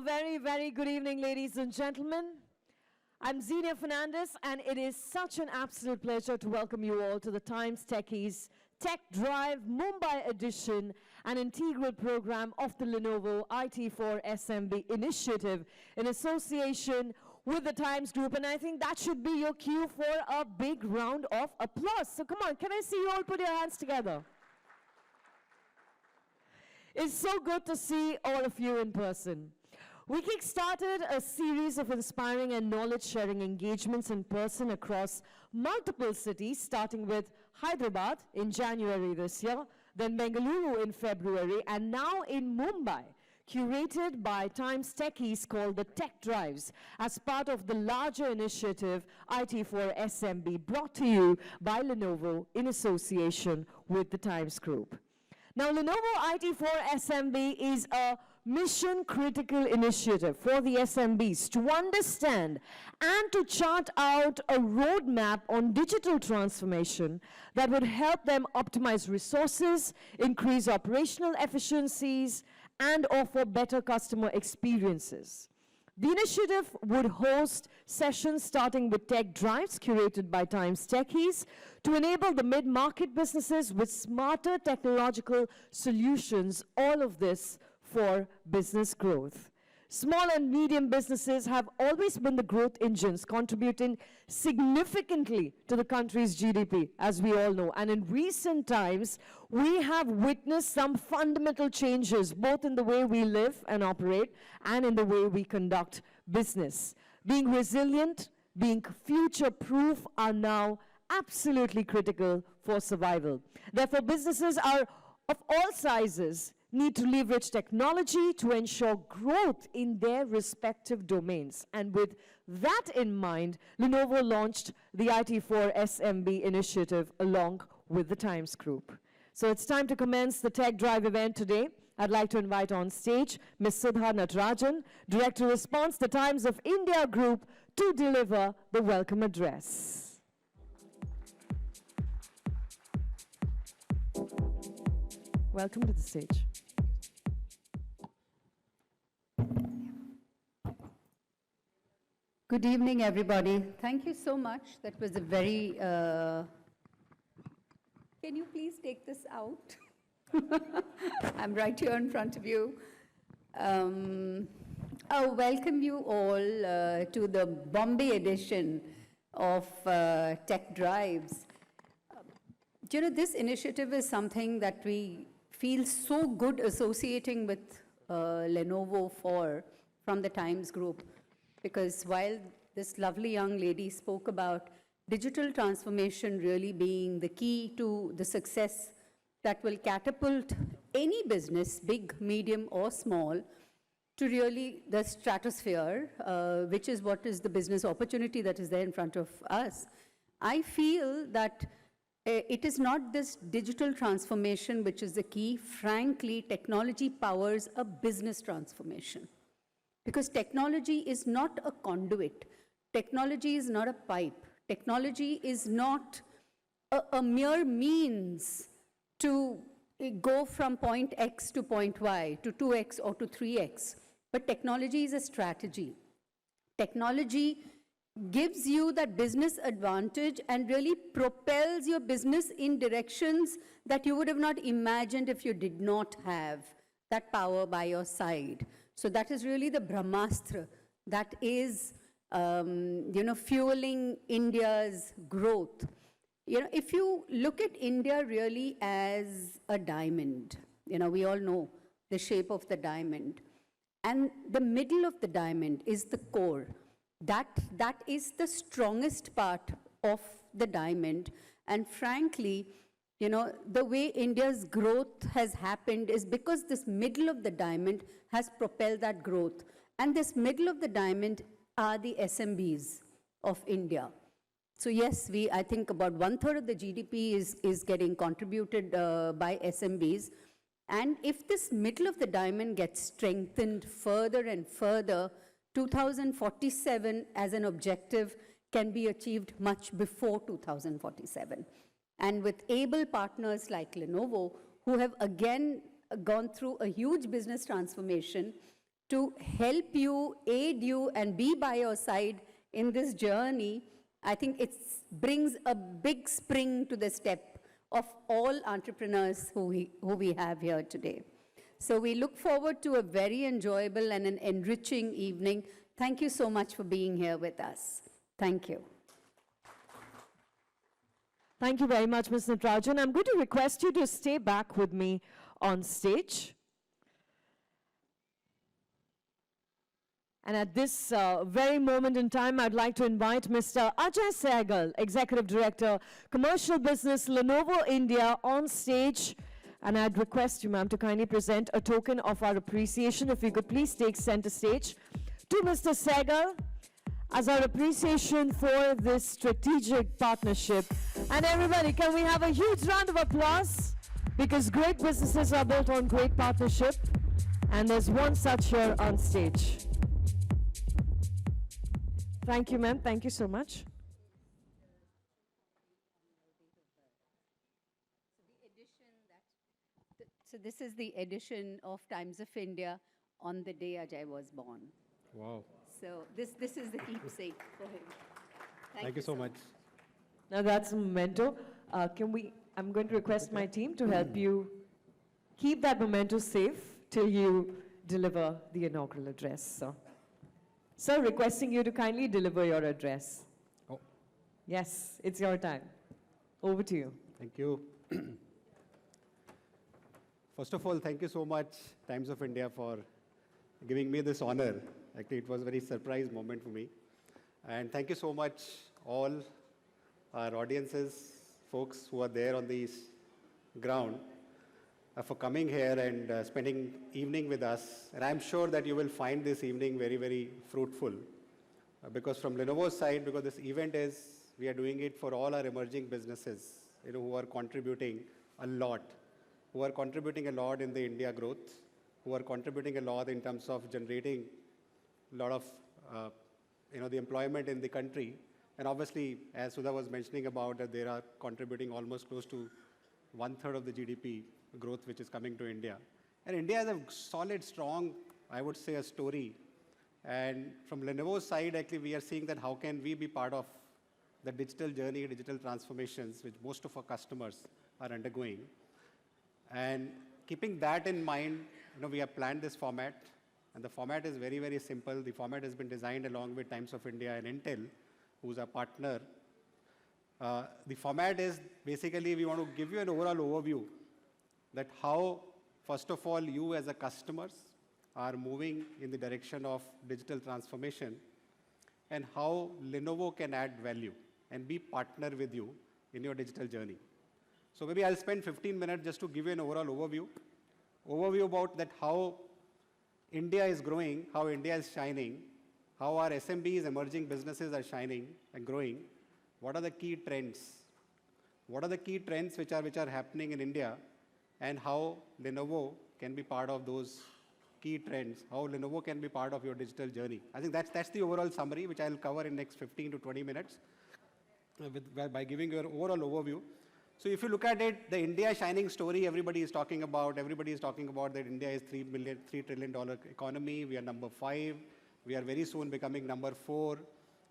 very, very good evening, ladies and gentlemen. I'm Xenia Fernandez, and it is such an absolute pleasure to welcome you all to the Times Techies Tech Drive Mumbai edition, an integral program of the Lenovo IT4 SMB initiative in association with the Times Group. And I think that should be your cue for a big round of applause. So come on, can I see you all put your hands together? It's so good to see all of you in person. We kick-started a series of inspiring and knowledge-sharing engagements in person across multiple cities, starting with Hyderabad in January this year, then Bengaluru in February, and now in Mumbai, curated by Times Techies called the Tech Drives as part of the larger initiative IT4 SMB, brought to you by Lenovo in association with the Times Group. Now, Lenovo IT4 SMB is a mission-critical initiative for the SMBs to understand and to chart out a roadmap on digital transformation that would help them optimize resources, increase operational efficiencies, and offer better customer experiences. The initiative would host sessions starting with tech drives curated by Times Techies to enable the mid-market businesses with smarter technological solutions, all of this for business growth. Small and medium businesses have always been the growth engines, contributing significantly to the country's GDP, as we all know. And in recent times, we have witnessed some fundamental changes, both in the way we live and operate, and in the way we conduct business. Being resilient, being future-proof are now absolutely critical for survival. Therefore, businesses are of all sizes need to leverage technology to ensure growth in their respective domains. And with that in mind, Lenovo launched the IT4 SMB initiative along with the Times Group. So it's time to commence the Tech Drive event today. I'd like to invite on stage Ms. Sudha Natarajan, Director Response, the Times of India Group, to deliver the welcome address. Welcome to the stage. Good evening, everybody. Thank you so much. That was a very... Can you please take this out? I'm right here in front of you. I welcome you all to the Bombay edition of Tech Drives. You know, this initiative is something that we feel so good associating with Lenovo from the Times Group. Because while this lovely young lady spoke about digital transformation really being the key to the success that will catapult any business, big, medium, or small, to really the stratosphere, which is what is the business opportunity that is there in front of us, I feel that it is not this digital transformation which is the key. Frankly, technology powers a business transformation. Because technology is not a conduit. Technology is not a pipe. Technology is not a mere means to go from point X to point Y, to 2X or to 3X. But technology is a strategy. Technology gives you that business advantage and really propels your business in directions that you would have not imagined if you did not have that power by your side. So that is really the Brahmastra that is, fueling India's growth. You know, if you look at India really as a diamond, we all know the shape of the diamond. And the middle of the diamond is the core. That is the strongest part of the diamond. And frankly, the way India's growth has happened is because this middle of the diamond has propelled that growth. And this middle of the diamond are the SMBs of India. So yes, I think about 1/3 of the GDP is getting contributed by SMBs. And if this middle of the diamond gets strengthened further and further, 2047 as an objective can be achieved much before 2047. And with able partners like Lenovo, who have again gone through a huge business transformation to help you, aid you, and be by your side in this journey, I think it brings a big spring to the step of all entrepreneurs who we have here today. So we look forward to a very enjoyable and an enriching evening. Thank you so much for being here with us. Thank you. Thank you very much, Ms. Natarajan. I'm going to request you to stay back with me on stage. And at this very moment in time, I'd like to invite Mr. Ajay Sehgal, Executive Director, Commercial Business, Lenovo India, on stage. And I'd request you, ma'am, to kindly present a token of our appreciation. If you could please take center stage to Mr. Sehgal as our appreciation for this strategic partnership. And everybody, can we have a huge round of applause? Because great businesses are built on great partnership. And there's one such here on stage. Thank you, ma'am. Thank you so much. So this is the edition of Times of India on the day Ajay was born. Wow. So this is the keepsake for him. Thank you so much. Now that's a memento. I'm going to request my team to help you keep that memento safe till you deliver the inaugural address. So, requesting you to kindly deliver your address. Oh. Yes, it's your time. Over to you. Thank you. First of all, thank you so much, Times of India, for giving me this honor. Actually, it was a very surprise moment for me. And thank you so much, all our audiences, folks who are there on the ground, for coming here and spending evening with us. And I'm sure that you will find this evening very, very fruitful. Because from Lenovo's side, because this event we are doing it for all our emerging businesses, who are contributing a lot, in the India growth, who are contributing a lot in terms of generating a lot of, the employment in the country. And obviously, as Sudha was mentioning about that, they are contributing almost close to 1/3 of the GDP growth which is coming to India. And India has a solid, strong, I would say, a story. And from Lenovo's side, actually, we are seeing that how can we be part of the digital journey, digital transformations, which most of our customers are undergoing. And keeping that in mind, we have planned this format. And the format is very, very simple. The format has been designed along with Times of India and Intel, who's our partner. The format is basically we want to give you an overall overview that how, first of all, you as a customers are moving in the direction of digital transformation and how Lenovo can add value and be partner with you in your digital journey. So maybe I'll spend 15 minutes just to give you an overall overview about that how India is growing, how India is shining, how our SMBs, emerging businesses are shining and growing. What are the key trends? What are the key trends which are happening in India, and how Lenovo can be part of those key trends, how Lenovo can be part of your digital journey. I think that's the overall summary, which I'll cover in next 15 to 20 minutes by giving you an overall overview. So if you look at it, the India shining story everybody is talking about that India is $3 trillion economy. We are number 5. We are very soon becoming number 4.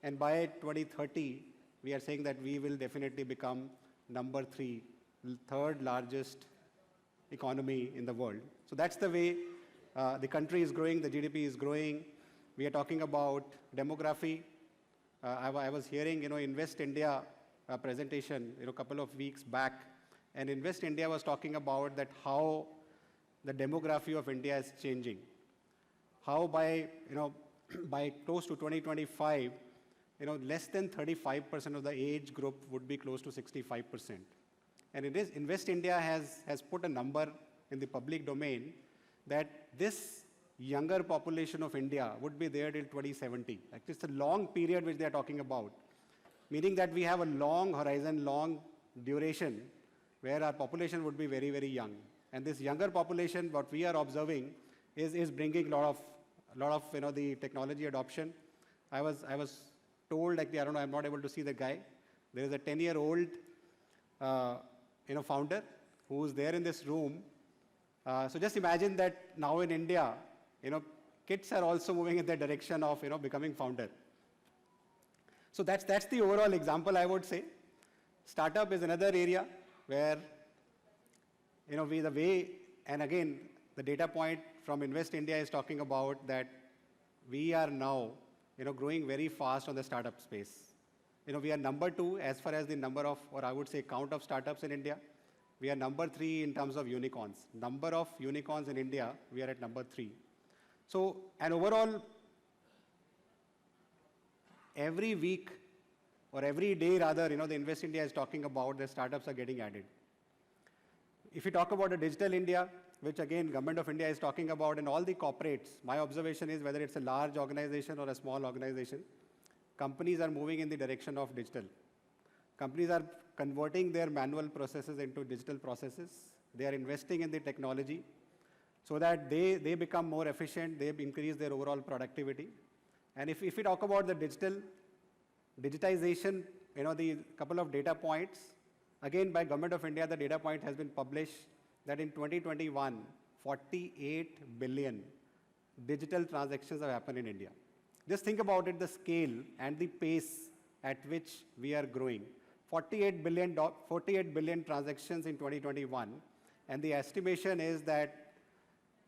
And by 2030, we are saying that we will definitely become number 3, third largest economy in the world. So that's the way the country is growing, the GDP is growing. We are talking about demography. I was hearing, Invest India presentation, a couple of weeks back, and Invest India was talking about that how the demography of India is changing. How by close to 2025, less than 35% of the age group would be close to 65%. And Invest India has put a number in the public domain that this younger population of India would be there till 2070. Like, it's a long period which they are talking about, meaning that we have a long horizon, long duration, where our population would be very, very young. And this younger population, what we are observing, is bringing a lot of the technology adoption. I was told, like, I don't know, I'm not able to see the guy. There is a 10-year-old founder who is there in this room. So just imagine that now in India, kids are also moving in the direction of, becoming founder. So that's the overall example, I would say. Startup is another area where, the way, and again, the data point from Invest India is talking about that we are now, growing very fast on the startup space. We are number 2 as far as the number of, or I would say count of startups in India. We are number 3 in terms of unicorns. Number of unicorns in India, we are at number 3. So, and overall, every week or every day rather, the Invest India is talking about the startups are getting added. If you talk about the digital India, which again Government of India is talking about, and all the corporates, my observation is whether it's a large organization or a small organization, companies are moving in the direction of digital. Companies are converting their manual processes into digital processes. They are investing in the technology so that they become more efficient, they increase their overall productivity. And if we talk about the digitization, the couple of data points, again by Government of India, the data point has been published that in 2021, 48 billion digital transactions have happened in India. Just think about it, the scale and the pace at which we are growing. 48 billion transactions in 2021, and the estimation is that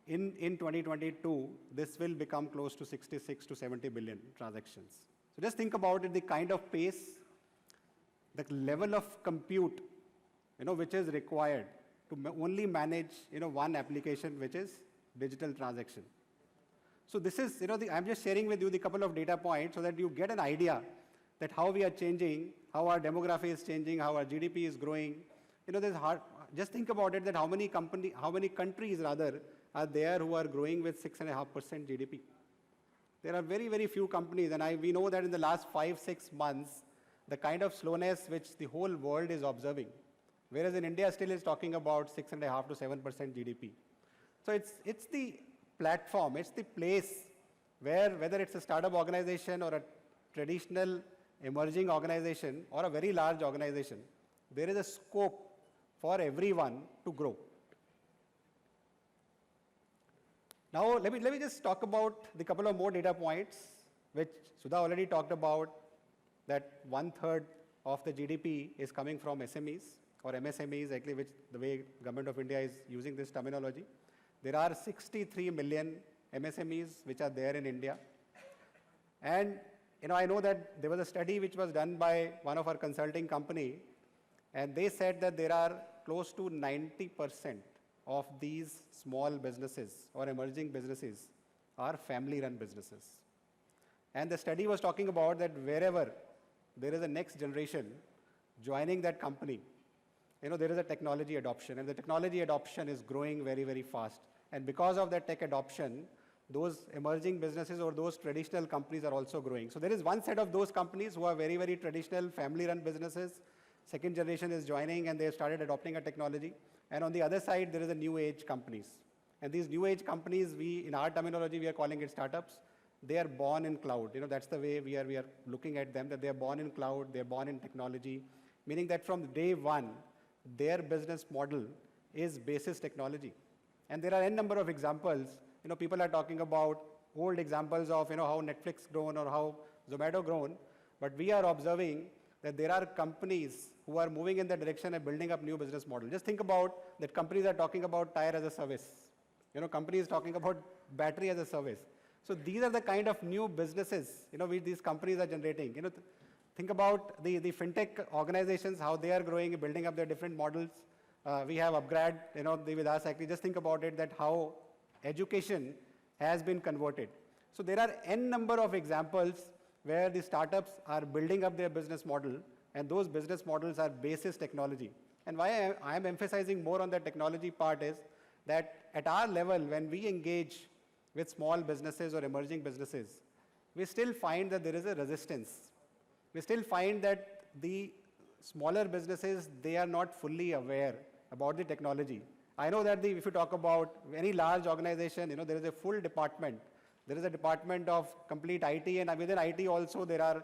in 2022, this will become close to 66 to 70 billion transactions. So just think about it, the kind of pace, the level of compute, which is required to only manage, one application, which is digital transaction. So this is, I'm just sharing with you the couple of data points so that you get an idea that how we are changing, how our demography is changing, how our GDP is growing. Just think about it that how many countries rather are there who are growing with 6.5% GDP. There are very, very few companies, and we know that in the last 5-6 months, the kind of slowness which the whole world is observing, whereas in India still is talking about 6.5 to 7% GDP. So it's the platform, it's the place where whether it's a startup organization or a traditional emerging organization or a very large organization, there is a scope for everyone to grow. Now, let me just talk about the couple of more data points, which Sudha already talked about, that 1/3 of the GDP is coming from SMEs or MSMEs, actually, which the way Government of India is using this terminology. There are 63 million MSMEs which are there in India. And I know that there was a study which was done by one of our consulting company, and they said that there are close to 90% of these small businesses or emerging businesses are family-run businesses. And the study was talking about that wherever there is a next generation joining that company, there is a technology adoption, and the technology adoption is growing very, very fast. And because of that tech adoption, those emerging businesses or those traditional companies are also growing. So there is one set of those companies who are very, very traditional family-run businesses. Second generation is joining and they have started adopting a technology. And on the other side, there is a new age companies. And these new age companies, in our terminology, we are calling it startups. They are born in cloud. That's the way we are looking at them, that they are born in cloud, they are born in technology, meaning that from day one, their business model is basis technology. And there are n number of examples. People are talking about old examples of, how Netflix grown or how Zomato grown. But we are observing that there are companies who are moving in the direction of building up new business model. Just think about that companies are talking about tire as a service. Companies talking about battery as a service. So these are the kind of new businesses, which these companies are generating. Think about the fintech organizations, how they are growing, building up their different models. We have Upgrad, with us actually. Just think about it, that how education has been converted. So there are n number of examples where the startups are building up their business model, and those business models are basis technology. And why I am emphasizing more on the technology part is that at our level, when we engage with small businesses or emerging businesses, we still find that there is a resistance. We still find that the smaller businesses, they are not fully aware about the technology. I know that if you talk about any large organization, there is a full department. There is a department of complete IT, and within IT also there are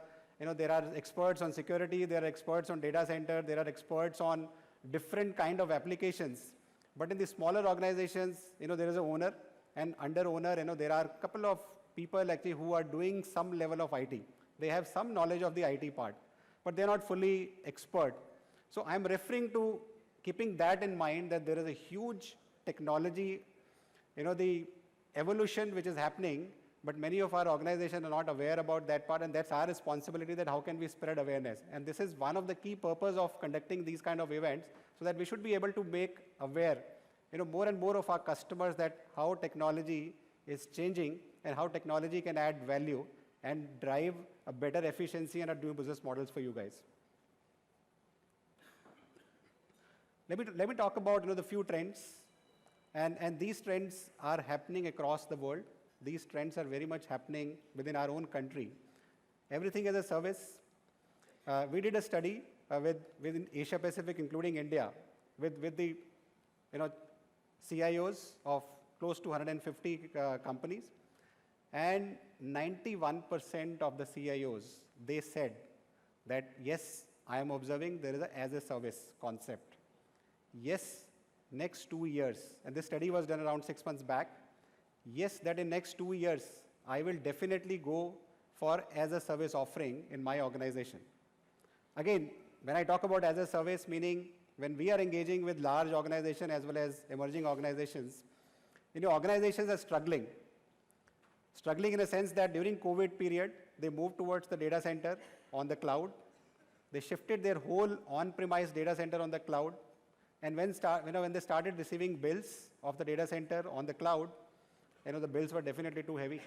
experts on security, there are experts on data center, there are experts on different kind of applications. But in the smaller organizations, there is an owner, and under owner, there are a couple of people actually who are doing some level of IT. They have some knowledge of the IT part, but they're not fully expert. So I'm referring to keeping that in mind, that there is a huge technology, the evolution which is happening, but many of our organizations are not aware about that part, and that's our responsibility, that how can we spread awareness. And this is one of the key purpose of conducting these kind of events, so that we should be able to make aware, more and more of our customers, that how technology is changing and how technology can add value and drive a better efficiency and a new business models for you guys. Let me talk about the few trends, and these trends are happening across the world. These trends are very much happening within our own country. Everything as a service. We did a study within Asia Pacific, including India, with the CIOs of close to 150 companies, and 91% of the CIOs, they said that yes, I am observing there is a as a service concept. Yes, next 2 years, and this study was done around 6 months back. Yes, that in next 2 years, I will definitely go for as a service offering in my organization. Again, when I talk about as a service, meaning when we are engaging with large organizations as well as emerging organizations, organizations are struggling. Struggling in a sense that during COVID period, they moved towards the data center on the cloud. They shifted their whole on-premise data center on the cloud. And when they started receiving bills of the data center on the cloud, the bills were definitely too heavy.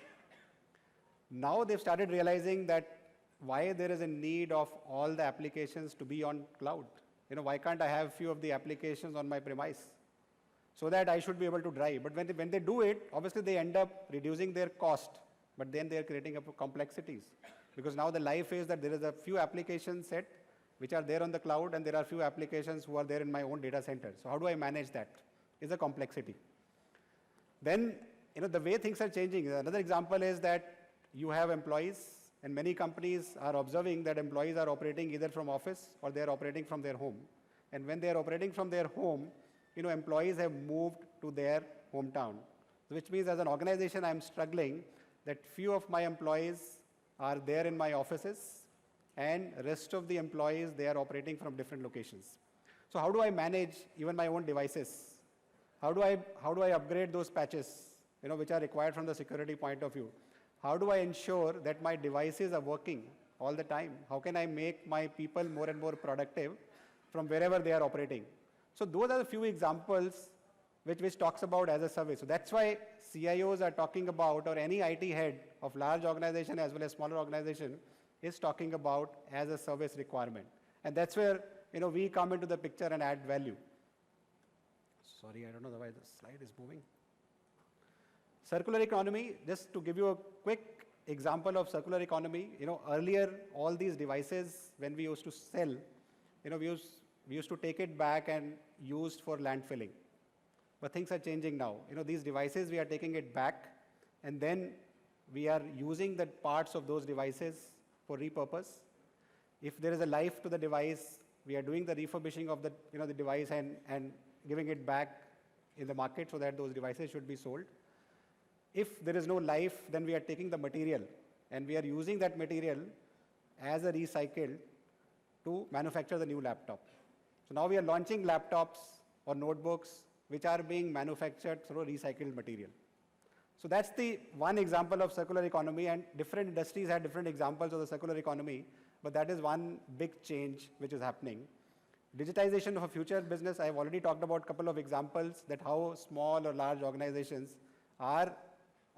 Now they've started realizing that why there is a need of all the applications to be on cloud. Why can't I have few of the applications on my premise, so that I should be able to drive. But when they do it, obviously they end up reducing their cost, but then they're creating up complexities. Because now the life is that there is a few applications set which are there on the cloud, and there are few applications who are there in my own data center. So how do I manage that? Is a complexity. Then, the way things are changing. Another example is that you have employees, and many companies are observing that employees are operating either from office or they are operating from their home. And when they are operating from their home, employees have moved to their hometown. Which means as an organization, I'm struggling that few of my employees are there in my offices, and rest of the employees, they are operating from different locations. So how do I manage even my own devices? How do I upgrade those patches, which are required from the security point of view? How do I ensure that my devices are working all the time? How can I make my people more and more productive from wherever they are operating? So those are the few examples which talks about as a service. So that's why CIOs are talking about, or any IT head of large organization as well as smaller organization is talking about as a service requirement. And that's where we come into the picture and add value. Sorry, I don't know why the slide is moving. Circular economy, just to give you a quick example of circular economy, earlier all these devices, when we used to sell, we used to take it back and used for landfilling. But things are changing now. These devices, we are taking it back, and then we are using the parts of those devices for repurpose. If there is a life to the device, we are doing the refurbishing of the, the device and giving it back in the market so that those devices should be sold. If there is no life, then we are taking the material and we are using that material as a recycle to manufacture the new laptop. So now we are launching laptops or notebooks which are being manufactured through recycled material. So that's the one example of circular economy, and different industries have different examples of the circular economy, but that is one big change which is happening. Digitization of a future business, I've already talked about a couple of examples that how small or large organizations are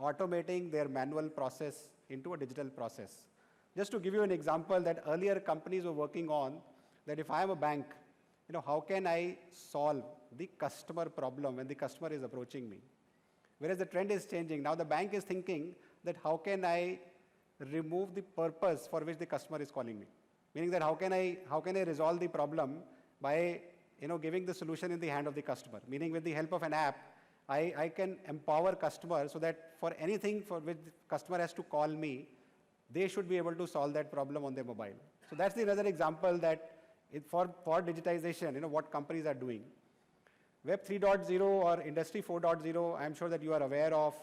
automating their manual process into a digital process. Just to give you an example that earlier companies were working on, that if I am a bank, how can I solve the customer problem when the customer is approaching me? Whereas the trend is changing. Now the bank is thinking that how can I remove the purpose for which the customer is calling me? Meaning that how can I resolve the problem by giving the solution in the hand of the customer? Meaning with the help of an app, I can empower customers so that for anything for which the customer has to call me, they should be able to solve that problem on their mobile. So that's the another example that for digitization, what companies are doing. Web 3.0 or Industry 4.0, I'm sure that you are aware of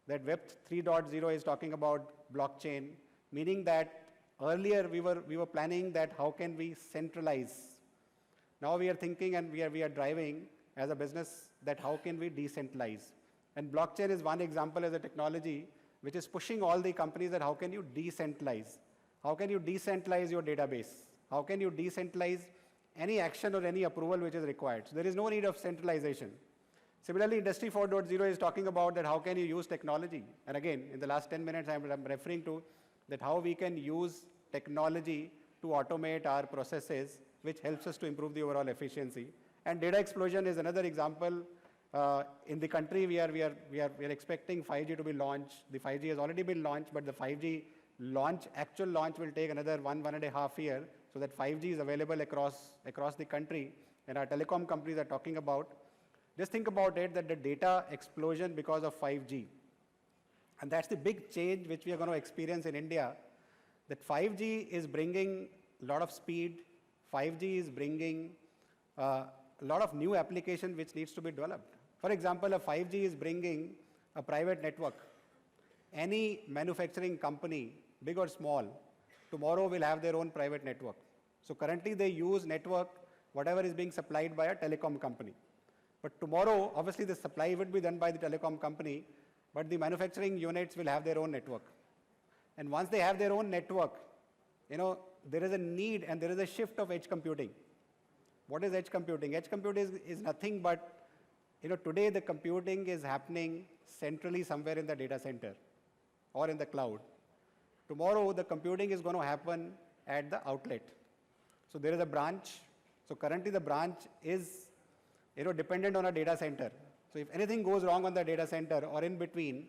that Web 3.0 is talking about blockchain, meaning that earlier we were planning that how can we centralize. Now we are thinking and we are driving as a business that how can we decentralize. And blockchain is one example as a technology which is pushing all the companies that how can you decentralize. How can you decentralize your database? How can you decentralize any action or any approval which is required? So there is no need of centralization. Similarly, Industry 4.0 is talking about that how can you use technology. And again, in the last 10 minutes, I'm referring to that how we can use technology to automate our processes, which helps us to improve the overall efficiency. And data explosion is another example. In the country, we are expecting 5G to be launched. The 5G has already been launched, but the 5G actual launch will take another 1.5 years, so that 5G is available across the country. And our telecom companies are talking about. Just think about it, that the data explosion because of 5G. And that's the big change which we are going to experience in India, that 5G is bringing a lot of speed. 5G is bringing a lot of new application which needs to be developed. For example, a 5G is bringing a private network. Any manufacturing company, big or small, tomorrow will have their own private network. So currently they use network, whatever is being supplied by a telecom company. But tomorrow, obviously the supply would be done by the telecom company, but the manufacturing units will have their own network. And once they have their own network, there is a need and there is a shift of edge computing. What is edge computing? Edge computing is nothing but, today the computing is happening centrally somewhere in the data center or in the cloud. Tomorrow, the computing is going to happen at the outlet. So there is a branch. So currently the branch is, dependent on a data center. So if anything goes wrong on the data center or in between,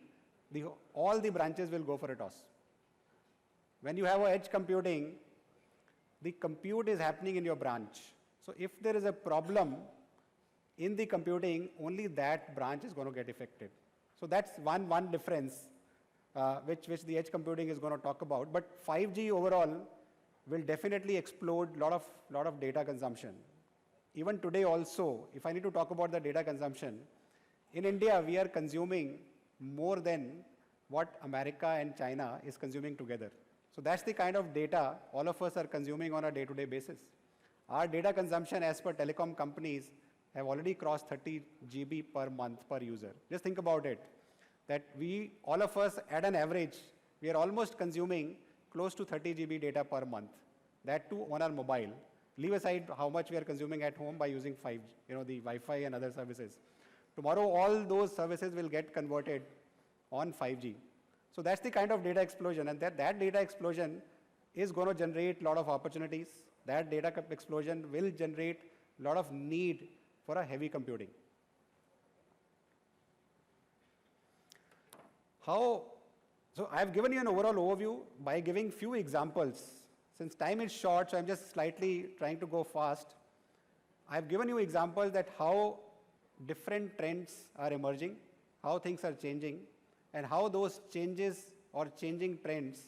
all the branches will go for a toss. When you have edge computing, the compute is happening in your branch. So if there is a problem in the computing, only that branch is going to get affected. So that's one difference which the edge computing is going to talk about. But 5G overall will definitely explode lot of data consumption. Even today also, if I need to talk about the data consumption, in India we are consuming more than what America and China is consuming together. So that's the kind of data all of us are consuming on a day-to-day basis. Our data consumption as per telecom companies have already crossed 30 GB per month per user. Just think about it, that all of us at an average, we are almost consuming close to 30 GB data per month. That too on our mobile. Leave aside how much we are consuming at home by using 5G, the Wi-Fi and other services. Tomorrow, all those services will get converted on 5G. So that's the kind of data explosion, and that data explosion is going to generate a lot of opportunities. That data explosion will generate a lot of need for a heavy computing. So I've given you an overall overview by giving few examples. Since time is short, so I'm just slightly trying to go fast. I've given you examples that how different trends are emerging, how things are changing, and how those changes or changing trends,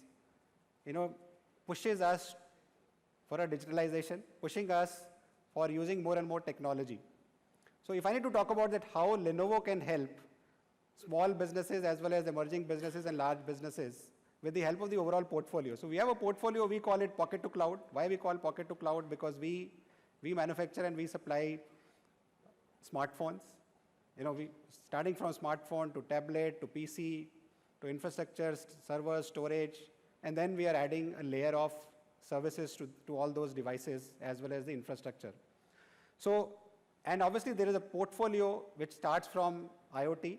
pushes us for a digitalization, pushing us for using more and more technology. So if I need to talk about that, how Lenovo can help small businesses as well as emerging businesses and large businesses with the help of the overall portfolio. So we have a portfolio, we call it Pocket to Cloud. Why we call Pocket to Cloud? Because we manufacture and we supply smartphones. We starting from smartphone to tablet to PC to infrastructure, servers, storage, and then we are adding a layer of services to all those devices as well as the infrastructure. So, and obviously there is a portfolio which starts from IoT.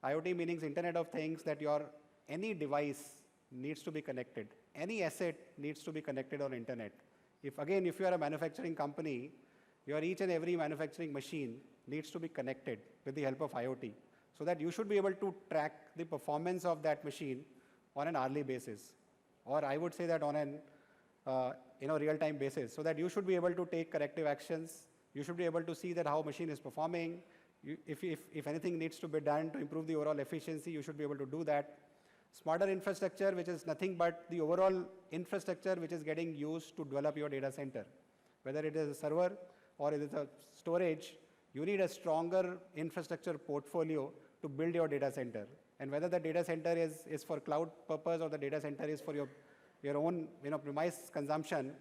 IoT meaning Internet of Things, that any device needs to be connected. Any asset needs to be connected on internet. If you are a manufacturing company, your each and every manufacturing machine needs to be connected with the help of IoT, so that you should be able to track the performance of that machine on an hourly basis, or I would say that on an real-time basis, so that you should be able to take corrective actions. You should be able to see that how machine is performing. If anything needs to be done to improve the overall efficiency, you should be able to do that. Smarter infrastructure, which is nothing but the overall infrastructure which is getting used to develop your data center, whether it is a server or it is a storage. You need a stronger infrastructure portfolio to build your data center. And whether the data center is for cloud purpose or the data center is for your own premise consumption,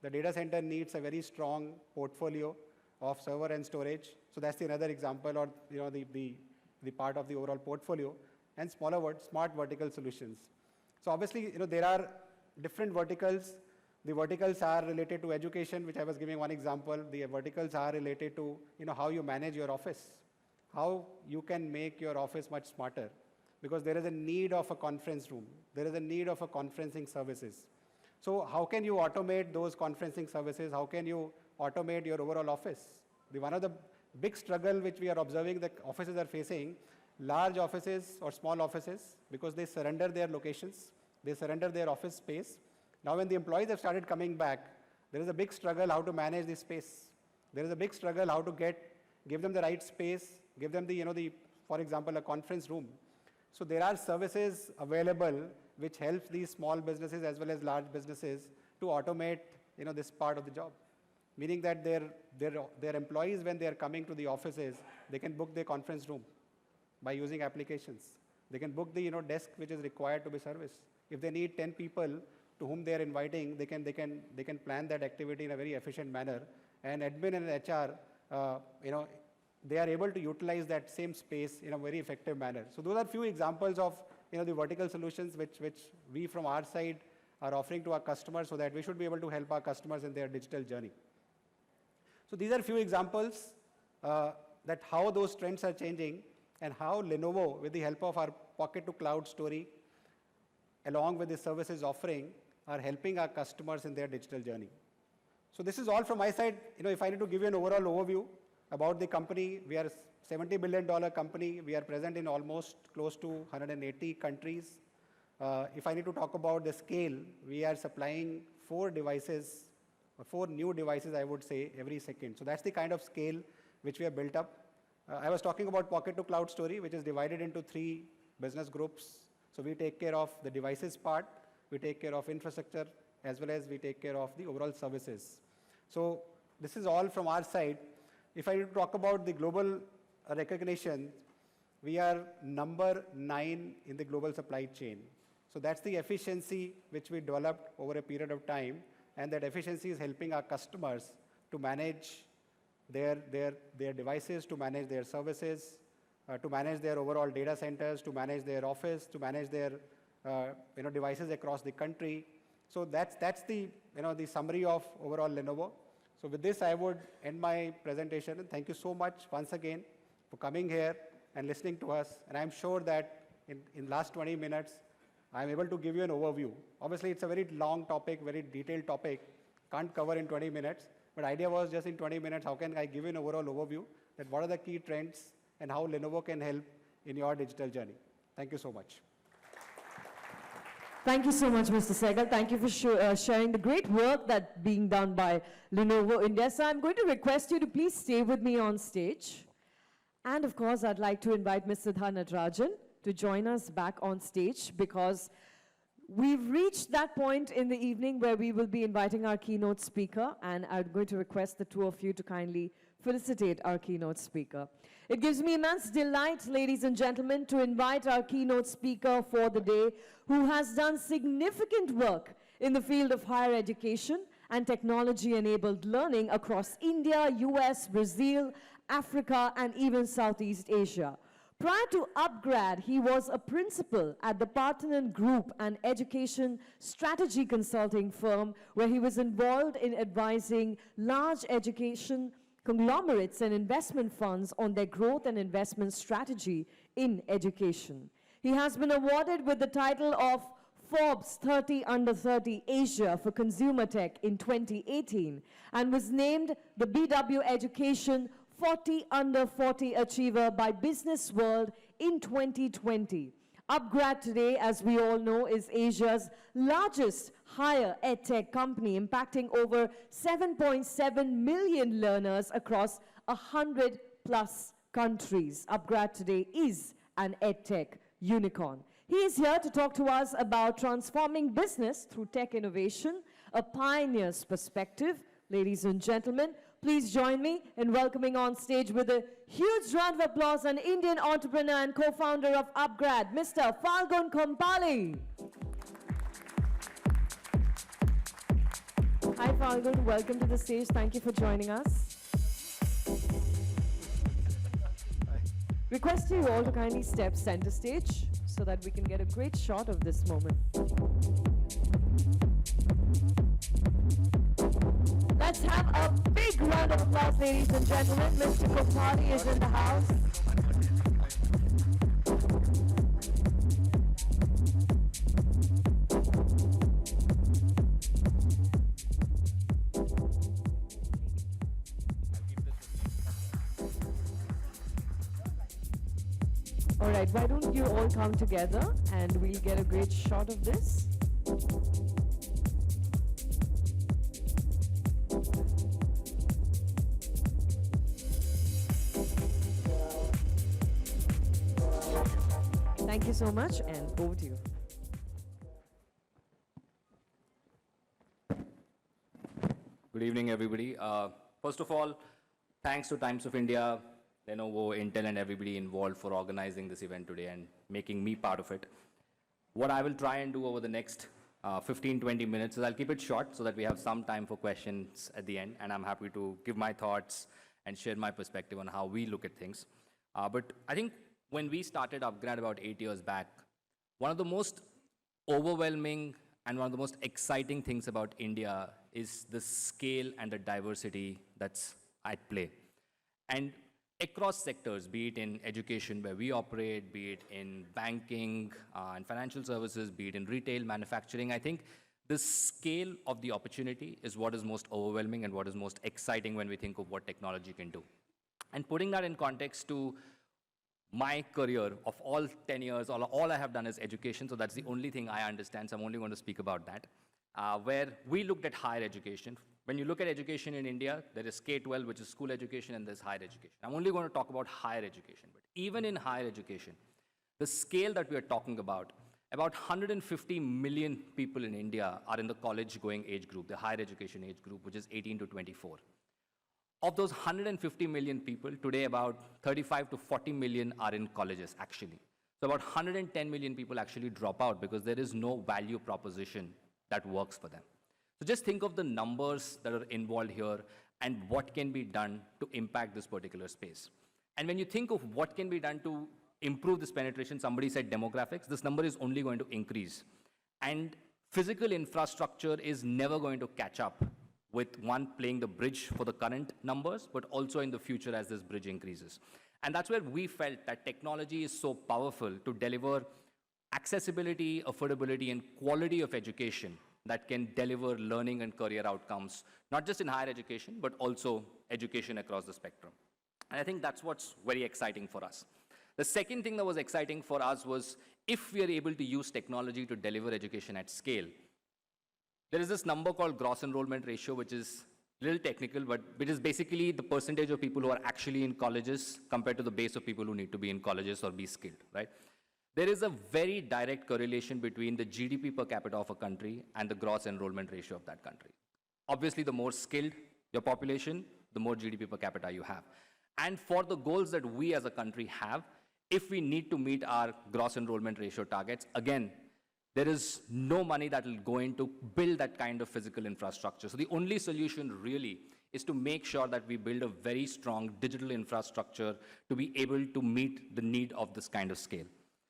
the data center needs a very strong portfolio of server and storage. So that's the another example, or the part of the overall portfolio, and smart vertical solutions. So obviously, there are different verticals. The verticals are related to education, which I was giving one example. The verticals are related to how you manage your office, how you can make your office much smarter, because there is a need of a conference room. There is a need of a conferencing services. So how can you automate those conferencing services? How can you automate your overall office? One of the big struggle which we are observing that offices are facing, large offices or small offices, because they surrender their locations, they surrender their office space. Now when the employees have started coming back, there is a big struggle how to manage this space. There is a big struggle how to give them the right space, give them for example, a conference room. So there are services available which helps these small businesses as well as large businesses to automate this part of the job. Meaning that their employees, when they are coming to the offices, they can book their conference room by using applications. They can book the desk which is required to be serviced. If they need 10 people to whom they are inviting, they can plan that activity in a very efficient manner. And admin and HR, they are able to utilize that same space in a very effective manner. So those are few examples of the vertical solutions which we from our side are offering to our customers, so that we should be able to help our customers in their digital journey. So these are few examples that how those trends are changing, and how Lenovo, with the help of our Pocket to Cloud story, along with the services offering, are helping our customers in their digital journey. So this is all from my side. If I need to give you an overall overview about the company, we are a $70 billion company. We are present in almost close to 180 countries. If I need to talk about the scale, we are supplying 4 new devices, I would say, every second. So that's the kind of scale which we have built up. I was talking about Pocket to Cloud story, which is divided into 3 business groups. So we take care of the devices part, we take care of infrastructure, as well as we take care of the overall services. So this is all from our side. If I talk about the global recognition, we are number 9 in the global supply chain. So that's the efficiency which we developed over a period of time, and that efficiency is helping our customers to manage their devices, to manage their services, to manage their overall data centers, to manage their office, to manage their devices across the country. So that's the the summary of overall Lenovo. So with this, I would end my presentation, and thank you so much once again for coming here and listening to us. And I'm sure that in last 20 minutes, I'm able to give you an overview. Obviously, it's a very long topic, very detailed topic, can't cover in 20 minutes. But idea was just in 20 minutes, how can I give you an overall overview that what are the key trends and how Lenovo can help in your digital journey. Thank you so much. Thank you so much, Mr. Sehgal. Thank you for sharing the great work that's being done by Lenovo India. So I'm going to request you to please stay with me on stage. And of course, I'd like to invite Ms. Siddha Natarajan to join us back on stage, because we've reached that point in the evening where we will be inviting our keynote speaker, and I'm going to request the 2 of you to kindly felicitate our keynote speaker. It gives me immense delight, ladies and gentlemen, to invite our keynote speaker for the day, who has done significant work in the field of higher education and technology-enabled learning across India, US, Brazil, Africa, and even Southeast Asia. Prior to Upgrad, he was a principal at the Parthanan Group, an education strategy consulting firm, where he was involved in advising large education conglomerates and investment funds on their growth and investment strategy in education. He has been awarded with the title of Forbes 30 Under 30 Asia for Consumer Tech in 2018, and was named the BW Education 40 Under 40 Achiever by Business World in 2020. Upgrad today, as we all know, is Asia's largest higher edtech company, impacting over 7.7 million learners across 100+ countries. Upgrad today is an edtech unicorn. He is here to talk to us about transforming business through tech innovation, a pioneer's perspective. Ladies and gentlemen, Please join me in welcoming on stage with a huge round of applause an Indian entrepreneur and co-founder of Upgrad, Mr. Falgun Kompali. Hi Falgun, welcome to the stage. Thank you for joining us. Request you all to kindly step center stage so that we can get a great shot of this moment. Let's have a big round of applause, ladies and gentlemen. Mr. Kompali is in the house. All right, why don't you all come together and we'll get a great shot of this. Thank you so much, and over to you. Good evening, everybody. First of all, thanks to Times of India, Lenovo, Intel, and everybody involved for organizing this event today and making me part of it. What I will try and do over the next 15-20 minutes is I'll keep it short so that we have some time for questions at the end, and I'm happy to give my thoughts and share my perspective on how we look at things. But I think when we started Upgrad about 8 years back, one of the most overwhelming and one of the most exciting things about India is the scale and the diversity that's at play. And across sectors, be it in education where we operate, be it in banking and financial services, be it in retail, manufacturing, I think the scale of the opportunity is what is most overwhelming and what is most exciting when we think of what technology can do. And putting that in context to my career of all 10 years, all I have done is education, so that's the only thing I understand, so I'm only going to speak about that, where we looked at higher education. When you look at education in India, there is K-12, which is school education, and there's higher education. I'm only going to talk about higher education, but even in higher education, the scale that we are talking about 150 million people in India are in the college-going age group, the higher education age group, which is 18 to 24. Of those 150 million people, today about 35 to 40 million are in colleges, actually. So about 110 million people actually drop out because there is no value proposition that works for them. So just think of the numbers that are involved here and what can be done to impact this particular space. And when you think of what can be done to improve this penetration, somebody said demographics, this number is only going to increase. And physical infrastructure is never going to catch up with one playing the bridge for the current numbers, but also in the future as this bridge increases. And that's where we felt that technology is so powerful to deliver accessibility, affordability, and quality of education that can deliver learning and career outcomes, not just in higher education, but also education across the spectrum. And I think that's what's very exciting for us. The second thing that was exciting for us was if we are able to use technology to deliver education at scale. There is this number called gross enrollment ratio, which is a little technical, but it is basically the percentage of people who are actually in colleges compared to the base of people who need to be in colleges or be skilled, right? There is a very direct correlation between the GDP per capita of a country and the gross enrollment ratio of that country. Obviously, the more skilled your population, the more GDP per capita you have. And for the goals that we as a country have, if we need to meet our gross enrollment ratio targets, again, there is no money that will go in to build that kind of physical infrastructure. So the only solution really is to make sure that we build a very strong digital infrastructure to be able to meet the need of this kind of scale.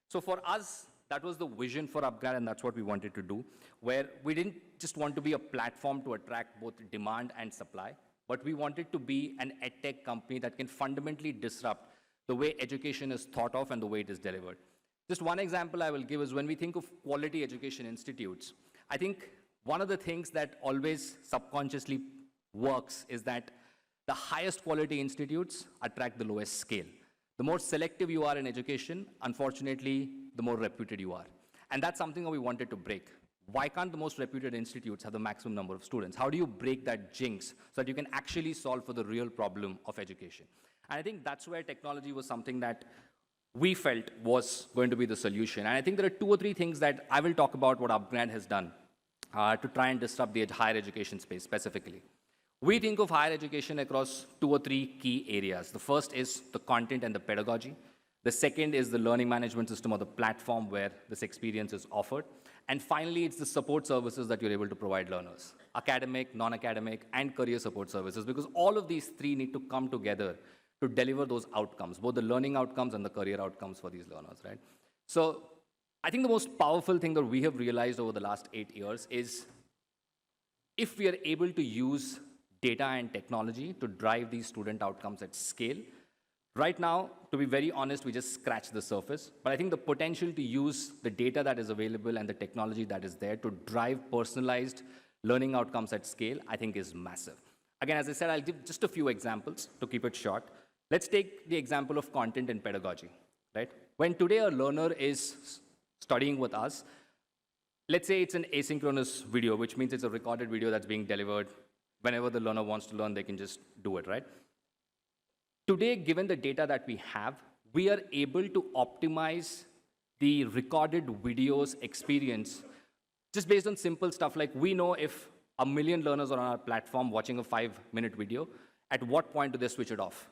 So for us, that was the vision for Upgrad, and that's what we wanted to do, where we didn't just want to be a platform to attract both demand and supply, but we wanted to be an edtech company that can fundamentally disrupt the way education is thought of and the way it is delivered. Just one example I will give is when we think of quality education institutes, I think one of the things that always subconsciously works is that the highest quality institutes attract the lowest scale. The more selective you are in education, unfortunately, the more reputed you are. And that's something that we wanted to break. Why can't the most reputed institutes have the maximum number of students? How do you break that jinx so that you can actually solve for the real problem of education? And I think that's where technology was something that we felt was going to be the solution. And I think there are 2 or 3 things that I will talk about what Upgrad has done to try and disrupt the higher education space specifically. We think of higher education across 2 or 3 key areas. The first is the content and the pedagogy. The second is the learning management system or the platform where this experience is offered. And finally, it's the support services that you're able to provide learners, academic, non-academic, and career support services, because all of these three need to come together to deliver those outcomes, both the learning outcomes and the career outcomes for these learners, right? So I think the most powerful thing that we have realized over the last 8 years is if we are able to use data and technology to drive these student outcomes at scale. Right now, to be very honest, we just scratched the surface, but I think the potential to use the data that is available and the technology that is there to drive personalized learning outcomes at scale, I think is massive. Again, as I said, I'll give just a few examples to keep it short. Let's take the example of content and pedagogy, right? When today a learner is studying with us, let's say it's an asynchronous video, which means it's a recorded video that's being delivered. Whenever the learner wants to learn, they can just do it, right? Today, given the data that we have, we are able to optimize the recorded videos experience just based on simple stuff like we know if 1 million learners are on our platform watching a 5-minute video, at what point do they switch it off?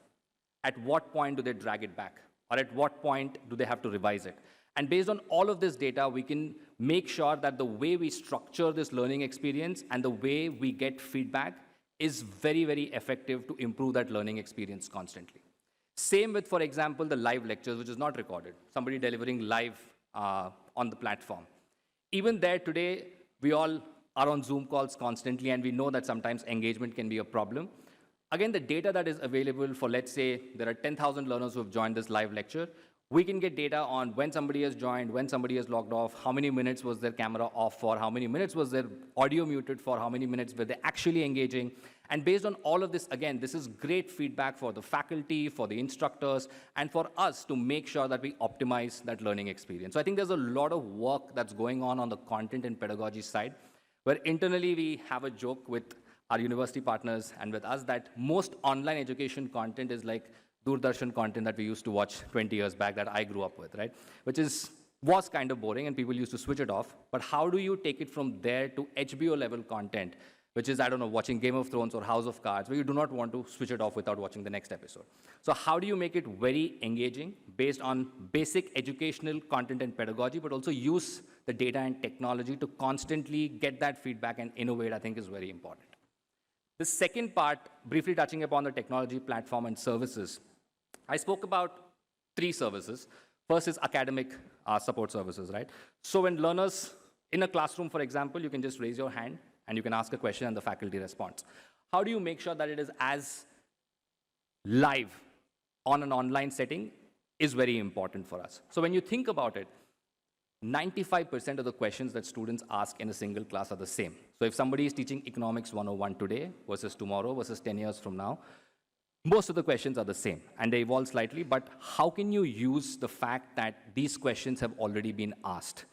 At what point do they drag it back? Or at what point do they have to revise it? And based on all of this data, we can make sure that the way we structure this learning experience and the way we get feedback is very, very effective to improve that learning experience constantly. Same with, for example, the live lectures, which is not recorded, somebody delivering live on the platform. Even there today, we all are on Zoom calls constantly, and we know that sometimes engagement can be a problem. Again, the data that is available for, let's say, there are 10,000 learners who have joined this live lecture, we can get data on when somebody has joined, when somebody has logged off, how many minutes was their camera off for, how many minutes was their audio muted for, how many minutes were they actually engaging. And based on all of this, again, this is great feedback for the faculty, for the instructors, and for us to make sure that we optimize that learning experience. So I think there's a lot of work that's going on the content and pedagogy side, where internally we have a joke with our university partners and with us that most online education content is like Doordarshan content that we used to watch 20 years back that I grew up with, right? Which was kind of boring and people used to switch it off. But how do you take it from there to HBO level content, which is, I don't know, watching Game of Thrones or House of Cards, where you do not want to switch it off without watching the next episode. So how do you make it very engaging based on basic educational content and pedagogy, but also use the data and technology to constantly get that feedback and innovate, I think is very important. The second part, briefly touching upon the technology platform and services, I spoke about 3 services. First is academic support services, right? So when learners in a classroom, for example, you can just raise your hand and you can ask a question and the faculty responds. How do you make sure that it is as live on an online setting is very important for us. So when you think about it, 95% of the questions that students ask in a single class are the same. So if somebody is teaching economics 101 today versus tomorrow versus 10 years from now, most of the questions are the same and they evolve slightly, but how can you use the fact that these questions have already been asked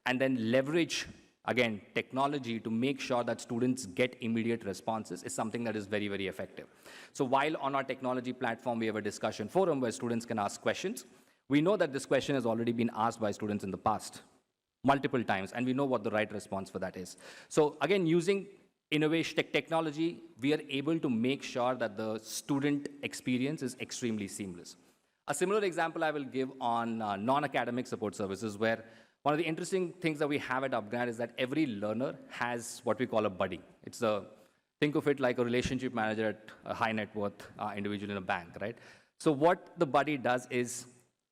and then leverage, again, technology to make sure that students get immediate responses is something that is very, very effective. So while on our technology platform, we have a discussion forum where students can ask questions, we know that this question has already been asked by students in the past, multiple times, and we know what the right response for that is. So again, using innovation technology, we are able to make sure that the student experience is extremely seamless. A similar example I will give on non-academic support services, where one of the interesting things that we have at Upgrad is that every learner has what we call a buddy. Think of it like a relationship manager at a high net worth individual in a bank, right? So what the buddy does is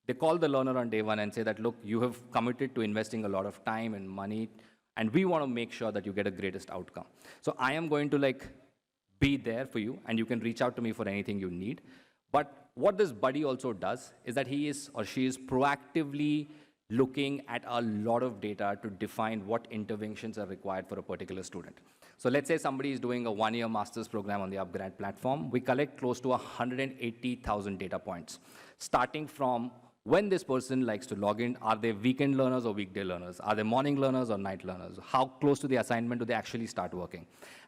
they call the learner on day one and say that, look, you have committed to investing a lot of time and money, and we want to make sure that you get a greatest outcome. So I am going to be there for you, and you can reach out to me for anything you need. But what this buddy also does is that he is or she is proactively looking at a lot of data to define what interventions are required for a particular student. So let's say somebody is doing a 1-year master's program on the Upgrad platform. We collect close to 180,000 data points, starting from when this person likes to log in. Are they weekend learners or weekday learners? Are they morning learners or night learners? How close to the assignment do they actually start working?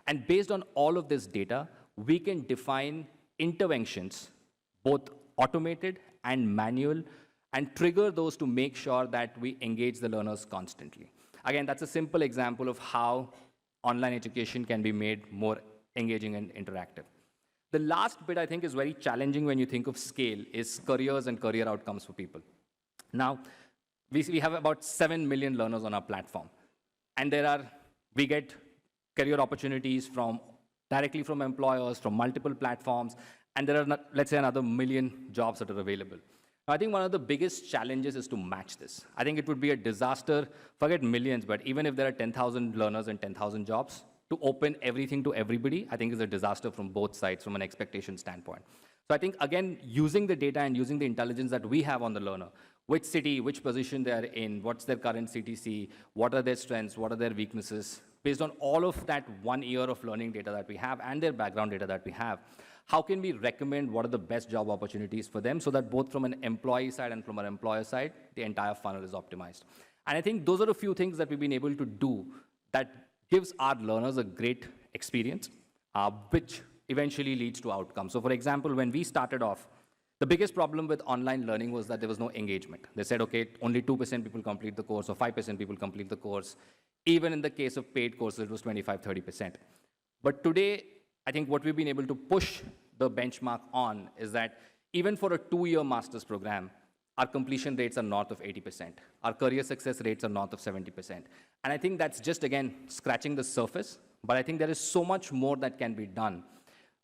And based on all of this data, we can define interventions, both automated and manual, and trigger those to make sure that we engage the learners constantly. Again, that's a simple example of how online education can be made more engaging and interactive. The last bit I think is very challenging when you think of scale is careers and career outcomes for people. Now, we have about 7 million learners on our platform. And we get career opportunities directly from employers, from multiple platforms, and there are, let's say, another million jobs that are available. Now, I think one of the biggest challenges is to match this. I think it would be a disaster, forget millions, but even if there are 10,000 learners and 10,000 jobs, to open everything to everybody, I think is a disaster from both sides, from an expectation standpoint. So I think, again, using the data and using the intelligence that we have on the learner, which city, which position they are in, what's their current CTC, what are their strengths, what are their weaknesses, based on all of that 1 year of learning data that we have and their background data that we have, how can we recommend what are the best job opportunities for them so that both from an employee side and from an employer side, the entire funnel is optimized. And I think those are a few things that we've been able to do that gives our learners a great experience, which eventually leads to outcomes. So for example, when we started off, the biggest problem with online learning was that there was no engagement. They said, okay, only 2% people complete the course or 5% people complete the course. Even in the case of paid courses, it was 25, 30%. But today, I think what we've been able to push the benchmark on is that even for a 2-year master's program, our completion rates are north of 80%. Our career success rates are north of 70%. And I think that's just, again, scratching the surface. But I think there is so much more that can be done,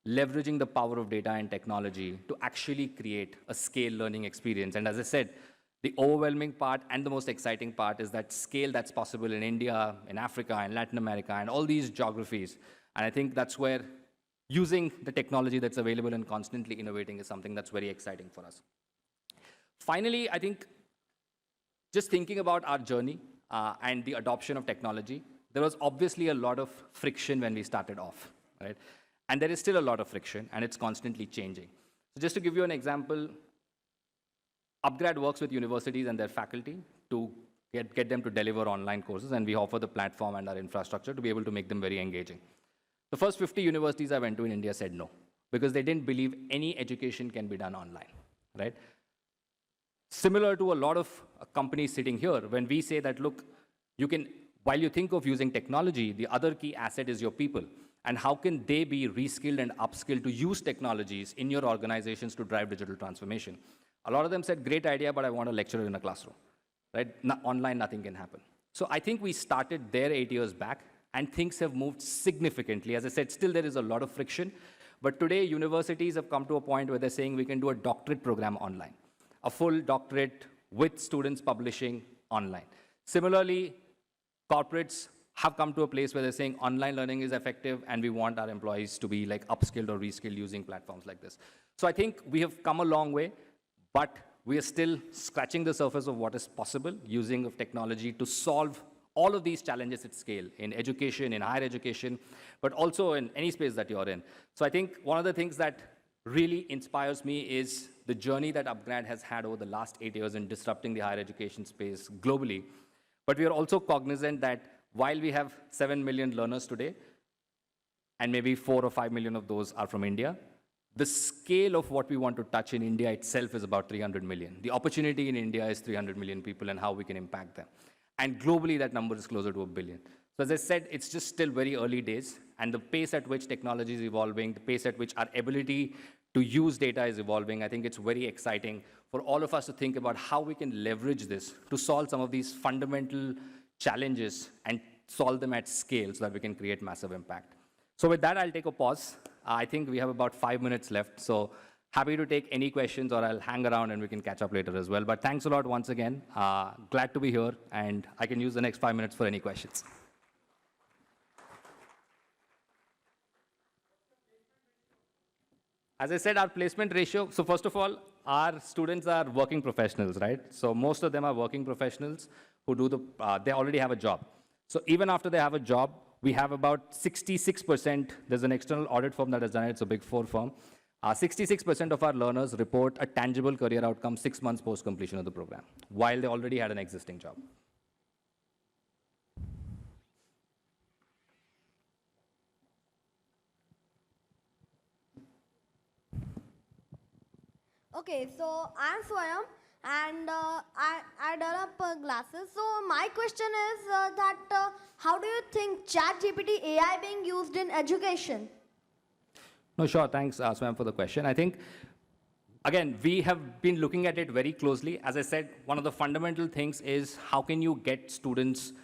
leveraging the power of data and technology to actually create a scale learning experience. And as I said, the overwhelming part and the most exciting part is that scale that's possible in India, in Africa, in Latin America, and all these geographies. And I think that's where using the technology that's available and constantly innovating is something that's very exciting for us. Finally, I think just thinking about our journey and the adoption of technology, there was obviously a lot of friction when we started off, right? And there is still a lot of friction, and it's constantly changing. So just to give you an example, Upgrad works with universities and their faculty to get them to deliver online courses, and we offer the platform and our infrastructure to be able to make them very engaging. The first 50 universities I went to in India said no, because they didn't believe any education can be done online, right? Similar to a lot of companies sitting here, when we say that, look, while you think of using technology, the other key asset is your people. And how can they be reskilled and upskilled to use technologies in your organizations to drive digital transformation? A lot of them said, great idea, but I want a lecturer in a classroom, right? Online, nothing can happen. So I think we started there 8 years back, and things have moved significantly. As I said, still there is a lot of friction, but today universities have come to a point where they're saying we can do a doctorate program online, a full doctorate with students publishing online. Similarly, corporates have come to a place where they're saying online learning is effective, and we want our employees to be like upskilled or reskilled using platforms like this. So I think we have come a long way, but we are still scratching the surface of what is possible using of technology to solve all of these challenges at scale in education, in higher education, but also in any space that you're in. So I think one of the things that really inspires me is the journey that Upgrad has had over the last 8 years in disrupting the higher education space globally. But we are also cognizant that while we have 7 million learners today, and maybe 4 or 5 million of those are from India, the scale of what we want to touch in India itself is about 300 million. The opportunity in India is 300 million people and how we can impact them. And globally, that number is closer to 1 billion. So as I said, it's just still very early days, and the pace at which technology is evolving, the pace at which our ability to use data is evolving, I think it's very exciting for all of us to think about how we can leverage this to solve some of these fundamental challenges and solve them at scale so that we can create massive impact. So with that, I'll take a pause. I think we have about 5 minutes left, so happy to take any questions, or I'll hang around and we can catch up later as well. But thanks a lot once again. Glad to be here, and I can use the next 5 minutes for any questions. As I said, our placement ratio, so first of all, our students are working professionals, right? So most of them are working professionals who do they already have a job. So even after they have a job, we have about 66%, there's an external audit firm that has done it, it's a Big Four firm. 66% of our learners report a tangible career outcome 6 months post-completion of the program, while they already had an existing job. Okay, so I'm Swayam, and I develop glasses. So my question is how do you think ChatGPT AI being used in education? No, sure. Thanks, Swam, for the question. I think, again, we have been looking at it very closely. As I said, one of the fundamental things is how can you get students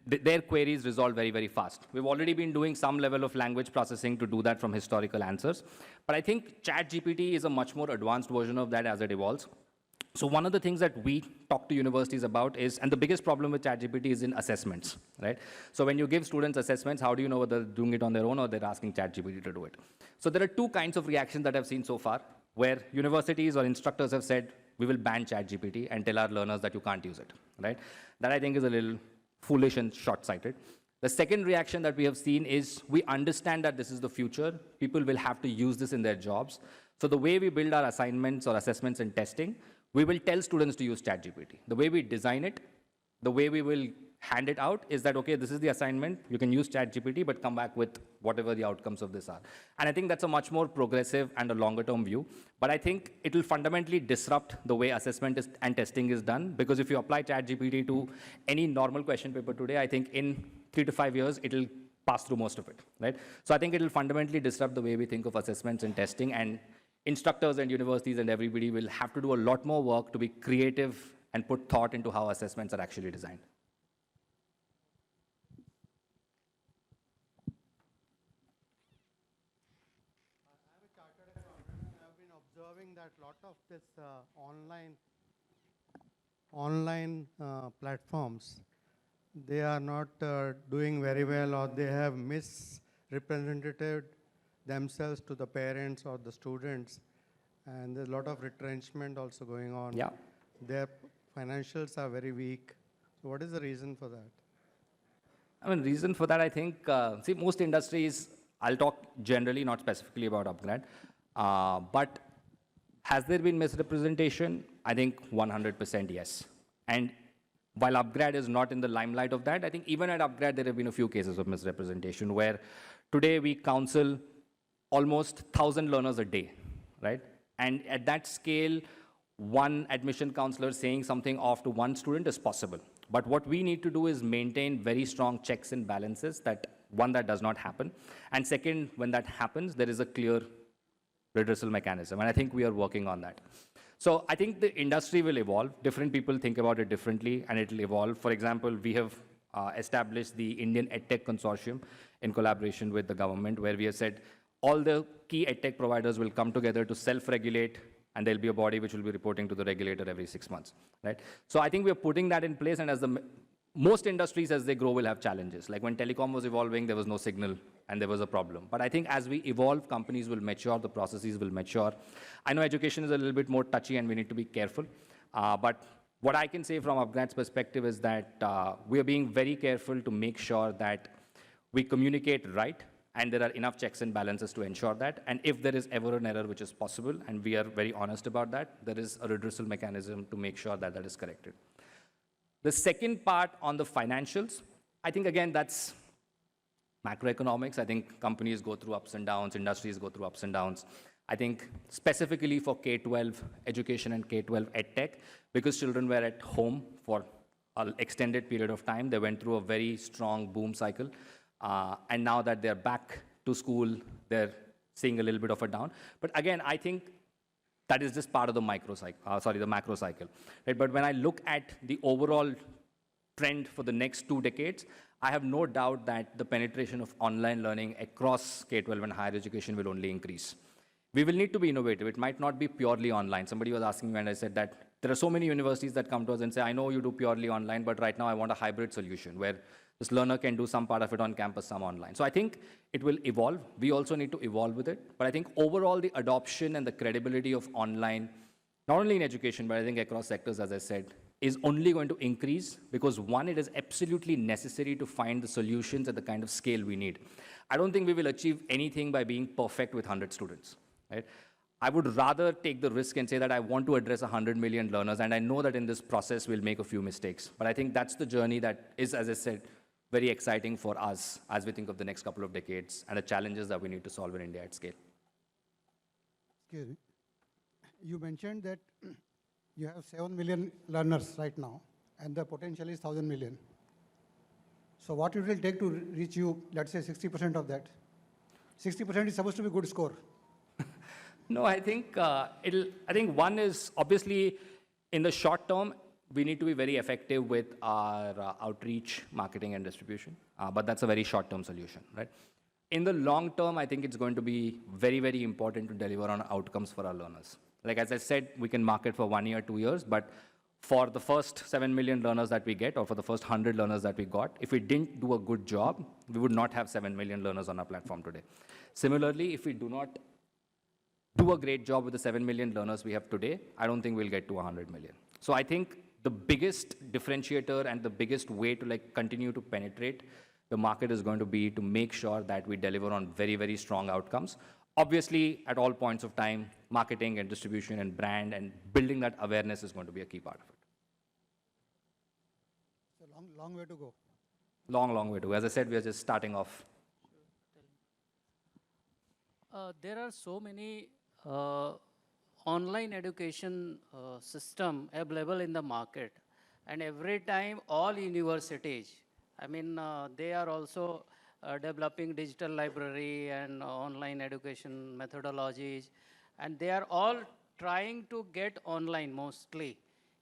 their queries resolved very, very fast. We've already been doing some level of language processing to do that from historical answers. But I think ChatGPT is a much more advanced version of that as it evolves. So one of the things that we talk to universities about is, and the biggest problem with ChatGPT is in assessments, right? So when you give students assessments, how do you know whether they're doing it on their own or they're asking ChatGPT to do it? So there are two kinds of reactions that I've seen so far, where universities or instructors have said, we will ban ChatGPT and tell our learners that you can't use it, right? That I think is a little foolish and short-sighted. The second reaction that we have seen is we understand that this is the future. People will have to use this in their jobs. So the way we build our assignments or assessments and testing, we will tell students to use ChatGPT. The way we design it, the way we will hand it out is that, okay, this is the assignment, you can use ChatGPT, but come back with whatever the outcomes of this are. And I think that's a much more progressive and a longer term view. But I think it will fundamentally disrupt the way assessment and testing is done, because if you apply ChatGPT to any normal question paper today, I think in 3 to 5 years, it'll pass through most of it, right? So I think it'll fundamentally disrupt the way we think of assessments and testing, and instructors and universities and everybody will have to do a lot more work to be creative and put thought into how assessments are actually designed. I've been observing that lot of this online platforms, they are not doing very well, or they have misrepresented themselves to the parents or the students, and there's a lot of retrenchment also going on. Yeah. Their financials are very weak. So what is the reason for that? I mean, reason for that, I think, see, most industries, I'll talk generally, not specifically about upgrad, but has there been misrepresentation? I think 100% yes. And while upgrad is not in the limelight of that, I think even at upgrad, there have been a few cases of misrepresentation where today we counsel almost 1,000 learners a day, right? And at that scale, one admission counselor saying something off to one student is possible. But what we need to do is maintain very strong checks and balances that, one, that does not happen. And second, when that happens, there is a clear redressal mechanism. And I think we are working on that. So I think the industry will evolve. Different people think about it differently, and it will evolve. For example, we have established the Indian EdTech Consortium in collaboration with the government, where we have said, all the key EdTech providers will come together to self-regulate, and there'll be a body which will be reporting to the regulator every 6 months, right? So I think we're putting that in place, and as most industries, as they grow, will have challenges. Like when telecom was evolving, there was no signal, and there was a problem. But I think as we evolve, companies will mature, the processes will mature. I know education is a little bit more touchy, and we need to be careful. But what I can say from Upgrad's perspective is that we are being very careful to make sure that we communicate right, and there are enough checks and balances to ensure that. And if there is ever an error, which is possible, and we are very honest about that, there is a redressal mechanism to make sure that that is corrected. The second part on the financials, I think, again, that's macroeconomics. I think companies go through ups and downs, industries go through ups and downs. I think specifically for K-12 education and K-12 EdTech, because children were at home for an extended period of time, they went through a very strong boom cycle. And now that they're back to school, they're seeing a little bit of a down. But again, I think that is just part of the macro cycle, right? But when I look at the overall trend for the next 2 decades, I have no doubt that the penetration of online learning across K-12 and higher education will only increase. We will need to be innovative. It might not be purely online. Somebody was asking me, and I said that there are so many universities that come to us and say, I know you do purely online, but right now I want a hybrid solution where this learner can do some part of it on campus, some online. So I think it will evolve. We also need to evolve with it. But I think overall the adoption and the credibility of online, not only in education, but I think across sectors, as I said, is only going to increase because, one, it is absolutely necessary to find the solutions at the kind of scale we need. I don't think we will achieve anything by being perfect with 100 students, right? I would rather take the risk and say that I want to address 100 million learners, and I know that in this process we'll make a few mistakes. But I think that's the journey that is, as I said, very exciting for us as we think of the next couple of decades and the challenges that we need to solve in India at scale. Excuse me. You mentioned that you have 7 million learners right now, and the potential is 1,000 million. So what it will take to reach you, let's say 60% of that? 60% is supposed to be good score. No, I think I think one is obviously in the short term, we need to be very effective with our outreach, marketing, and distribution. But that's a very short-term solution, right? In the long term, I think it's going to be very, very important to deliver on outcomes for our learners. Like as I said, we can market for 1 year, 2 years, but for the first 7 million learners that we get, or for the first 100 learners that we got, if we didn't do a good job, we would not have 7 million learners on our platform today. Similarly, if we do not do a great job with the 7 million learners we have today, I don't think we'll get to 100 million. So I think the biggest differentiator and the biggest way to like continue to penetrate the market is going to be to make sure that we deliver on very, very strong outcomes. Obviously, at all points of time, marketing and distribution and brand and building that awareness is going to be a key part of it. It's a long way to go. Long, long way to go. As I said, we are just starting off. There are so many online education system available in the market, and every time all universities, I mean, they are also developing digital library and online education methodologies, and they are all trying to get online mostly.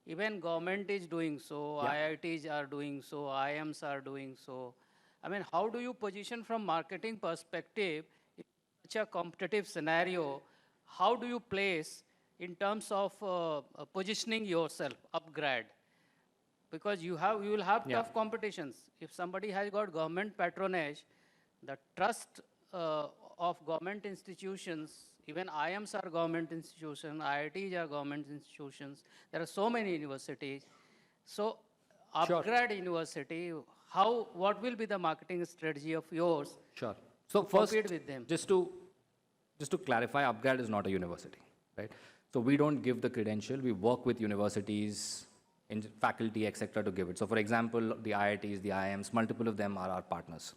Even government is doing so, IITs are doing so, IIMs are doing so. I mean, how do you position from marketing perspective in such a competitive scenario? How do you place in terms of positioning yourself, upgrade? Because you will have tough competitions. If somebody has got government patronage, the trust of government institutions, even IIMs are government institutions, IITs are government institutions. There are so many universities. So upgrade university, what will be the marketing strategy of yours? Sure. So to first, compete with them? just to clarify, Upgrad is not a university, right? So we don't give the credential. We work with universities, faculty, etc., to give it. So for example, the IITs, the IIMs, multiple of them are our partners.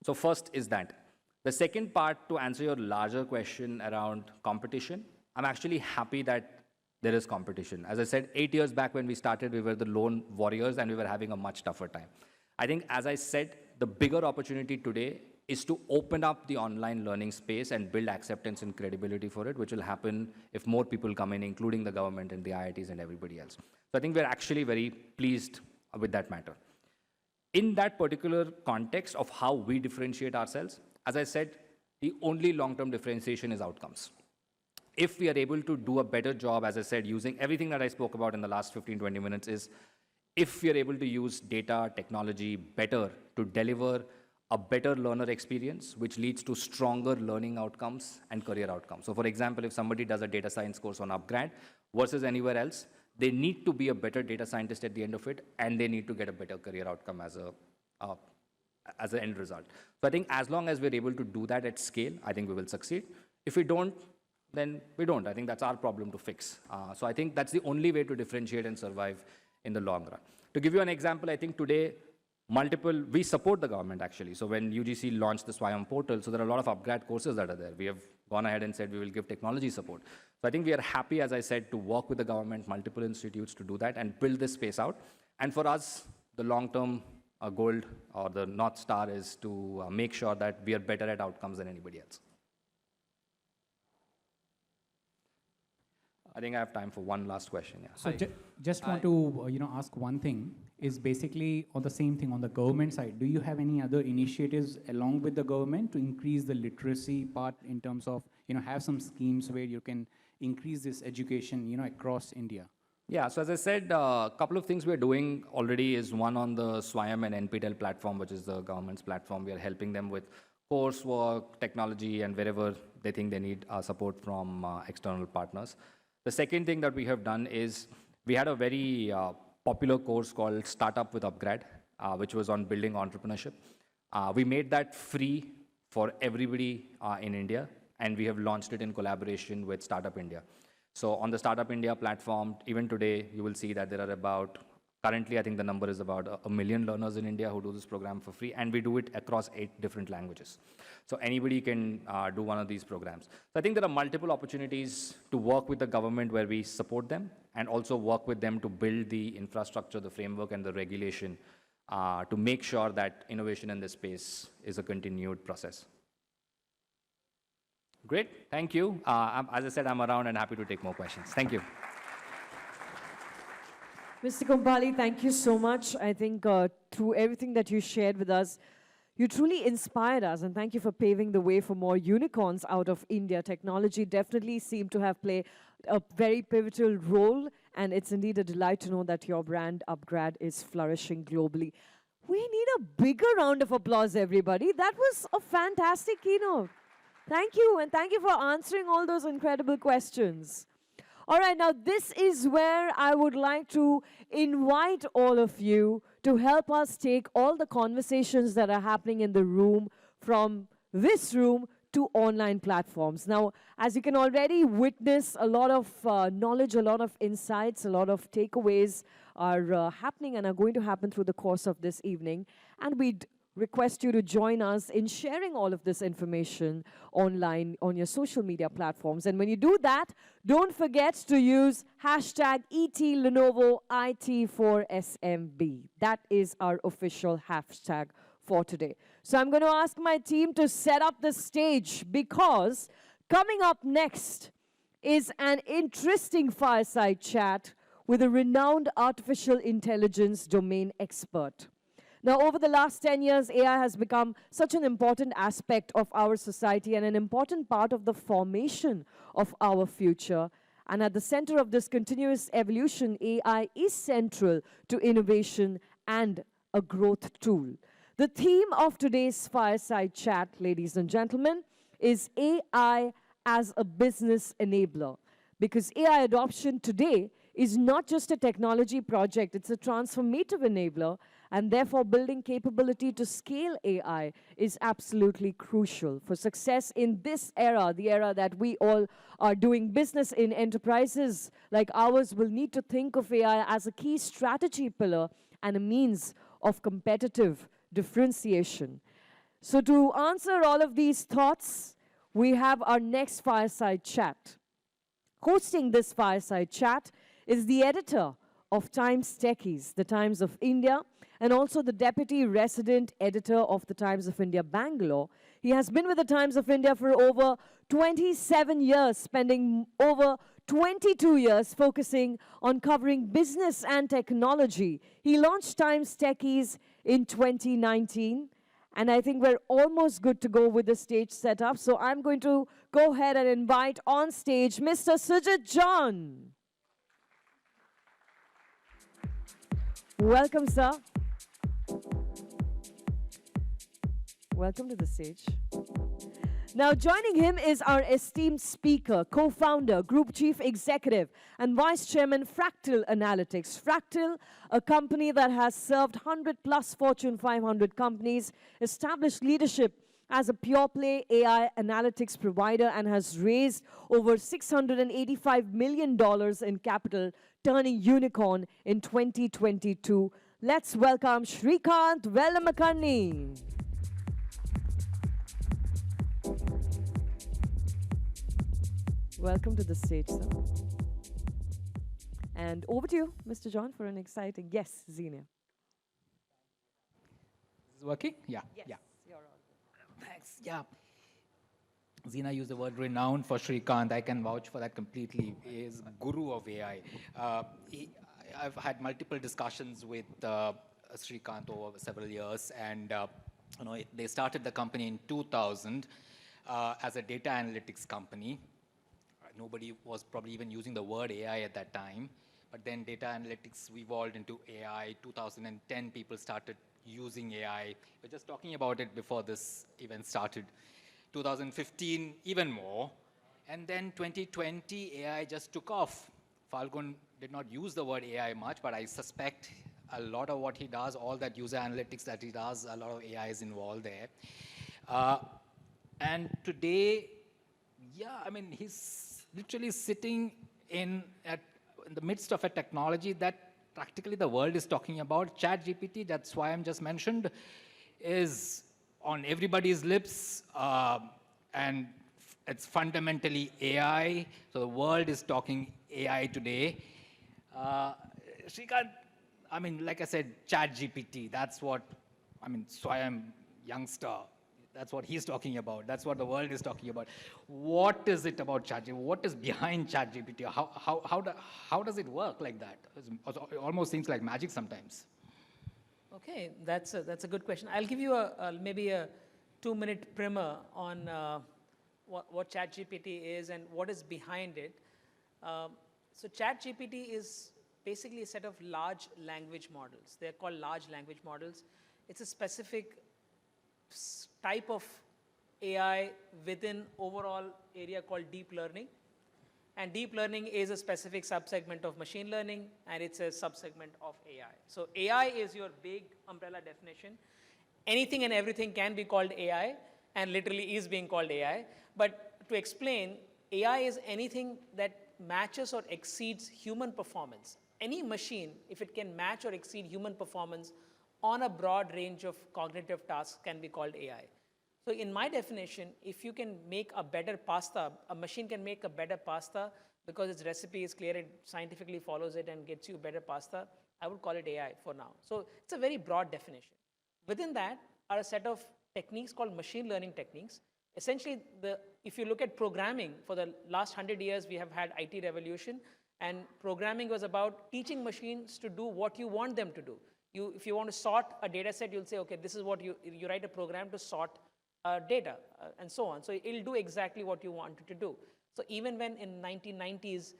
So first is that. The second part, to answer your larger question around competition, I'm actually happy that there is competition. As I said, 8 years back when we started, we were the lone warriors and we were having a much tougher time. I think, as I said, the bigger opportunity today is to open up the online learning space and build acceptance and credibility for it, which will happen if more people come in, including the government and the IITs and everybody else. So I think we're actually very pleased with that matter. In that particular context of how we differentiate ourselves, as I said, the only long-term differentiation is outcomes. If we are able to do a better job, as I said, using everything that I spoke about in the last 15, 20 minutes, is if we are able to use data, technology better to deliver a better learner experience, which leads to stronger learning outcomes and career outcomes. So for example, if somebody does a data science course on Upgrad versus anywhere else, they need to be a better data scientist at the end of it, and they need to get a better career outcome as an end result. So I think as long as we're able to do that at scale, I think we will succeed. If we don't, then we don't. I think that's our problem to fix. So I think that's the only way to differentiate and survive in the long run. To give you an example, I think today, we support the government actually. So when UGC launched the Swayam portal, so there are a lot of Upgrad courses that are there. We have gone ahead and said we will give technology support. So I think we are happy, as I said, to work with the government, multiple institutes to do that and build this space out. And for us, the long-term goal or the North Star is to make sure that we are better at outcomes than anybody else. I think I have time for one last question. Yeah. So just want to ask one thing, is basically on the same thing on the government side. Do you have any other initiatives along with the government to increase the literacy part in terms of have some schemes where you can increase this education across India? Yeah, so as I said, a couple of things we're doing already is one on the Swayam and NPTEL platform, which is the government's platform. We are helping them with coursework, technology, and wherever they think they need support from external partners. The second thing that we have done is we had a very popular course called Startup with Upgrad, which was on building entrepreneurship. We made that free for everybody in India, and we have launched it in collaboration with Startup India. So on the Startup India platform, even today, you will see that there are about, currently I think the number is about 1 million learners in India who do this program for free, and we do it across 8 different languages. So anybody can do one of these programs. So I think there are multiple opportunities to work with the government where we support them and also work with them to build the infrastructure, the framework, and the regulation to make sure that innovation in this space is a continued process. Great, thank you. As I said, I'm around and happy to take more questions. Thank you. Mr. Kompali, thank you so much. I think through everything that you shared with us, you truly inspired us, and thank you for paving the way for more unicorns out of India. Technology definitely seemed to have played a very pivotal role, and it's indeed a delight to know that your brand, Upgrad, is flourishing globally. We need a bigger round of applause, everybody. That was a fantastic keynote. Thank you, and thank you for answering all those incredible questions. All right, now this is where I would like to invite all of you to help us take all the conversations that are happening in the room from this room to online platforms. Now, as you can already witness, a lot of knowledge, a lot of insights, a lot of takeaways are happening and are going to happen through the course of this evening. And we'd request you to join us in sharing all of this information online on your social media platforms. And when you do that, don't forget to use hashtag #ETLenovoIT4SMB. That is our official hashtag for today. So I'm going to ask my team to set up the stage, because coming up next is an interesting fireside chat with a renowned artificial intelligence domain expert. Now, over the last 10 years, AI has become such an important aspect of our society and an important part of the formation of our future. And at the center of this continuous evolution, AI is central to innovation and a growth tool. The theme of today's fireside chat, ladies and gentlemen, is AI as a business enabler. Because AI adoption today is not just a technology project, it's a transformative enabler, and therefore building capability to scale AI is absolutely crucial. For success in this era, the era that we all are doing business in, enterprises like ours will need to think of AI as a key strategy pillar and a means of competitive differentiation. So to answer all of these thoughts, we have our next fireside chat. Hosting this fireside chat is the editor of Times Techies, the Times of India, and also the deputy resident editor of the Times of India, Bangalore. He has been with the Times of India for over 27 years, spending over 22 years focusing on covering business and technology. He launched Times Techies in 2019, and I think we're almost good to go with the stage setup. So I'm going to go ahead and invite on stage Mr. Sujit John. Welcome, sir. Welcome to the stage. Now, joining him is our esteemed speaker, co-founder, group chief executive, and vice chairman, Fractal Analytics. Fractal, a company that has served 100+ Fortune 500 companies, established leadership as a pure-play AI analytics provider, and has raised over $685 million in capital, turning unicorn in 2022. Let's welcome Shrikant Velamakani. Welcome to the stage, sir. And over to you, Mr. John, for an exciting... Yes, Zenia. Is it working? Yeah. Yes, Yeah. you're on. Thanks. Yeah. Zina used the word renowned for Shrikant. I can vouch for that completely. He is guru of AI. I've had multiple discussions with Shrikant over several years, and they started the company in 2000 as a data analytics company. Nobody was probably even using the word AI at that time, but then data analytics evolved into AI. 2010, people started using AI. We were just talking about it before this event started. 2015, even more. And then 2020, AI just took off. Falgun did not use the word AI much, but I suspect a lot of what he does, all that user analytics that he does, a lot of AI is involved there. And today, yeah, I mean, he's literally sitting in the midst of a technology that practically the world is talking about. ChatGPT, that's why I'm just mentioned, is on everybody's lips, and it's fundamentally AI. So the world is talking AI today. Shrikant, I mean, like I said, ChatGPT, that's what, I mean, so I am youngster. That's what he's talking about. That's what the world is talking about. What is it about ChatGPT? What is behind ChatGPT? How does it work like that? It almost seems like magic sometimes. Okay, that's a good question. I'll give you maybe a 2-minute primer on what ChatGPT is and what is behind it. So ChatGPT is basically a set of large language models. They're called large language models. It's a specific type of AI within overall area called deep learning. And deep learning is a specific subsegment of machine learning, and it's a subsegment of AI. So AI is your big umbrella definition. Anything and everything can be called AI, and literally is being called AI. But to explain, AI is anything that matches or exceeds human performance. Any machine, if it can match or exceed human performance on a broad range of cognitive tasks, can be called AI. So in my definition, if you can make a better pasta, a machine can make a better pasta because its recipe is clear, it scientifically follows it and gets you better pasta, I would call it AI for now. So it's a very broad definition. Within that are a set of techniques called machine learning techniques. Essentially, if you look at programming, for the last 100 years, we have had IT revolution, and programming was about teaching machines to do what you want them to do. If you want to sort a data set, you'll say, okay, this is what you write a program to sort data, and so on. So it'll do exactly what you want it to do. So even when in 1990s,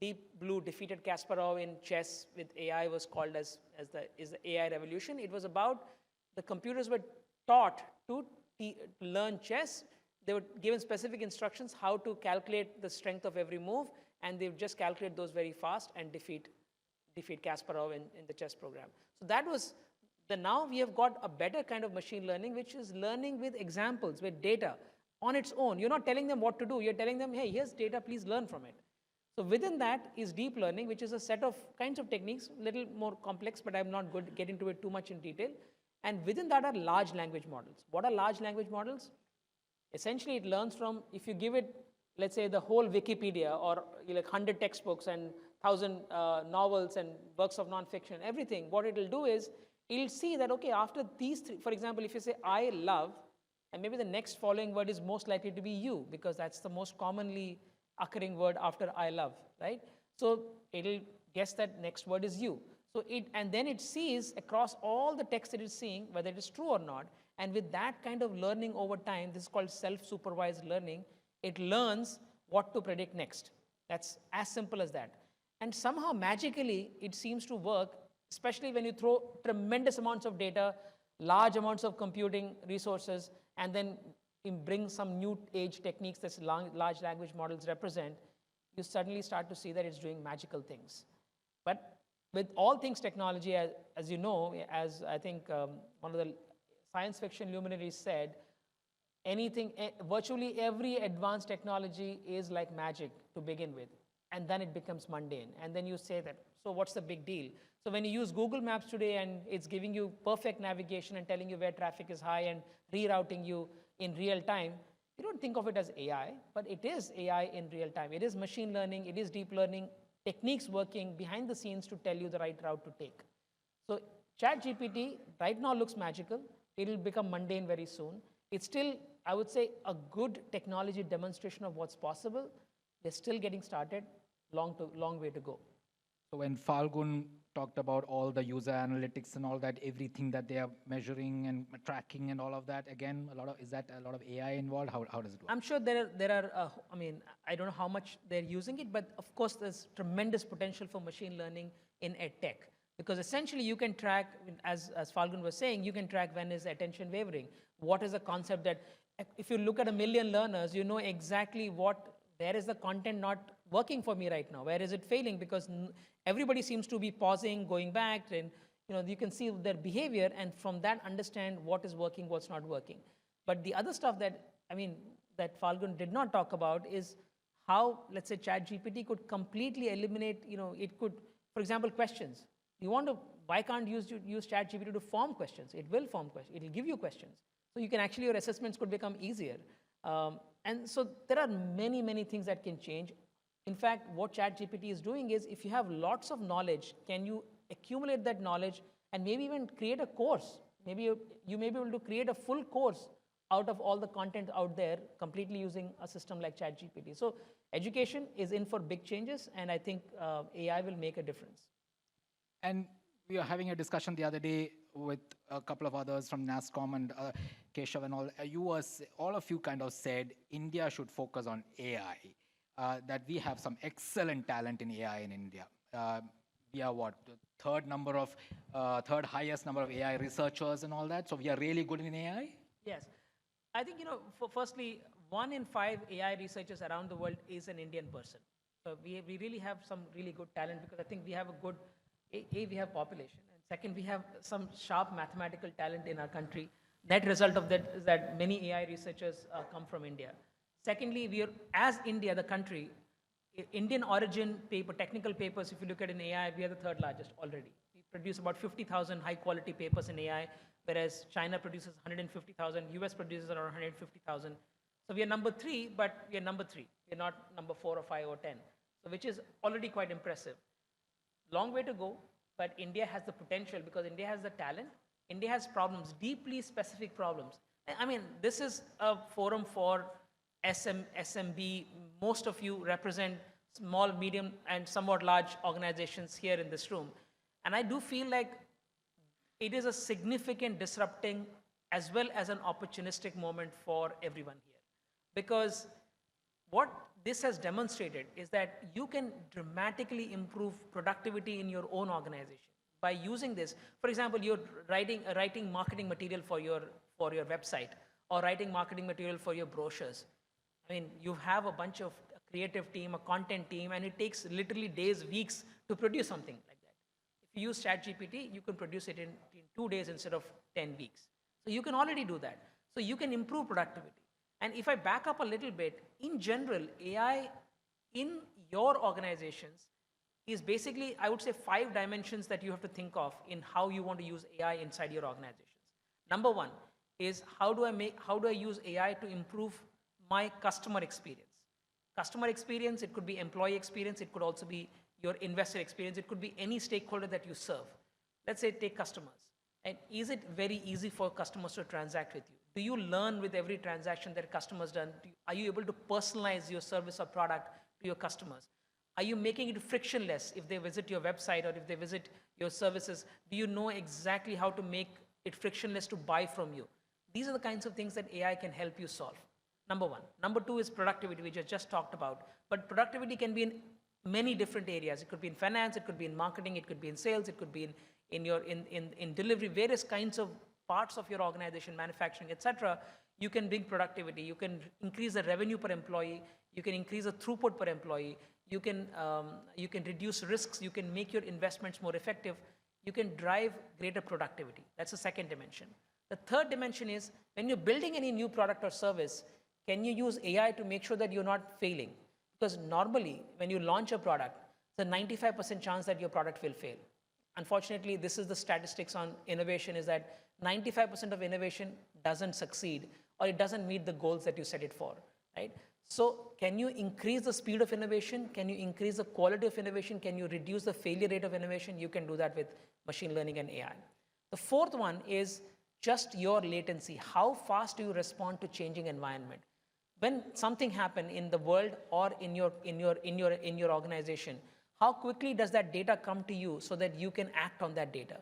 Deep Blue defeated Kasparov in chess with AI, was called as the AI revolution. It was about the computers were taught to learn chess. They were given specific instructions how to calculate the strength of every move, and they would just calculate those very fast and defeat Kasparov in the chess program. So that was now we have got a better kind of machine learning, which is learning with examples, with data on its own. You're not telling them what to do. You're telling them, hey, here's data, please learn from it. So within that is deep learning, which is a set of kinds of techniques, a little more complex, but I'm not going to get into it too much in detail. And within that are large language models. What are large language models? Essentially, it learns from, if you give it, let's say, the whole Wikipedia, or like 100 textbooks and 1,000 novels and works of nonfiction, everything, what it will do is, it'll see that, okay, after these three, for example, if you say, I love, and maybe the next following word is most likely to be you, because that's the most commonly occurring word after I love, right? So it'll guess that next word is you. So and then it sees across all the text that it's seeing, whether it is true or not, and with that kind of learning over time, this is called self-supervised learning, it learns what to predict next. That's as simple as that. And somehow, magically, it seems to work, especially when you throw tremendous amounts of data, large amounts of computing resources, and then bring some new age techniques that large language models represent, you suddenly start to see that it's doing magical things. But with all things technology, as you know, as I think one of the science fiction luminaries said, virtually every advanced technology is like magic to begin with, and then it becomes mundane. And then you say that, so what's the big deal? So when you use Google Maps today and it's giving you perfect navigation and telling you where traffic is high and rerouting you in real time, you don't think of it as AI, but it is AI in real time. It is machine learning, it is deep learning techniques working behind the scenes to tell you the right route to take. So ChatGPT right now looks magical. It'll become mundane very soon. It's still, I would say, a good technology demonstration of what's possible. They're still getting started, long way to go. So when Falgun talked about all the user analytics and all that, everything that they are measuring and tracking and all of that, again, is that a lot of AI involved? How does it work? I'm sure there are I mean, I don't know how much they're using it, but of course there's tremendous potential for machine learning in EdTech. Because essentially you can track, as Falgun was saying, you can track when is attention wavering. What is the concept that, if you look at 1 million learners, you know exactly where is the content not working for me right now? Where is it failing? Because everybody seems to be pausing, going back, and you can see their behavior, and from that understand what is working, what's not working. But the other stuff that Falgun did not talk about is how, let's say, ChatGPT could completely eliminate, it could, for example, questions. Why can't you use ChatGPT to form questions? It will form questions. It will give you questions. So you can actually, your assessments could become easier. And so there are many, many things that can change. In fact, what ChatGPT is doing is, if you have lots of knowledge, can you accumulate that knowledge and maybe even create a course? Maybe you may be able to create a full course out of all the content out there completely using a system like ChatGPT. So education is in for big changes, and I think AI will make a difference. And we were having a discussion the other day with a couple of others from NASCOM and Keshav and all. All of you kind of said India should focus on AI, that we have some excellent talent in AI in India. We are what, the third highest number of AI researchers and all that. So we are really good in AI? Yes. I think, firstly, 1 in 5 AI researchers around the world is an Indian person. So we really have some really good talent, because I think we have a good, we have population, and second, we have some sharp mathematical talent in our country. Net result of that is that many AI researchers come from India. Secondly, we are, as India, the country, Indian origin technical papers, if you look at in AI, we are the third largest already. We produce about 50,000 high quality papers in AI, whereas China produces 150,000, US produces around 150,000. So we are number 3, but we are number 3. We are not number 4 or 5 or 10, so which is already quite impressive. Long way to go, but India has the potential, because India has the talent. India has problems, deeply specific problems. I mean, this is a forum for SMB. Most of you represent small, medium, and somewhat large organizations here in this room. And I do feel like it is a significant disrupting as well as an opportunistic moment for everyone here. Because what this has demonstrated is that you can dramatically improve productivity in your own organization by using this. For example, you're writing marketing material for your website, or writing marketing material for your brochures. I mean, you have a bunch of creative team, a content team, and it takes literally days, weeks to produce something like that. If you use ChatGPT, you can produce it in 2 days instead of 10 weeks. So you can already do that. So you can improve productivity. And if I back up a little bit, in general, AI in your organizations is basically, I would say, 5 dimensions that you have to think of in how you want to use AI inside your organizations. Number 1 is how do I use AI to improve my customer experience? Customer experience, it could be employee experience, it could also be your investor experience, it could be any stakeholder that you serve. Let's say take customers. And is it very easy for customers to transact with you? Do you learn with every transaction that a customer's done? Are you able to personalize your service or product to your customers? Are you making it frictionless if they visit your website or if they visit your services? Do you know exactly how to make it frictionless to buy from you? These are the kinds of things that AI can help you solve. Number 1. Number 2 is productivity, which I just talked about. But productivity can be in many different areas. It could be in finance, it could be in marketing, it could be in sales, it could be in delivery, various kinds of parts of your organization, manufacturing, etc. You can bring productivity. You can increase the revenue per employee. You can increase the throughput per employee. You can reduce risks. You can make your investments more effective. You can drive greater productivity. That's the second dimension. The third dimension is when you're building any new product or service, can you use AI to make sure that you're not failing? Because normally, when you launch a product, there's a 95% chance that your product will fail. Unfortunately, this is the statistics on innovation, is that 95% of innovation doesn't succeed, or it doesn't meet the goals that you set it for, right? So can you increase the speed of innovation? Can you increase the quality of innovation? Can you reduce the failure rate of innovation? You can do that with machine learning and AI. The fourth one is just your latency. How fast do you respond to changing environment? When something happens in the world or in your organization, how quickly does that data come to you so that you can act on that data?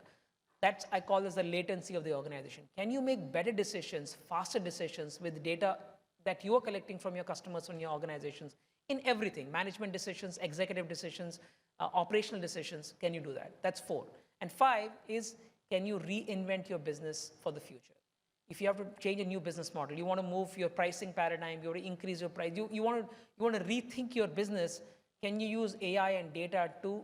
That's, I call this the latency of the organization. Can you make better decisions, faster decisions with data that you are collecting from your customers, from your organizations, in everything, management decisions, executive decisions, operational decisions? Can you do that? That's 4. And 5 is, can you reinvent your business for the future? If you have to change a new business model, you want to move your pricing paradigm, you want to increase your price, you want to rethink your business, can you use AI and data to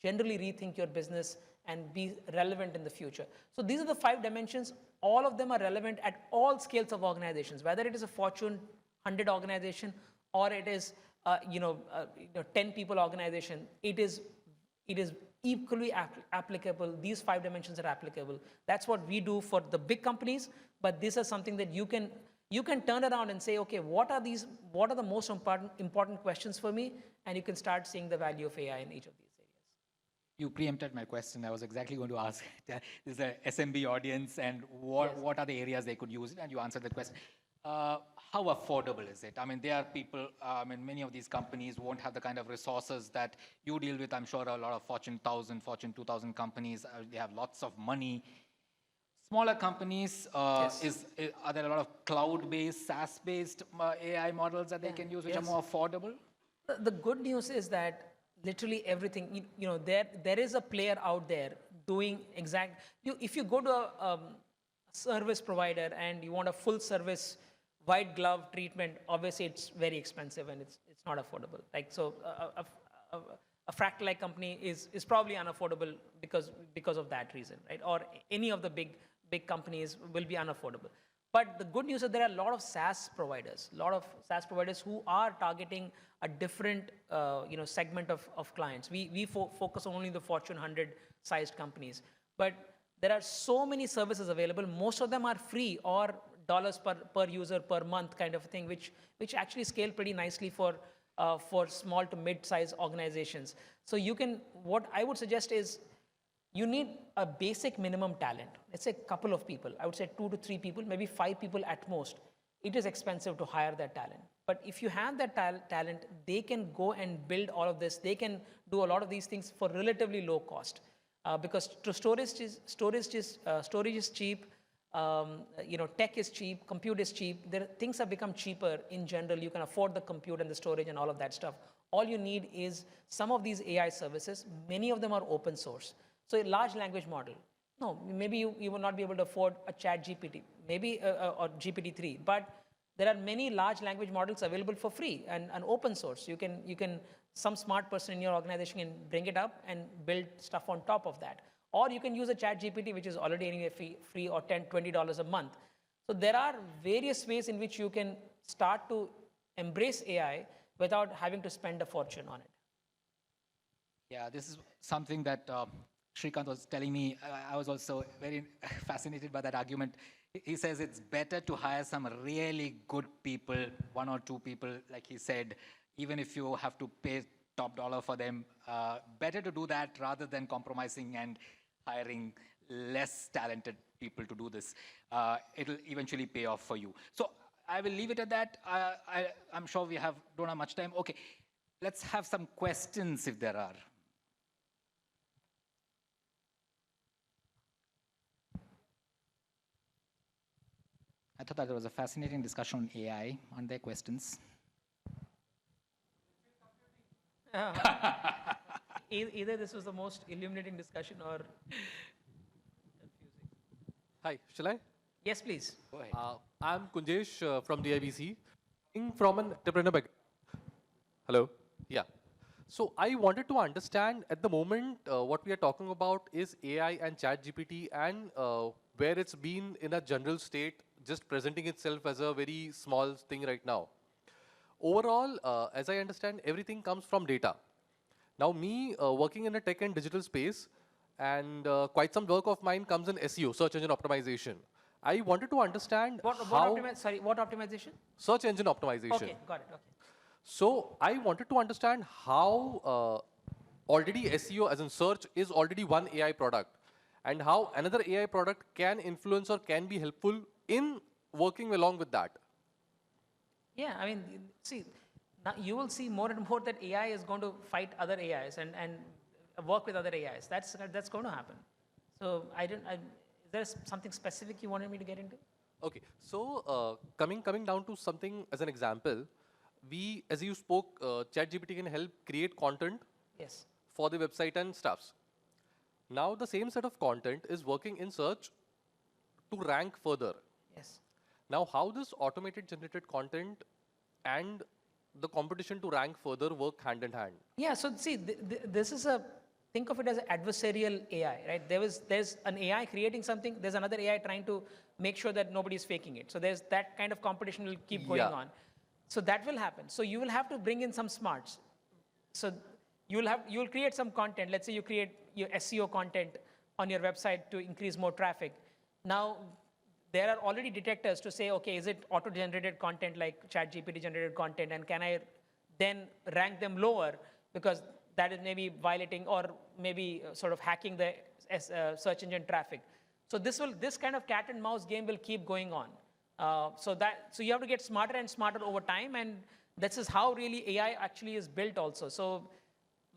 generally rethink your business and be relevant in the future? So these are the 5 dimensions. All of them are relevant at all scales of organizations, whether it is a Fortune 100 organization or it is 10 people organization. It is equally applicable. These 5 dimensions are applicable. That's what we do for the big companies, but this is something that you can turn around and say, okay, what are the most important questions for me? And you can start seeing the value of AI in each of these areas. You preempted my question. I was exactly going to ask, this is a SMB audience, and what are the areas they could use it? And you answered that question. How affordable is it? I mean, there are people, many of these companies won't have the kind of resources that you deal with. I'm sure a lot of Fortune 1000, Fortune 2000 companies, they have lots of money. Smaller companies, are there a lot of cloud-based, SaaS-based AI models that they can use which are more affordable? The good news is that literally everything, there is a player out there doing if you go to a service provider and you want a full service white glove treatment, obviously it's very expensive and it's not affordable. Like, so a fractal-like company is probably unaffordable because of that reason, right? Or any of the big companies will be unaffordable. But the good news is there are a lot of SaaS providers, who are targeting a different segment of clients. We focus only on the Fortune 100 sized companies. But there are so many services available. Most of them are free or dollars per user per month kind of thing, which actually scale pretty nicely for small to mid-sized organizations. So what I would suggest is, you need a basic minimum talent. Let's say a couple of people. I would say 2 to 3 people, maybe 5 people at most. It is expensive to hire that talent. But if you have that talent, they can go and build all of this. They can do a lot of these things for relatively low cost. Because storage is cheap, tech is cheap, compute is cheap. Things have become cheaper in general. You can afford the compute and the storage and all of that stuff. All you need is some of these AI services. Many of them are open source. So a large language model, no, maybe you will not be able to afford a ChatGPT, maybe or GPT-3, but there are many large language models available for free and open source. Some smart person in your organization can bring it up and build stuff on top of that. Or you can use a ChatGPT, which is already anyway free or $10, $20 a month. So there are various ways in which you can start to embrace AI without having to spend a fortune on it. Yeah, this is something that Shrikant was telling me. I was also very fascinated by that argument. He says it's better to hire some really good people, 1 or 2 people, like he said, even if you have to pay top dollar for them. Better to do that rather than compromising and hiring less talented people to do this. It'll eventually pay off for you. So I will leave it at that. I'm sure we don't have much time. Okay, let's have some questions if there are. I thought that there was a fascinating discussion on AI. Aren't there questions? Either this was the most illuminating discussion or confusing. Hi, shall I? Yes, please. Go ahead. I'm Kunjesh from the IBC, from an entrepreneur background. Hello? Yeah. So I wanted to understand at the moment what we are talking about is AI and ChatGPT and where it's been in a general state, just presenting itself as a very small thing right now. Overall, as I understand, everything comes from data. Now me working in a tech and digital space, and quite some work of mine comes in SEO, search engine optimization. I wanted to understand what optimization? Search engine optimization. Okay, got it. Okay. So I wanted to understand how already SEO, as in search, is already one AI product, and how another AI product can influence or can be helpful in working along with that. Yeah, I mean, see, now you will see more and more that AI is going to fight other AIs and work with other AIs. That's going to happen. So is there something specific you wanted me to get into? Okay, so coming down to something as an example, as you spoke, ChatGPT can help create content Yes. for the website and stuffs. Now the same set of content is working in search to rank further. Yes. Now how this automated generated content and the competition to rank further work hand in hand? Yeah, so see, this is think of it as an adversarial AI, right? There's an AI creating something, there's another AI trying to make sure that nobody's faking it. So there's that kind of competition will keep going on. So that will happen. So you will have to bring in some smarts. So you'll create some content. Let's say you create your SEO content on your website to increase more traffic. Now, there are already detectors to say, okay, is it auto-generated content like ChatGPT generated content, and can I then rank them lower? Because that is maybe violating or maybe sort of hacking the search engine traffic. So this kind of cat and mouse game will keep going on. So you have to get smarter and smarter over time, and this is how really AI actually is built also. So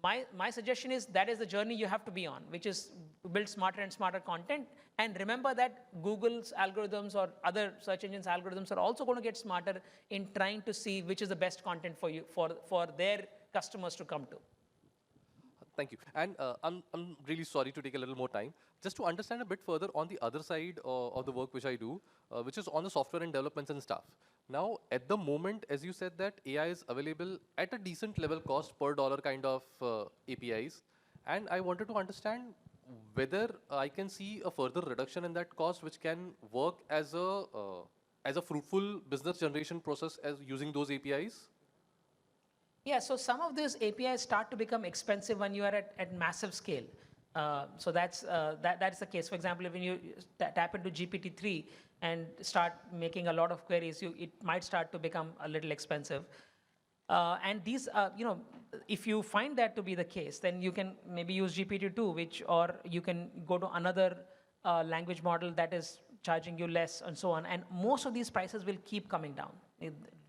my suggestion is that is the journey you have to be on, which is to build smarter and smarter content. And remember that Google's algorithms or other search engines algorithms are also going to get smarter in trying to see which is the best content for you, for their customers to come to. Thank you. And I'm really sorry to take a little more time. Just to understand a bit further on the other side of the work which I do, which is on the software and developments and stuff. Now, at the moment, as you said that AI is available at a decent level cost per dollar kind of APIs. And I wanted to understand whether I can see a further reduction in that cost, which can work as a fruitful business generation process as using those APIs. Yeah, so some of these APIs start to become expensive when you are at massive scale. So that's the case. For example, when you tap into GPT-3 and start making a lot of queries, it might start to become a little expensive. And these, if you find that to be the case, then you can maybe use GPT-2, or you can go to another language model that is charging you less and so on. And most of these prices will keep coming down.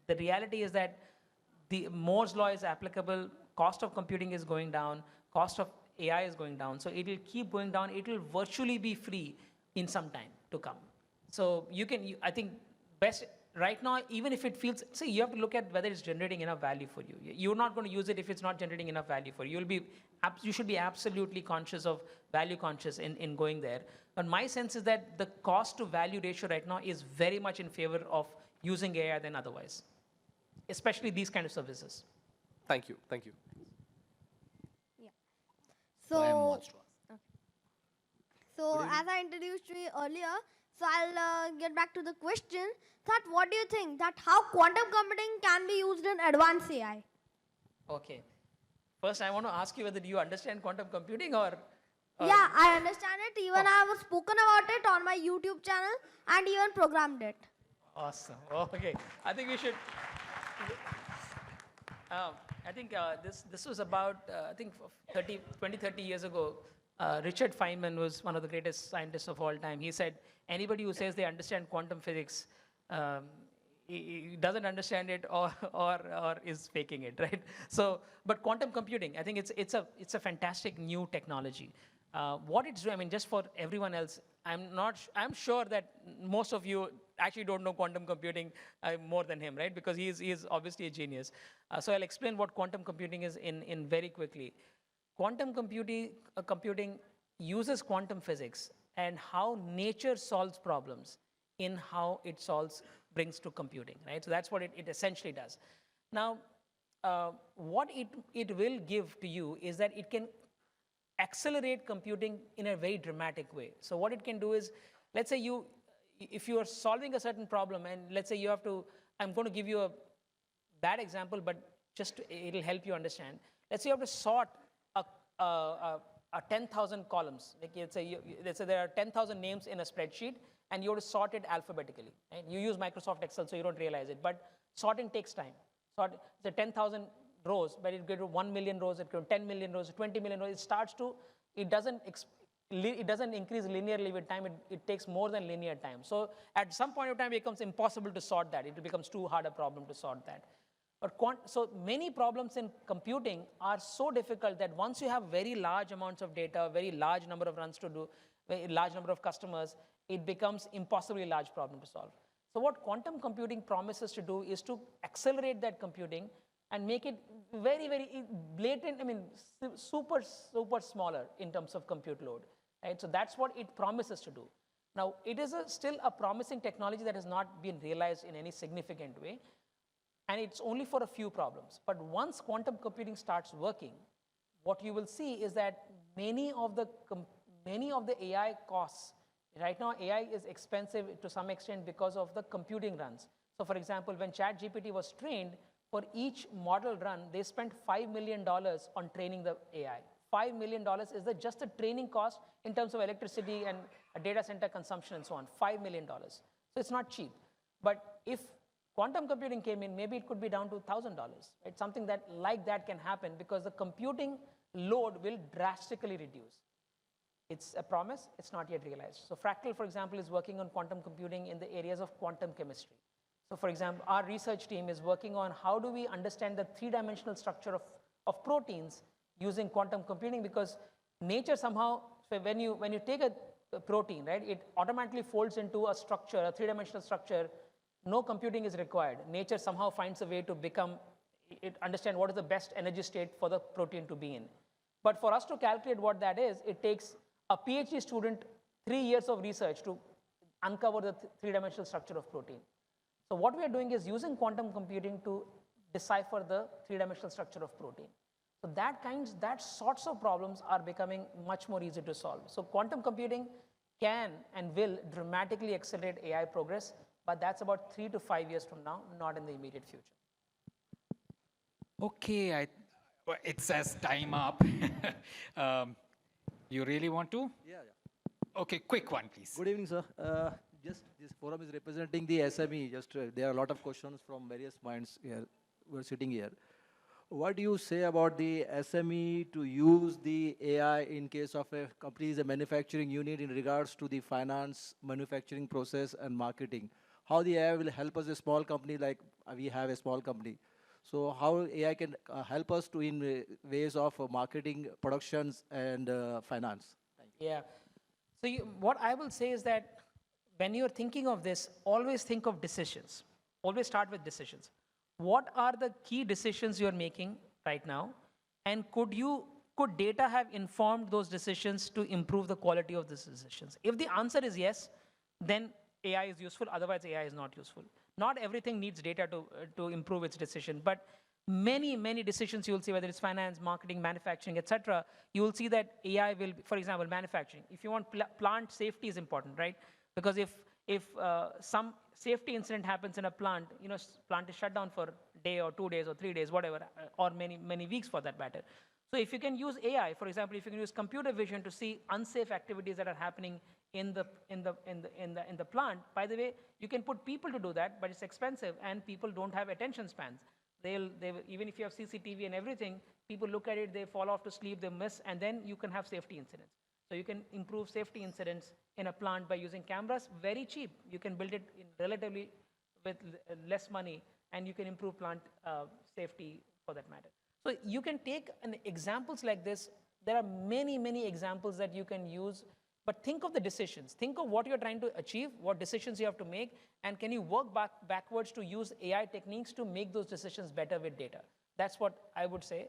The reality is that the Moore's law is applicable, cost of computing is going down, cost of AI is going down. So it will keep going down. It will virtually be free in some time to come. So I think best right now, even if it feels, see, you have to look at whether it's generating enough value for you. You're not going to use it if it's not generating enough value for you. You should be absolutely conscious of value conscious in going there. But my sense is that the cost to value ratio right now is very much in favor of using AI than otherwise, especially these kind of services. Thank you. Thank you. Yeah. So, so as I introduced you earlier, so I'll get back to the question that what do you think that how quantum computing can be used in advanced AI? Okay. First, I want to ask you whether you understand quantum computing or yeah, I understand it. Even I have spoken about it on my YouTube channel and even programmed it. Awesome. Okay. I think we should. I think this was about, I think 20, 30 years ago, Richard Feynman was one of the greatest scientists of all time. He said, anybody who says they understand quantum physics, he doesn't understand it or is faking it, right? So, but quantum computing, I think it's a fantastic new technology. What it's doing, I mean, just for everyone else, I'm sure that most of you actually don't know quantum computing more than him, right? Because he is obviously a genius. So I'll explain what quantum computing is in very quickly. Quantum computing uses quantum physics and how nature solves problems in how it brings to computing, right? So that's what it essentially does. Now, what it will give to you is that it can accelerate computing in a very dramatic way. So what it can do is, let's say if you are solving a certain problem, and let's say you have to, I'm going to give you a bad example, but it'll help you understand. Let's say you have to sort a 10,000 columns. Like let's say there are 10,000 names in a spreadsheet, and you have to sort it alphabetically. Right? You use Microsoft Excel, so you don't realize it, but sorting takes time. The 10,000 rows, but it goes to 1 million rows, it goes to 10 million rows, 20 million rows. It doesn't increase linearly with time. It takes more than linear time. So at some point of time, it becomes impossible to sort that. It becomes too hard a problem to sort that. But so many problems in computing are so difficult that once you have very large amounts of data, very large number of runs to do, very large number of customers, it becomes impossibly large problem to solve. So what quantum computing promises to do is to accelerate that computing and make it very, very blatant, I mean, super, super smaller in terms of compute load, right? So that's what it promises to do. Now, it is still a promising technology that has not been realized in any significant way, and it's only for a few problems. But once quantum computing starts working, what you will see is that many of the AI costs, right now AI is expensive to some extent because of the computing runs. So for example, when ChatGPT was trained, for each model run, they spent $5 million on training the AI. $5 million is just the training cost in terms of electricity and data center consumption and so on, $5 million. So it's not cheap. But if quantum computing came in, maybe it could be down to $1,000. Right? Something that like that can happen because the computing load will drastically reduce. It's a promise, it's not yet realized. So Fractal, for example, is working on quantum computing in the areas of quantum chemistry. So for example, our research team is working on how do we understand the three-dimensional structure of proteins using quantum computing, because nature somehow, so when you take a protein, right, it automatically folds into a structure, a three-dimensional structure. No computing is required. Nature somehow finds a way to understand what is the best energy state for the protein to be in. But for us to calculate what that is, it takes a PhD student 3 years of research to uncover the three-dimensional structure of protein. So what we are doing is using quantum computing to decipher the three-dimensional structure of protein. So that sorts of problems are becoming much more easy to solve. So quantum computing can and will dramatically accelerate AI progress, but that's about 3 to 5 years from now, not in the immediate future. Okay, well, it says time up. You really want to? Yeah. Okay, quick one, please. Good evening, sir. Just this forum is representing the SME. There are a lot of questions from various minds here. We're sitting here. What do you say about the SME to use the AI in case of a company is a manufacturing unit in regards to the finance, manufacturing process, and marketing? How the AI will help us, a small company like we have a small company. So how AI can help us to in ways of marketing, productions, and finance? Yeah. So what I will say is that when you're thinking of this, always think of decisions. Always start with decisions. What are the key decisions you're making right now? And could data have informed those decisions to improve the quality of those decisions? If the answer is yes, then AI is useful. Otherwise, AI is not useful. Not everything needs data to improve its decision, but many decisions you will see, whether it's finance, marketing, manufacturing, etc., you will see that AI will, for example, manufacturing. If you want plant safety is important, right? Because if some safety incident happens in a plant, plant is shut down for a day or 2 days or 3 days, whatever, or many weeks for that matter. So if you can use AI, for example, if you can use computer vision to see unsafe activities that are happening in the plant, by the way, you can put people to do that, but it's expensive and people don't have attention spans. Even if you have CCTV and everything, people look at it, they fall off to sleep, they miss, and then you can have safety incidents. So you can improve safety incidents in a plant by using cameras, very cheap. You can build it in relatively with less money, and you can improve plant safety for that matter. So you can take examples like this. There are many examples that you can use, but think of the decisions. Think of what you're trying to achieve, what decisions you have to make, and can you work backwards to use AI techniques to make those decisions better with data? That's what I would say.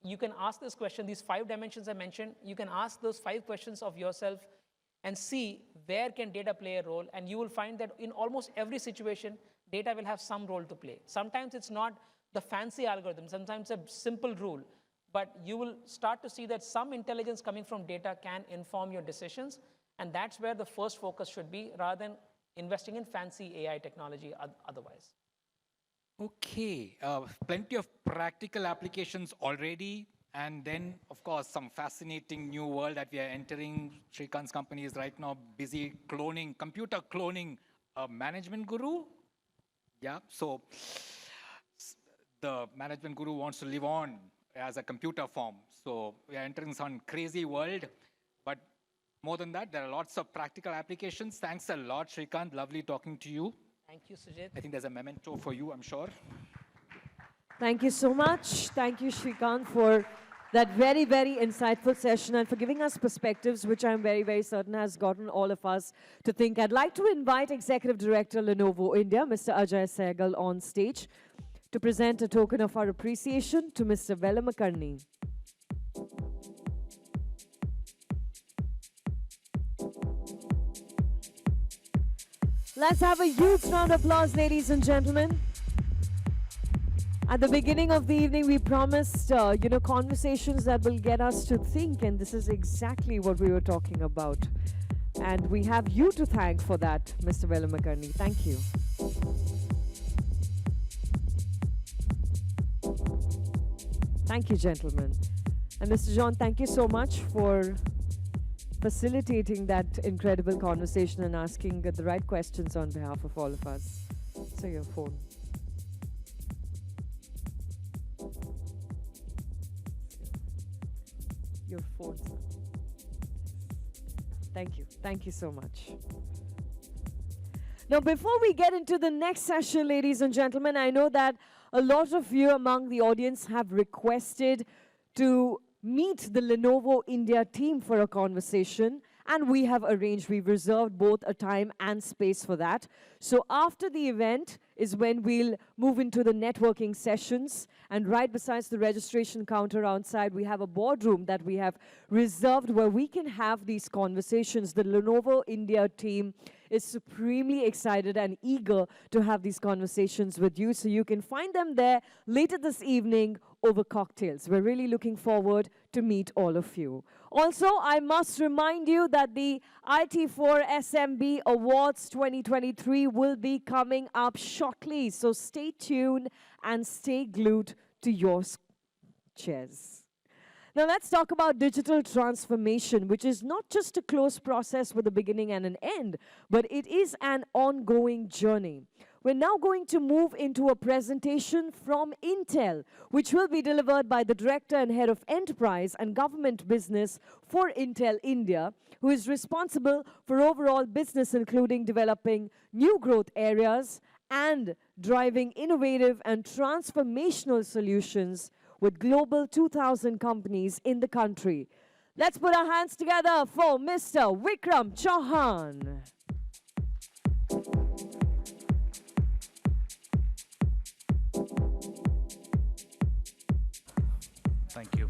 You can ask this question, these 5 dimensions I mentioned, you can ask those 5 questions of yourself and see where can data play a role, and you will find that in almost every situation, data will have some role to play. Sometimes it's not the fancy algorithm, sometimes a simple rule, but you will start to see that some intelligence coming from data can inform your decisions, and that's where the first focus should be, rather than investing in fancy AI technology otherwise. Okay, plenty of practical applications already, and then, of course, some fascinating new world that we are entering. Shrikant's company is right now busy computer cloning a management guru. Yeah, so the management guru wants to live on as a computer form. So we are entering some crazy world, but more than that, there are lots of practical applications. Thanks a lot, Shrikant. Lovely talking to you. Thank you, Sujit. I think there's a memento for you, I'm sure. Thank you so much. Thank you, Shrikant, for that very insightful session and for giving us perspectives, which I'm very certain has gotten all of us to think. I'd like to invite Executive Director, Lenovo India, Mr. Ajay Sehgal, on stage to present a token of our appreciation to Mr. Velamakarni. Let's have a huge round of applause, ladies and gentlemen. At the beginning of the evening, we promised, conversations that will get us to think, and this is exactly what we were talking about. And we have you to thank for that, Mr. Velamakarni. Thank you. Thank you, gentlemen. And Mr. John, thank you so much for facilitating that incredible conversation and asking the right questions on behalf of all of us. answer your phone. Your phone, sir. Thank you. Thank you so much. Now, before we get into the next session, ladies and gentlemen, I know that a lot of you among the audience have requested to meet the Lenovo India team for a conversation, and we have arranged, we've reserved both a time and space for that. So after the event is when we'll move into the networking sessions, and right besides the registration counter outside, we have a boardroom that we have reserved where we can have these conversations. The Lenovo India team is supremely excited and eager to have these conversations with you, so you can find them there later this evening over cocktails. We're really looking forward to meet all of you. Also, I must remind you that the IT4 SMB Awards 2023 will be coming up shortly, so stay tuned and stay glued to your chairs. Now let's talk about digital transformation, which is not just a closed process with a beginning and an end, but it is an ongoing journey. We're now going to move into a presentation from Intel, which will be delivered by the Director and Head of Enterprise and Government Business for Intel India, who is responsible for overall business, including developing new growth areas and driving innovative and transformational solutions with global 2,000 companies in the country. Let's put our hands together for Mr. Vikram Chauhan. Thank you.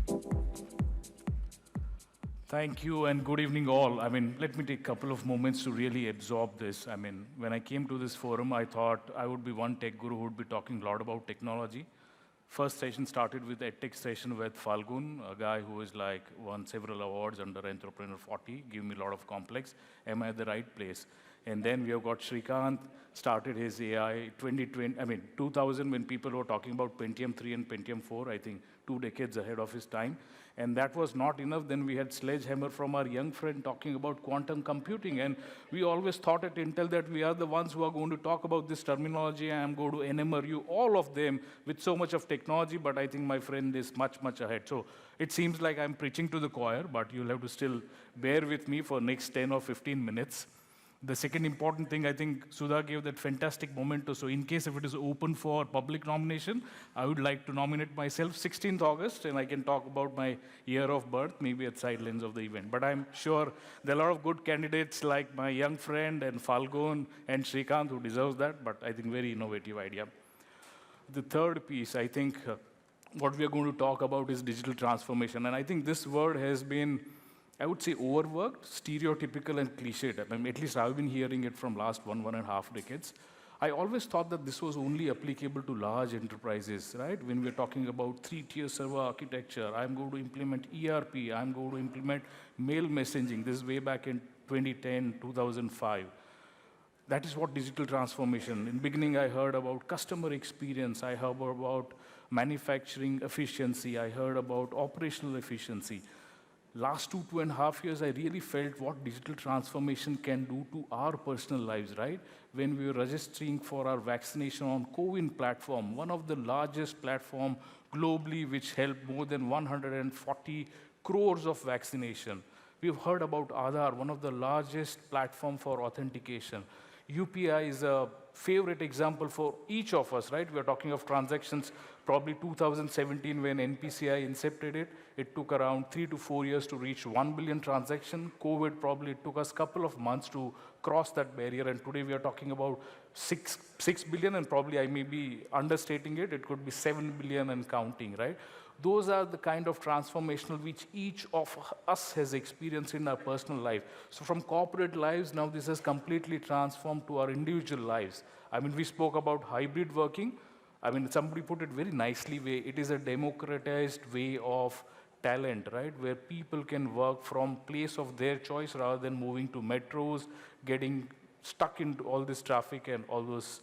Thank you and good evening all. I mean, let me take a couple of moments to really absorb this. I mean, when I came to this forum, I thought I would be one tech guru who would be talking a lot about technology. First session started with a tech session with Falgun, a guy who is like won several awards under Entrepreneur 40, gave me a lot of complex. Am I at the right place? And then we have got Srikanth, started his AI 2000 when people were talking about Pentium 3 and Pentium 4, I think 2 decades ahead of his time. And that was not enough. Then we had Sledgehammer from our young friend talking about quantum computing. And we always thought at Intel that we are the ones who are going to talk about this terminology. I'm going to enumber you, all of them, with so much of technology. But I think my friend is much, much ahead. So it seems like I'm preaching to the choir, but you'll have to still bear with me for next 10 or 15 minutes. The second important thing, I think Sudha gave that fantastic memento. So in case if it is open for public nomination, I would like to nominate myself 16th August, and I can talk about my year of birth, maybe at sidelines of the event. But I'm sure there are a lot of good candidates like my young friend and Falgun and Srikanth who deserves that, but I think very innovative idea. The third piece, I think what we are going to talk about is digital transformation. And I think this word has been, I would say, overworked, stereotypical, and cliched. I mean, at least I've been hearing it from last 1.5 decades. I always thought that this was only applicable to large enterprises, right? When we're talking about 3-tier server architecture, I'm going to implement ERP, I'm going to implement mail messaging. This is way back in 2010, 2005. That is what digital transformation. In the beginning, I heard about customer experience. I heard about manufacturing efficiency. I heard about operational efficiency. Last 2.5 years, I really felt what digital transformation can do to our personal lives, right? When we were registering for our vaccination on CoWIN platform, one of the largest platform globally, which helped more than 140 crores of vaccination. We've heard about Aadhaar, one of the largest platform for authentication. UPI is a favorite example for each of us, right? We're talking of transactions, probably 2017 when NPCI incepted it. It took around 3 to 4 years to reach 1 billion transaction. COVID probably took us a couple of months to cross that barrier. And today we are talking about 6 billion, and probably I may be understating it. It could be 7 billion and counting, right? Those are the kind of transformational which each of us has experienced in our personal life. So from corporate lives, now this has completely transformed to our individual lives. I mean, we spoke about hybrid working. I mean, somebody put it very nicely way. It is a democratized way of talent, right? Where people can work from place of their choice rather than moving to metros, getting stuck into all this traffic and all those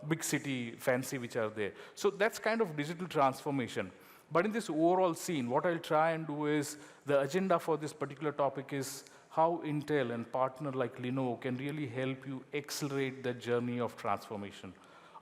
big city fancy which are there. So that's kind of digital transformation. But in this overall scene, what I'll try and do is, the agenda for this particular topic is how Intel and partner like Lenovo can really help you accelerate the journey of transformation.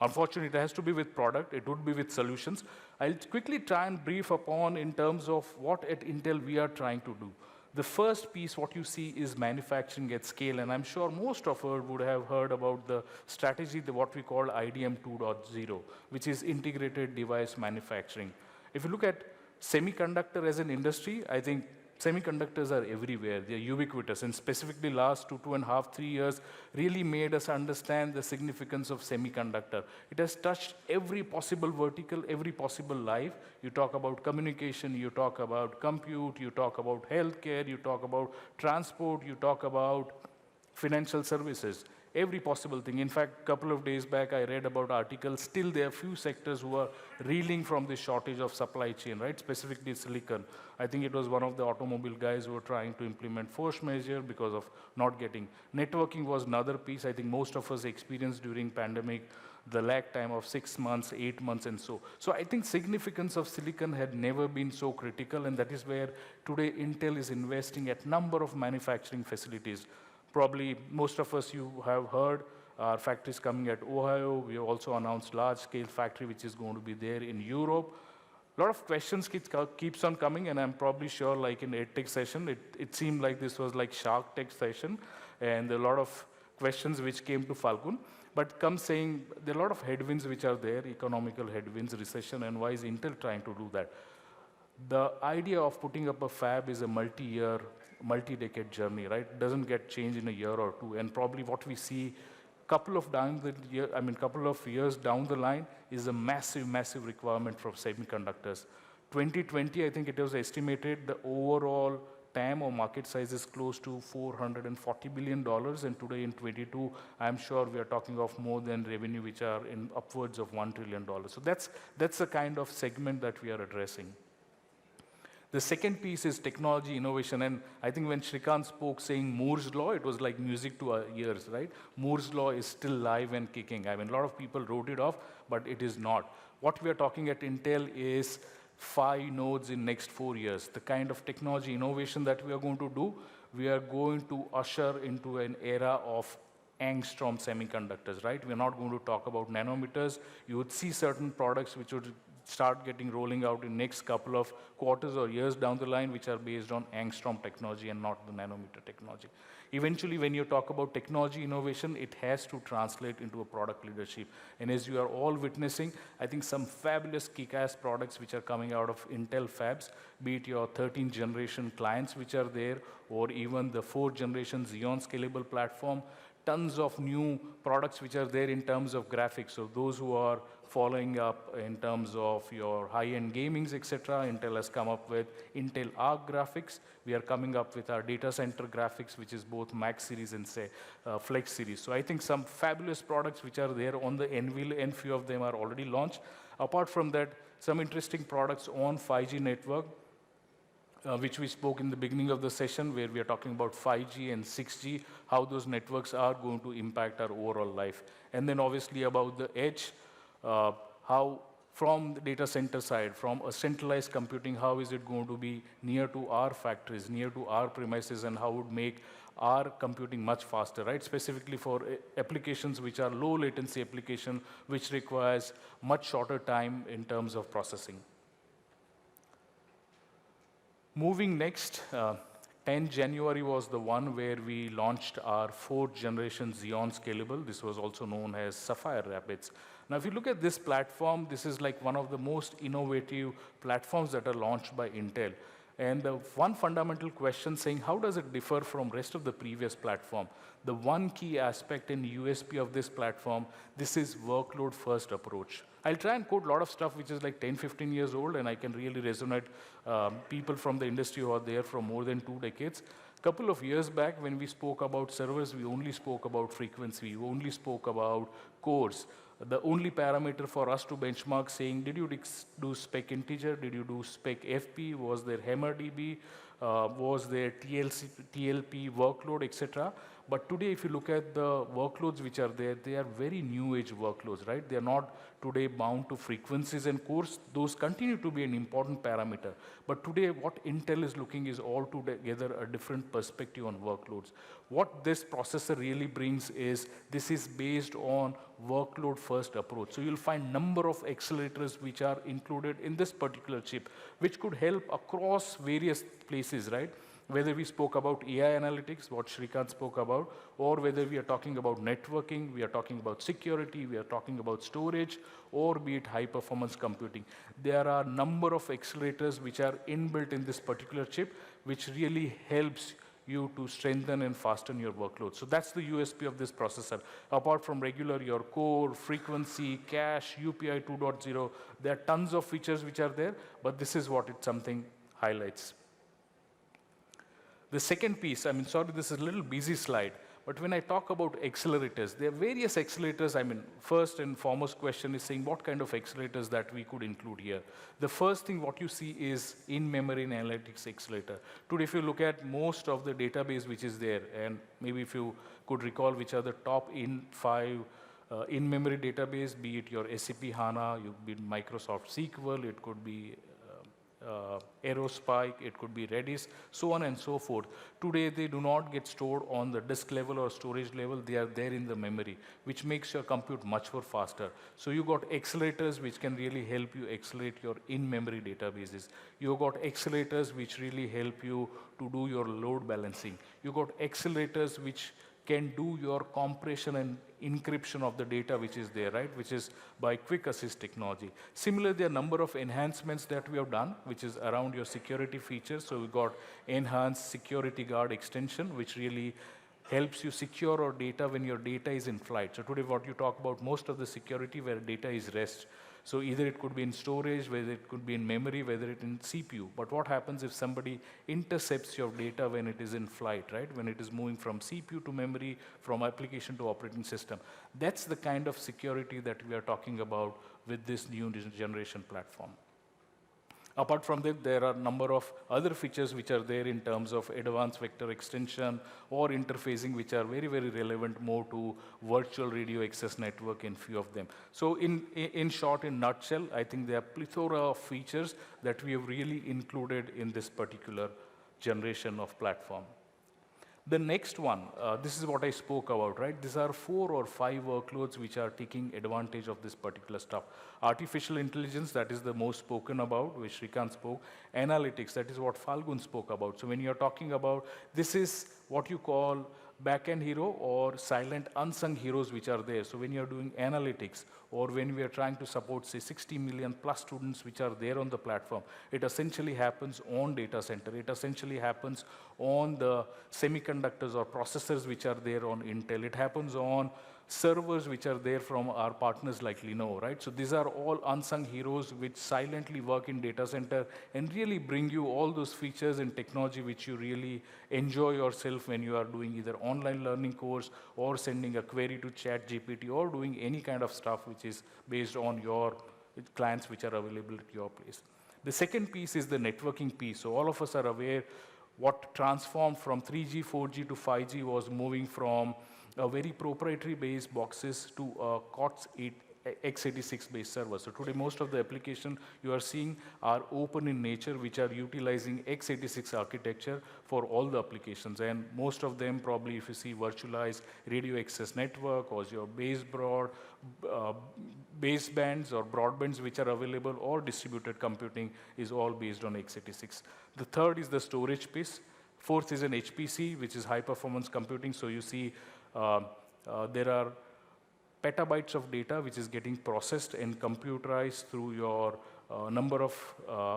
Unfortunately, it has to be with product, it would be with solutions. I'll quickly try and brief upon in terms of what at Intel we are trying to do. The first piece, what you see, is manufacturing at scale, and I'm sure most of us would have heard about the strategy, what we call IDM 2.0, which is integrated device manufacturing. If you look at semiconductor as an industry, I think semiconductors are everywhere, they're ubiquitous, and specifically last 2.5, 3 years really made us understand the significance of semiconductor. It has touched every possible vertical, every possible life. You talk about communication, you talk about compute, you talk about healthcare, you talk about transport, you talk about financial services, every possible thing. In fact, a couple of days back, I read about articles, still there are few sectors who are reeling from the shortage of supply chain, right? Specifically silicon. I think it was one of the automobile guys who were trying to implement force majeure because of not getting. Networking was another piece I think most of us experienced during pandemic, the lag time of 6 months, 8 months, and so. So I think significance of silicon had never been so critical, and that is where today Intel is investing at number of manufacturing facilities. Probably most of us, you have heard, our factories coming at Ohio. We have also announced large-scale factory which is going to be there in Europe. A lot of questions keeps on coming, and I'm probably sure like in EdTech session, it seemed like this was like Shark Tech session, and a lot of questions which came to Falcon. But come saying, there are a lot of headwinds which are there, economical headwinds, recession, and why is Intel trying to do that? The idea of putting up a fab is a multi-year, multi-decade journey, right? It doesn't get changed in a year or two. And probably what we see couple of years down the line is a massive, massive requirement for semiconductors. 2020, I think it was estimated the overall TAM or market size is close to $440 billion, and today in 22, I'm sure we are talking of more than revenue which are in upwards of $1 trillion. So that's the kind of segment that we are addressing. The second piece is technology innovation, and I think when Shrikant spoke saying Moore's Law, it was like music to our ears, right? Moore's Law is still live and kicking. I mean, a lot of people wrote it off, but it is not. What we are talking at Intel is 5 nodes in next 4 years. The kind of technology innovation that we are going to do, we are going to usher into an era of angstrom semiconductors, right? We're not going to talk about nanometers. You would see certain products which would start getting rolling out in next couple of quarters or years down the line, which are based on angstrom technology and not the nanometer technology. Eventually, when you talk about technology innovation, it has to translate into a product leadership. And as you are all witnessing, I think some fabulous kick-ass products which are coming out of Intel fabs, be it your 13th generation clients which are there, or even the 4th generation Xeon Scalable platform, tons of new products which are there in terms of graphics. So those who are following up in terms of your high-end gamings, etc., Intel has come up with Intel Arc graphics. We are coming up with our data center graphics, which is both Max series and Flex series. So I think some fabulous products which are there on the anvil, and few of them are already launched. Apart from that, some interesting products on 5G network, which we spoke in the beginning of the session, where we are talking about 5G and 6G, how those networks are going to impact our overall life. And then obviously about the edge, how from the data center side, from a centralized computing, how is it going to be near to our factories, near to our premises, and how would make our computing much faster, right? Specifically for applications which are low latency application, which requires much shorter time in terms of processing. Moving next, 10 January was the one where we launched our 4th generation Xeon Scalable. This was also known as Sapphire Rapids. Now, if you look at this platform, this is like one of the most innovative platforms that are launched by Intel. And the one fundamental question saying, how does it differ from rest of the previous platform? The one key aspect in USP of this platform, this is workload first approach. I'll try and quote a lot of stuff which is like 10, 15 years old, and I can really resonate people from the industry who are there for more than 2 decades. A couple of years back, when we spoke about servers, we only spoke about frequency, we only spoke about cores. The only parameter for us to benchmark saying, did you do spec integer, did you do spec FP, was there HammerDB, was their TLP workload, etc. But today, if you look at the workloads which are there, they are very new age workloads, right? They are not today bound to frequencies and cores. Those continue to be an important parameter. But today, what Intel is looking is altogether a different perspective on workloads. What this processor really brings is, this is based on workload first approach. So you'll find number of accelerators which are included in this particular chip, which could help across various places, right? Whether we spoke about AI analytics, what Shrikant spoke about, or whether we are talking about networking, we are talking about security, we are talking about storage, or be it high performance computing. There are a number of accelerators which are inbuilt in this particular chip, which really helps you to strengthen and fasten your workload. So that's the USP of this processor. Apart from regular, your core, frequency, cache, UPI 2.0, there are tons of features which are there, but this is what it something highlights. The second piece, I mean, sorry, this is a little busy slide, but when I talk about accelerators, there are various accelerators. I mean, first and foremost question is saying what kind of accelerators that we could include here. The first thing what you see is in-memory analytics accelerator. Today, if you look at most of the database which is there, and maybe if you could recall which are the top five in-memory database, be it your SAP HANA, you be Microsoft SQL, it could be Aerospike, it could be Redis, so on and so forth. Today, they do not get stored on the disk level or storage level. They are there in the memory, which makes your compute much more faster. So you got accelerators which can really help you accelerate your in-memory databases. You got accelerators which really help you to do your load balancing. You got accelerators which can do your compression and encryption of the data which is there, right, which is by quick assist technology. Similarly, there are a number of enhancements that we have done, which is around your security features. So we got enhanced security guard extension, which really helps you secure your data when your data is in flight. So today what you talk about, most of the security where data is rest. So either it could be in storage, whether it could be in memory, whether it in CPU. But what happens if somebody intercepts your data when it is in flight, right? When it is moving from CPU to memory, from application to operating system. That's the kind of security that we are talking about with this new generation platform. Apart from that, there are a number of other features which are there in terms of advanced vector extension or interfacing, which are very, very relevant more to virtual radio access network in few of them. So in short, in nutshell, I think there are plethora of features that we have really included in this particular generation of platform. The next one, this is what I spoke about, right? These are 4 or 5 workloads which are taking advantage of this particular stuff. Artificial intelligence, that is the most spoken about, which Shrikant spoke. Analytics, that is what Falgun spoke about. So when you're talking about, this is what you call back-end hero or silent unsung heroes which are there. So when you're doing analytics or when we are trying to support, say, 60 million plus students which are there on the platform, it essentially happens on data center. It essentially happens on the semiconductors or processors which are there on Intel. It happens on servers which are there from our partners like Lenovo, right? So these are all unsung heroes which silently work in data center and really bring you all those features and technology which you really enjoy yourself when you are doing either online learning course or sending a query to ChatGPT or doing any kind of stuff which is based on your clients which are available at your place. The second piece is the networking piece. So all of us are aware what transformed from 3G, 4G to 5G was moving from a very proprietary based boxes to a COTS x86 based server. So today most of the applications you are seeing are open in nature, which are utilizing x86 architecture for all the applications. And most of them probably, if you see virtualized radio access network or your basebands or broadbands which are available or distributed computing is all based on x86. The third is the storage piece. Fourth is an HPC, which is high performance computing. So you see there are petabytes of data which is getting processed and computerized through your number of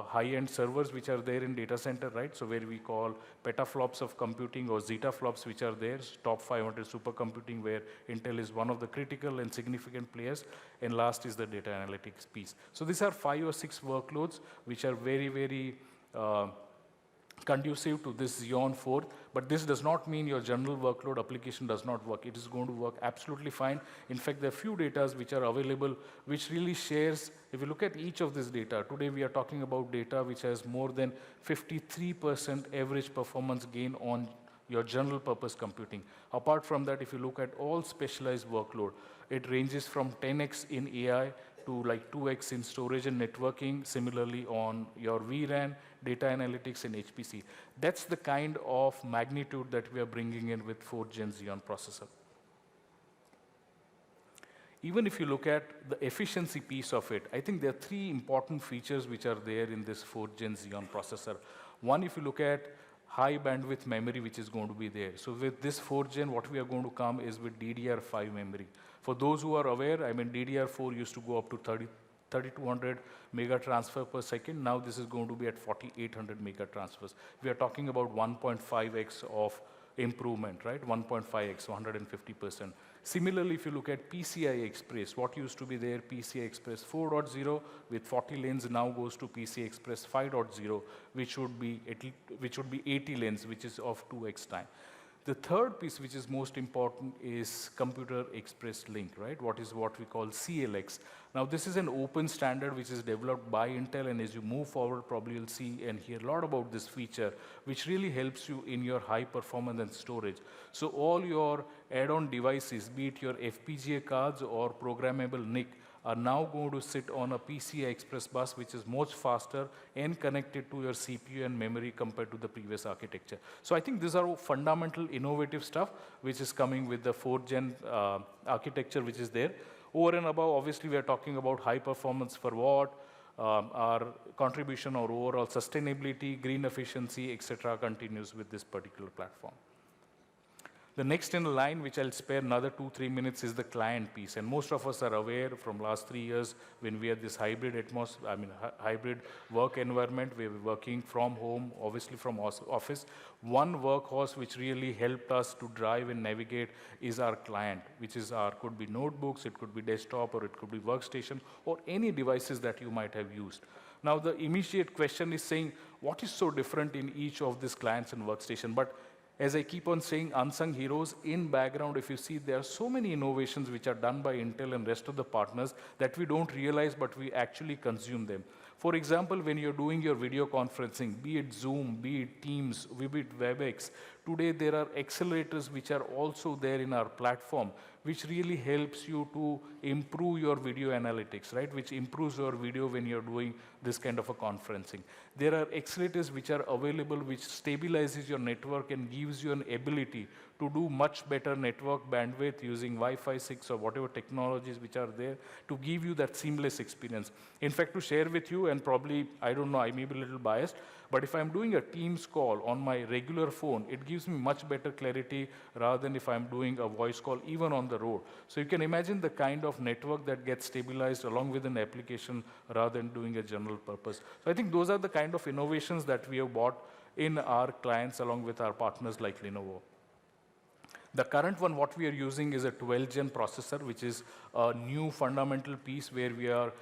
high-end servers which are there in data center, right? So where we call petaflops of computing or zettaflops which are there, top 500 supercomputing where Intel is one of the critical and significant players. And last is the data analytics piece. So these are 5 or 6 workloads which are very, very conducive to this Xeon 4, but this does not mean your general workload application does not work. It is going to work absolutely fine. In fact, there are few data which are available, which really shares, if you look at each of this data, today we are talking about data which has more than 53% average performance gain on your general purpose computing. Apart from that, if you look at all specialized workload, it ranges from 10x in AI to like 2x in storage and networking, similarly on your vRAN, data analytics, and HPC. That's the kind of magnitude that we are bringing in with 4th Gen Xeon processor. Even if you look at the efficiency piece of it, I think there are 3 important features which are there in this 4th Gen Xeon processor. One, if you look at high bandwidth memory which is going to be there. So with this 4th Gen, what we are going to come is with DDR5 memory. For those who are aware, I mean, DDR4 used to go up to 3200 mega transfer per second. Now this is going to be at 4800 mega transfers. We are talking about 1.5x of improvement, right? 1.5x, 150%. Similarly, if you look at PCI Express, what used to be there, PCI Express 4.0 with 40 lanes now goes to PCI Express 5.0, which would be 80 lanes, which is of 2x time. The third piece, which is most important, is Computer Express Link, right? What we call CLX. Now, this is an open standard which is developed by Intel, and as you move forward, probably you'll see and hear a lot about this feature, which really helps you in your high performance and storage. So all your add-on devices, be it your FPGA cards or programmable NIC, are now going to sit on a PCI Express bus, which is much faster and connected to your CPU and memory compared to the previous architecture. So I think these are fundamental innovative stuff which is coming with the 4th Gen architecture which is there. Over and above, obviously, we are talking about high performance per watt, our contribution or overall sustainability, green efficiency, etc., continues with this particular platform. The next in line, which I'll spare another 2-3 minutes, is the client piece. And most of us are aware from last 3 years when we had this hybrid hybrid work environment, we were working from home, obviously from office. One workhorse which really helped us to drive and navigate is our client, which is could be notebooks, it could be desktop, or it could be workstation, or any devices that you might have used. Now, the immediate question is saying, what is so different in each of these clients and workstation? But as I keep on saying, unsung heroes in background, if you see, there are so many innovations which are done by Intel and rest of the partners that we don't realize, but we actually consume them. For example, when you're doing your video conferencing, be it Zoom, be it Teams, be it WebEx, today there are accelerators which are also there in our platform, which really helps you to improve your video analytics, right? Which improves your video when you're doing this kind of a conferencing. There are accelerators which are available, which stabilizes your network and gives you an ability to do much better network bandwidth using Wi-Fi 6 or whatever technologies which are there to give you that seamless experience. In fact, to share with you, and probably, I don't know, I may be a little biased, but if I'm doing a Teams call on my regular phone, it gives me much better clarity rather than if I'm doing a voice call even on the road. So you can imagine the kind of network that gets stabilized along with an application rather than doing a general purpose. So I think those are the kind of innovations that we have bought in our clients along with our partners like Lenovo. The current one, what we are using is a 12th Gen processor, which is a new fundamental piece where we are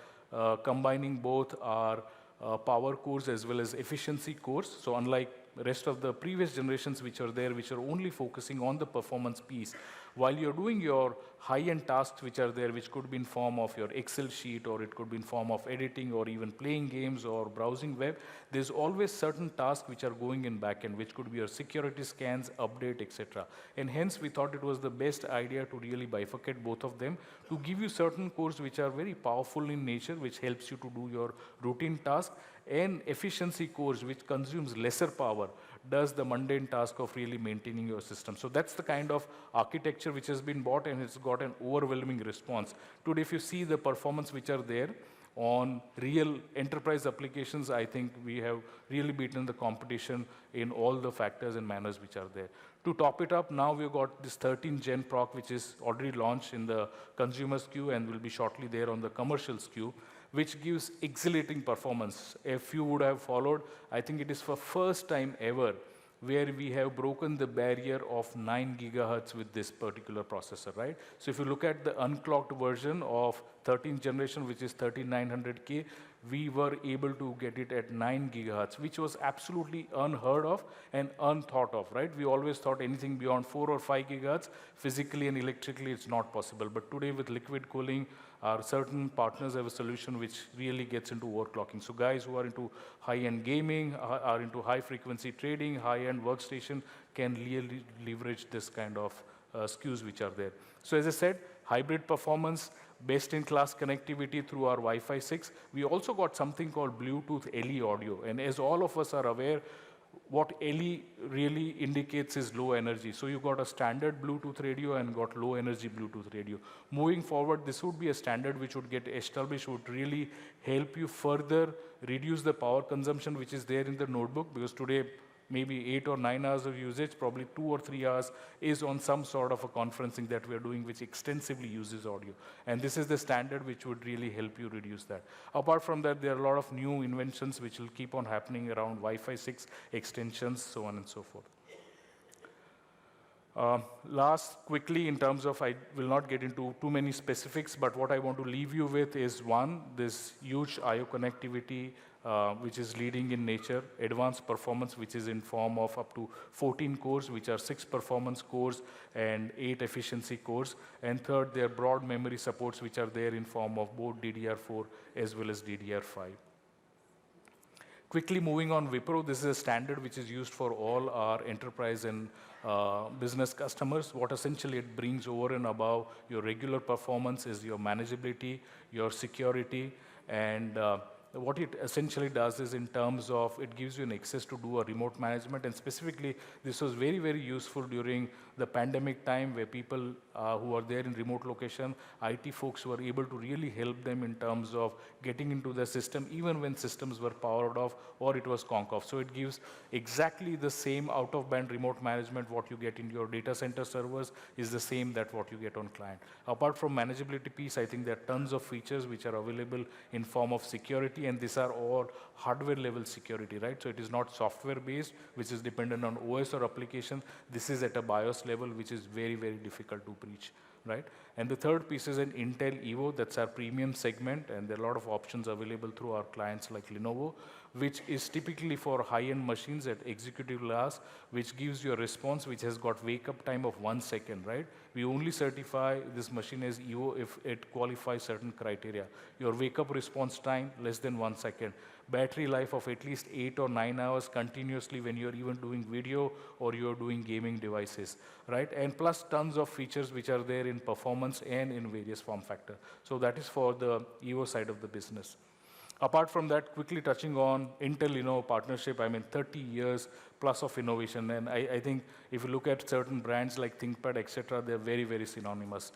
combining both our power cores as well as efficiency cores. So unlike the rest of the previous generations which are there, which are only focusing on the performance piece, while you're doing your high-end tasks which are there, which could be in form of your Excel sheet, or it could be in form of editing, or even playing games or browsing web, there's always certain tasks which are going in backend, which could be your security scans, update, etc. And hence, we thought it was the best idea to really bifurcate both of them to give you certain cores which are very powerful in nature, which helps you to do your routine task, and efficiency cores which consumes lesser power, does the mundane task of really maintaining your system. So that's the kind of architecture which has been bought, and it's got an overwhelming response. Today, if you see the performance which are there on real enterprise applications, I think we have really beaten the competition in all the factors and manners which are there. To top it up, now we've got this 13th Gen Proc, which is already launched in the consumer SKU and will be shortly there on the commercial SKU, which gives exhilarating performance. If you would have followed, I think it is for first time ever where we have broken the barrier of 9 gigahertz with this particular processor, right? So if you look at the unclocked version of 13th generation, which is 3900K, we were able to get it at 9 gigahertz, which was absolutely unheard of and unthought of, right? We always thought anything beyond 4 or 5 gigahertz, physically and electrically, it's not possible. But today with liquid cooling, our certain partners have a solution which really gets into overclocking. So guys who are into high-end gaming, are into high-frequency trading, high-end workstation, can really leverage this kind of SKUs which are there. So as I said, hybrid performance, best-in-class connectivity through our Wi-Fi 6. We also got something called Bluetooth LE audio. And as all of us are aware, what LE really indicates is low energy. So you got a standard Bluetooth radio and got low energy Bluetooth radio. Moving forward, this would be a standard which would get established, would really help you further reduce the power consumption which is there in the notebook, because today maybe 8 or 9 hours of usage, probably 2 or 3 hours is on some sort of a conferencing that we are doing which extensively uses audio. And this is the standard which would really help you reduce that. Apart from that, there are a lot of new inventions which will keep on happening around Wi-Fi 6 extensions, so on and so forth. Last, quickly, in terms of, I will not get into too many specifics, but what I want to leave you with is one, this huge I/O connectivity, which is leading in nature, advanced performance, which is in form of up to 14 cores, which are 6 performance cores and 8 efficiency cores. And third, their broad memory supports, which are there in form of both DDR4 as well as DDR5. Quickly moving on, Wipro, this is a standard which is used for all our enterprise and business customers. What essentially it brings over and above your regular performance is your manageability, your security, and what it essentially does is, in terms of, it gives you an access to do a remote management. And specifically, this was very, very useful during the pandemic time, where people who are there in remote location, IT folks were able to really help them in terms of getting into the system, even when systems were powered off or it was conk off. So it gives exactly the same out-of-band remote management. What you get in your data center servers is the same that what you get on client. Apart from manageability piece, I think there are tons of features which are available in form of security, and these are all hardware level security, right? So it is not software based, which is dependent on OS or application. This is at a BIOS level, which is very, very difficult to breach, right? And the third piece is an Intel Evo. That's our premium segment, and there are a lot of options available through our clients like Lenovo, which is typically for high-end machines at executive class, which gives you a response which has got wake-up time of 1 second, right? We only certify this machine as Evo if it qualifies certain criteria. Your wake-up response time, less than 1 second. Battery life of at least 8 or 9 hours continuously when you're even doing video or you're doing gaming devices, right? And plus tons of features which are there in performance and in various form factor. So that is for the Evo side of the business. Apart from that, quickly touching on Intel-Lenovo partnership, I mean 30 years plus of innovation. And I think if you look at certain brands like ThinkPad, etc., they're very, very synonymous.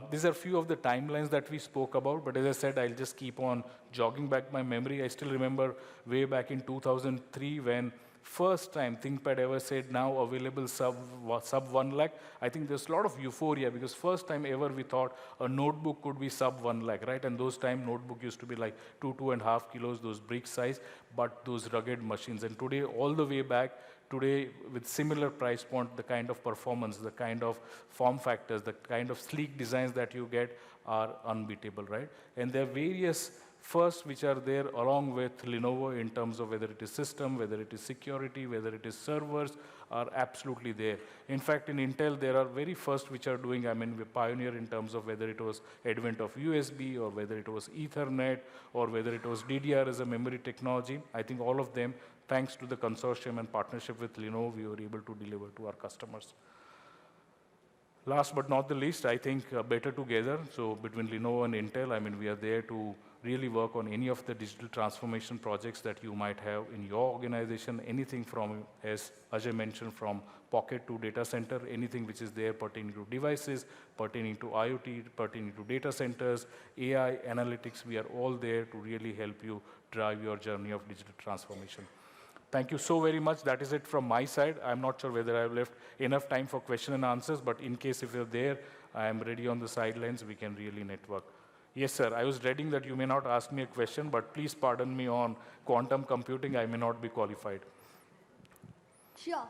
These are few of the timelines that we spoke about, but as I said, I'll just keep on jogging back my memory. I still remember way back in 2003 when first time ThinkPad ever said now available sub 1 lakh. I think there's a lot of euphoria because first time ever we thought a notebook could be sub 1 lakh, right? And those time notebook used to be like 2.5 kilos, those brick size, but those rugged machines. And today, all the way back, today with similar price point, the kind of performance, the kind of form factors, the kind of sleek designs that you get are unbeatable, right? And there are various first which are there along with Lenovo in terms of whether it is system, whether it is security, whether it is servers, are absolutely there. In fact, in Intel, there are very first which are doing, I mean, we pioneer in terms of whether it was advent of USB or whether it was Ethernet or whether it was DDR as a memory technology. I think all of them, thanks to the consortium and partnership with Lenovo, we were able to deliver to our customers. Last but not the least, I think better together. So between Lenovo and Intel, I mean, we are there to really work on any of the digital transformation projects that you might have in your organization, anything from, as Ajay mentioned, from pocket to data center, anything which is there pertaining to devices, pertaining to IoT, pertaining to data centers, AI, analytics, we are all there to really help you drive your journey of digital transformation. Thank you so very much. That is it from my side. I'm not sure whether I've left enough time for question and answers, but in case if you're there, I am ready on the sidelines. We can really network. Yes, sir. I was dreading that you may not ask me a question, but please pardon me on quantum computing. I may not be qualified. Sure.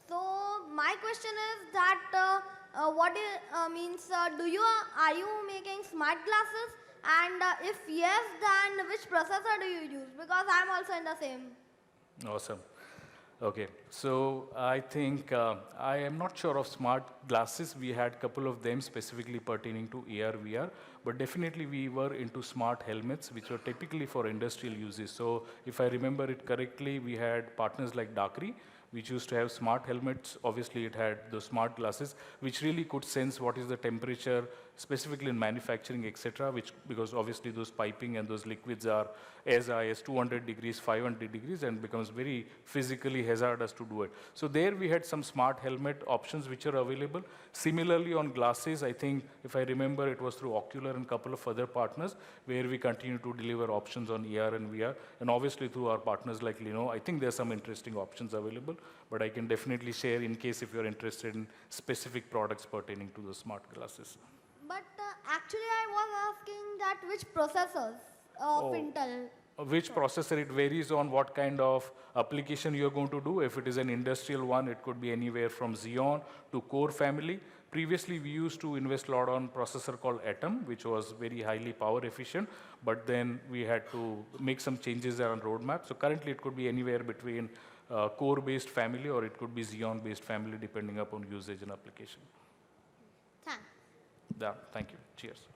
So my question is that are you making smart glasses And if yes, then which processor do you use? Because I'm also in the same. Awesome. Okay, so I think I am not sure of smart glasses. We had a couple of them specifically pertaining to AR, VR, but definitely we were into smart helmets, which were typically for industrial uses. So if I remember it correctly, we had partners like Dakri, which used to have smart helmets. Obviously, it had the smart glasses, which really could sense what is the temperature, specifically in manufacturing, etc., which, because obviously those piping and those liquids are as high as 200 degrees, 500 degrees, and becomes very physically hazardous to do it. So there we had some smart helmet options which are available. Similarly on glasses, I think, if I remember, it was through Ocular and a couple of other partners, where we continue to deliver options on AR and VR, and obviously through our partners like Lenovo. I think there are some interesting options available, but I can definitely share in case if you're interested in specific products pertaining to the smart glasses. But actually, I was asking that which processors of Oh. Intel. Which processor, it varies on what kind of application you're going to do. If it is an industrial one, it could be anywhere from Xeon to Core family. Previously, we used to invest a lot on processor called Atom, which was very highly power efficient, but then we had to make some changes around roadmap. So currently, it could be anywhere between Core-based family, or it could be Xeon-based family, depending upon usage and application. Thanks. Yeah, thank you. Cheers.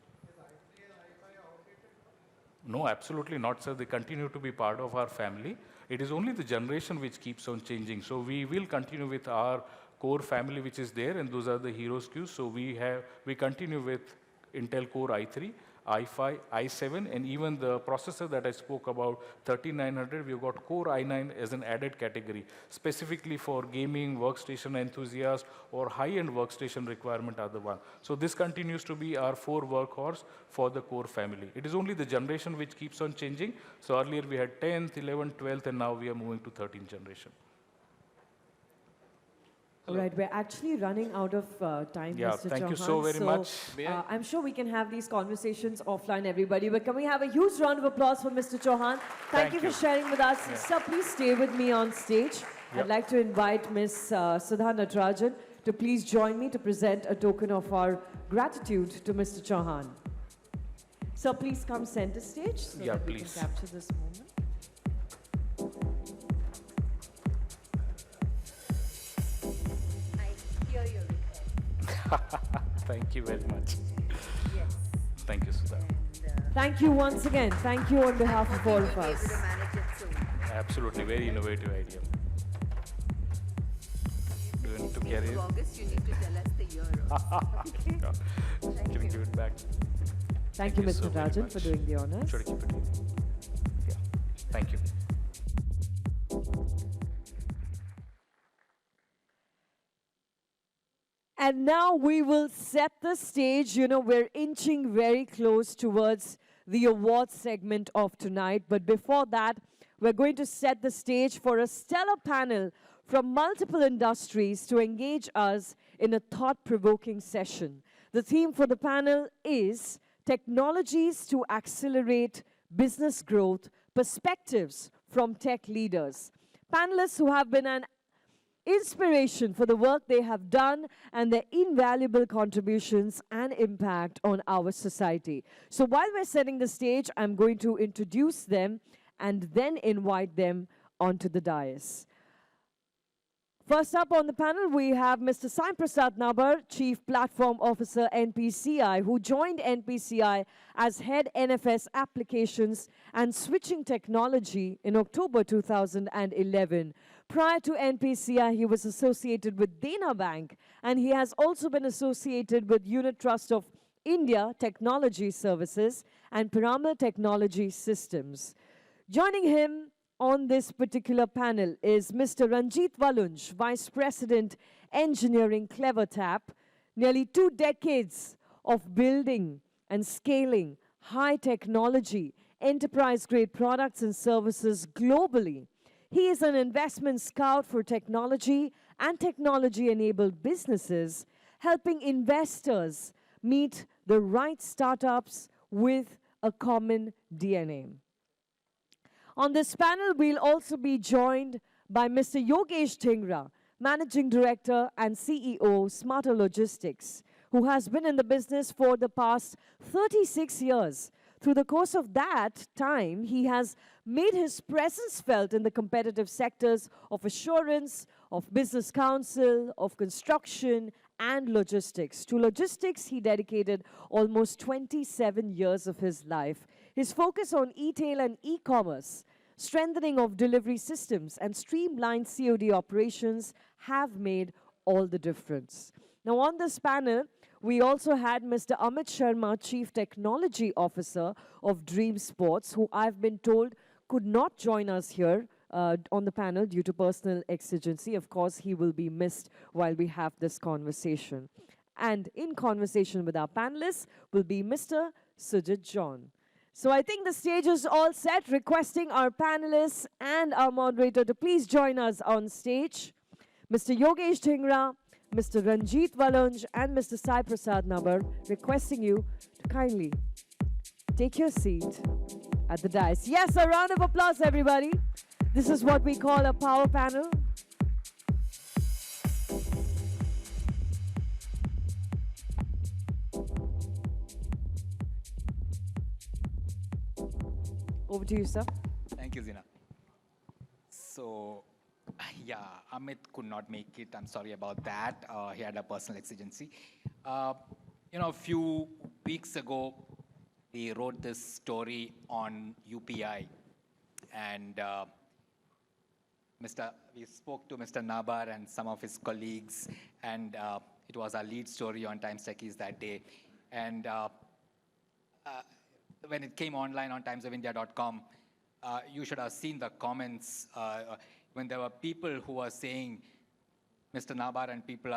No, absolutely not, sir. They continue to be part of our family. It is only the generation which keeps on changing. So we will continue with our core family, which is there, and those are the hero SKUs. So we continue with Intel Core i3, i5, i7, and even the processor that I spoke about, 3900, we've got Core i9 as an added category, specifically for gaming, workstation enthusiasts, or high-end workstation requirement are the one. So this continues to be our 4 workhorse for the Core family. It is only the generation which keeps on changing. So earlier we had 10th, 11th, 12th, and now we are moving to 13th generation. All right, we're actually running out of time, Yeah, Mr. thank you Chauhan. so very much. I'm sure we can have these conversations offline, everybody. But can we have a huge round of applause for Mr. Chauhan? Thank you for sharing with us. Yeah. Sir, please stay with me on stage. Yep. I'd like to invite Ms. Sudha Natarajan to please join me to present a token of our gratitude to Mr. Chauhan. Sir, please come center stage so Yeah, that we please. can capture this moment. Thank you very much. Yes. Thank you, Sudha. Thank you once again. Thank you on behalf of all of us. Absolutely, very innovative idea. Do you need to carry it? August, you need to tell us the year. Can you give it back? Thank you, so Mr. very Rajan, much. for doing the honors. Try to keep it. Yeah. Thank you. And now we will set the stage. You know, we're inching very close towards the awards segment of tonight. But before that, we're going to set the stage for a stellar panel from multiple industries to engage us in a thought-provoking session. The theme for the panel is Technologies to Accelerate Business Growth, Perspectives from Tech Leaders. Panelists who have been an inspiration for the work they have done and their invaluable contributions and impact on our society. So while we're setting the stage, I'm going to introduce them and then invite them onto the dais. First up on the panel, we have Mr. Sai Prasad Nabar, Chief Platform Officer, NPCI, who joined NPCI as Head NFS Applications and Switching Technology in October 2011. Prior to NPCI, he was associated with Dena Bank, and he has also been associated with Unit Trust of India Technology Services and Piramal Technology Systems. Joining him on this particular panel is Mr. Ranjit Valunj, Vice President, Engineering, CleverTap. Nearly 2 decades of building and scaling high technology, enterprise-grade products and services globally. He is an investment scout for technology and technology-enabled businesses, helping investors meet the right startups with a common DNA. On this panel, we'll also be joined by Mr. Yogesh Dhingra, Managing Director and CEO, Smarter Logistics, who has been in the business for the past 36 years through the course of that time, he has made his presence felt in the competitive sectors of assurance, of business counsel, of construction, and logistics. To logistics, he dedicated almost 27 years of his life. His focus on e-tail and e-commerce, strengthening of delivery systems, and streamlined COD operations have made all the difference. Now, on this panel, we also had Mr. Amit Sharma, Chief Technology Officer of Dream Sports, who I've been told could not join us here on the panel due to personal exigency. Of course, he will be missed while we have this conversation. And in conversation with our panelists will be Mr. Sujit John. So I think the stage is all set, requesting our panelists and our moderator to please join us on stage. Mr. Yogesh Dhingra, Mr. Ranjit Valunj, and Mr. Sai Prasad Nabar, requesting you to kindly take your seat at the dais. Yes, a round of applause, everybody. This is what we call a power panel. Over to you, sir. Thank you, Zina. So, yeah, Amit could not make it. I'm sorry about that. He had a personal exigency. A few weeks ago, we wrote this story on UPI, and we spoke to Mr. Nabar and some of his colleagues, and it was our lead story on Times Techies that day. And when it came online on timesofindia.com, you should have seen the comments when there were people who were saying Mr. Nabar and people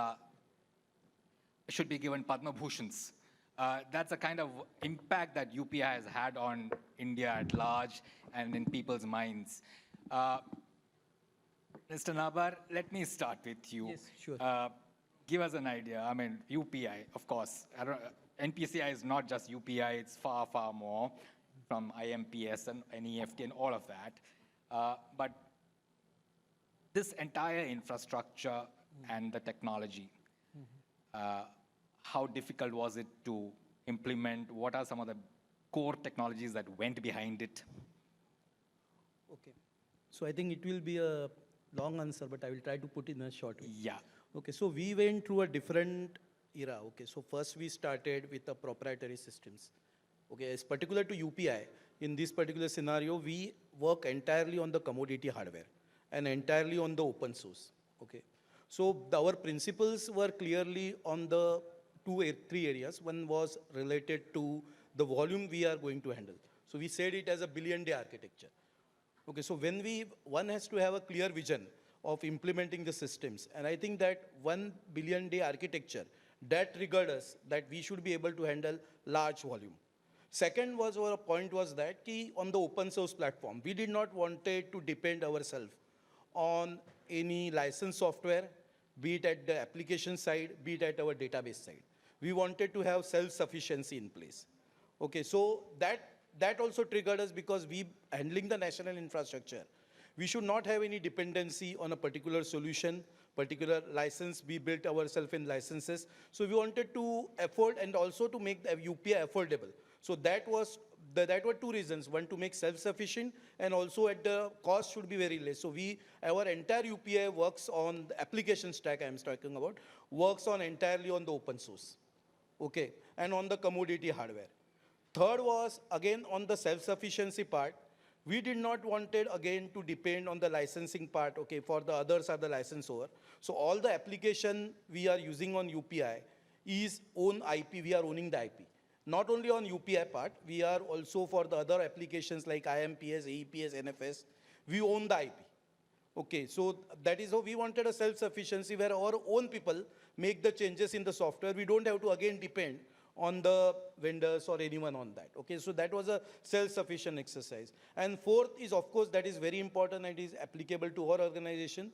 should be given Padma Bhushans. That's the kind of impact that UPI has had on India at large and in people's minds. Mr. Nabar, let me start with you. Yes, sure. Give us an idea. I mean, UPI, of course. NPCI is not just UPI, it's far, far more from IMPS and NEFT and all of that. But this entire infrastructure and the technology, how difficult was it to implement? What are some of the core technologies that went behind it? Okay. So I think it will be a long answer, but I will try to put in a short way. Yeah. Okay, so we went through a different era. Okay, so first we started with the proprietary systems. Okay, as particular to UPI, in this particular scenario, we work entirely on the commodity hardware and entirely on the open source. Okay, so our principles were clearly on the three areas. One was related to the volume we are going to handle. So we said it as a billion-day architecture. Okay, so when one has to have a clear vision of implementing the systems, and I think that 1 billion day architecture, that triggered us that we should be able to handle large volume. Second was our point was that on the open source platform, we did not wanted to depend ourselves on any licensed software, be it at the application side, be it at our database side. We wanted to have self-sufficiency in place. Okay, so that also triggered us because we handling the national infrastructure. We should not have any dependency on a particular solution, particular license. We built ourselves in licenses. So we wanted to afford and also to make the UPI affordable. So that were two reasons. One, to make self-sufficient, and also at the cost should be very less. So our entire UPI works on the application stack I'm talking about, works on entirely on the open source. Okay, and on the commodity hardware. Third was, again, on the self-sufficiency part. We did not wanted, again, to depend on the licensing part. Okay, for the others are the licensor. So all the application we are using on UPI is own IP. We are owning the IP. Not only on UPI part, we are also for the other applications like IMPS, AEPS, NFS, we own the IP. Okay, so that is how we wanted a self-sufficiency where our own people make the changes in the software. We don't have to again depend on the vendors or anyone on that. Okay, so that was a self-sufficient exercise. And fourth is, of course, that is very important and is applicable to our organization.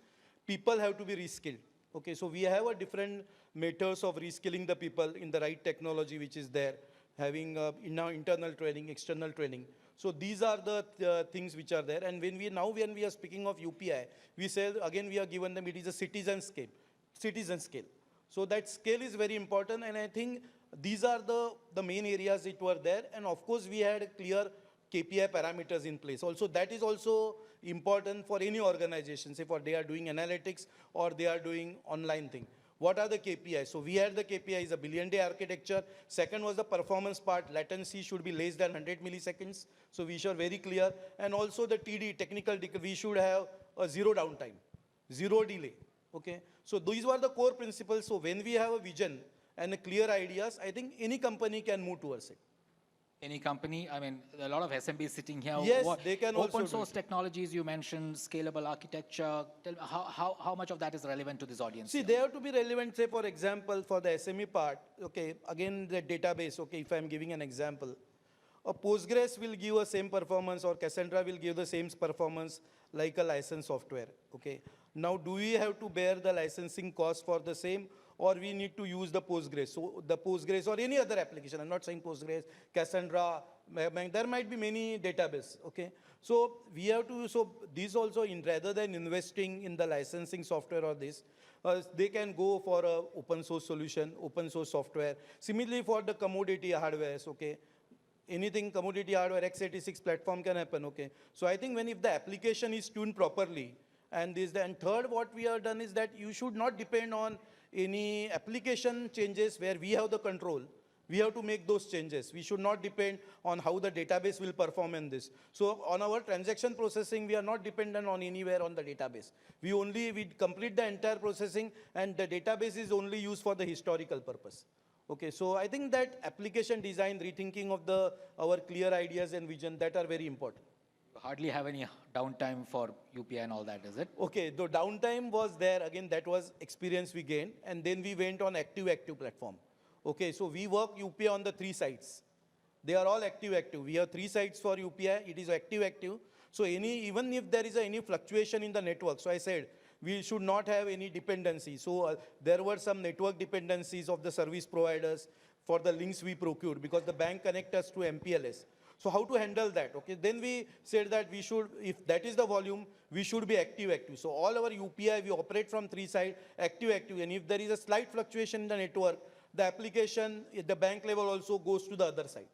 People have to be reskilled. Okay, so we have a different methods of reskilling the people in the right technology which is there, having internal training, external training. So these are the things which are there. And when we are speaking of UPI, we say again we are given them it is a citizen scale. So that scale is very important, and I think These are the main areas it were there. And of course, we had clear KPI parameters in place. Also, that is also important for any organization, say for they are doing analytics or they are doing online thing. What are the KPIs? So we had the KPIs, a billion-day architecture. Second was the performance part. Latency should be less than 100 milliseconds. So we were very clear. And also the TD, technical, we should have a zero downtime, zero delay. Okay. So these were the core principles. So when we have a vision and a clear ideas, I think any company can move towards it. Any company, I mean, a lot of SMBs sitting here. Yes, they can also open do source it. technologies you mentioned, scalable architecture. Tell me how much of that is relevant to this audience? See, here? they have to be relevant, say, for example, for the SME part, okay, again, the database, okay, if I'm giving an example, a Postgres will give a same performance or Cassandra will give the same performance like a licensed software, okay. Now, do we have to bear the licensing cost for the same, or we need to use the Postgres? So the Postgres or any other application, I'm not saying Postgres, Cassandra, there might be many database, okay. So we have to, so these also, in rather than investing in the licensing software or this, they can go for a open source solution, open source software. Similarly for the commodity hardwares, okay. Anything commodity hardware, x86 platform can happen, okay. So I think when if the application is tuned properly, and third, what we have done is that you should not depend on any application changes where we have the control. We have to make those changes. We should not depend on how the database will perform in this. So on our transaction processing, we are not dependent on anywhere on the database. We complete the entire processing, and the database is only used for the historical purpose. Okay, so I think that application design, rethinking of our clear ideas and vision, that are very important. Hardly have any downtime for UPI and all that, is it? Okay, the downtime was there. Again, that was experience we gained. And then we went on active platform. Okay, so we work UPI on the 3 sites. They are all active. We have 3 sites for UPI. It is active. So even if there is any fluctuation in the network, so I said, we should not have any dependency. So there were some network dependencies of the service providers for the links we procured because the bank connects us to MPLS. So how to handle that? Okay, then we said that we should, if that is the volume, we should be active. So all our UPI, we operate from 3 sides, active. And if there is a slight fluctuation in the network, the application at the bank level also goes to the other side.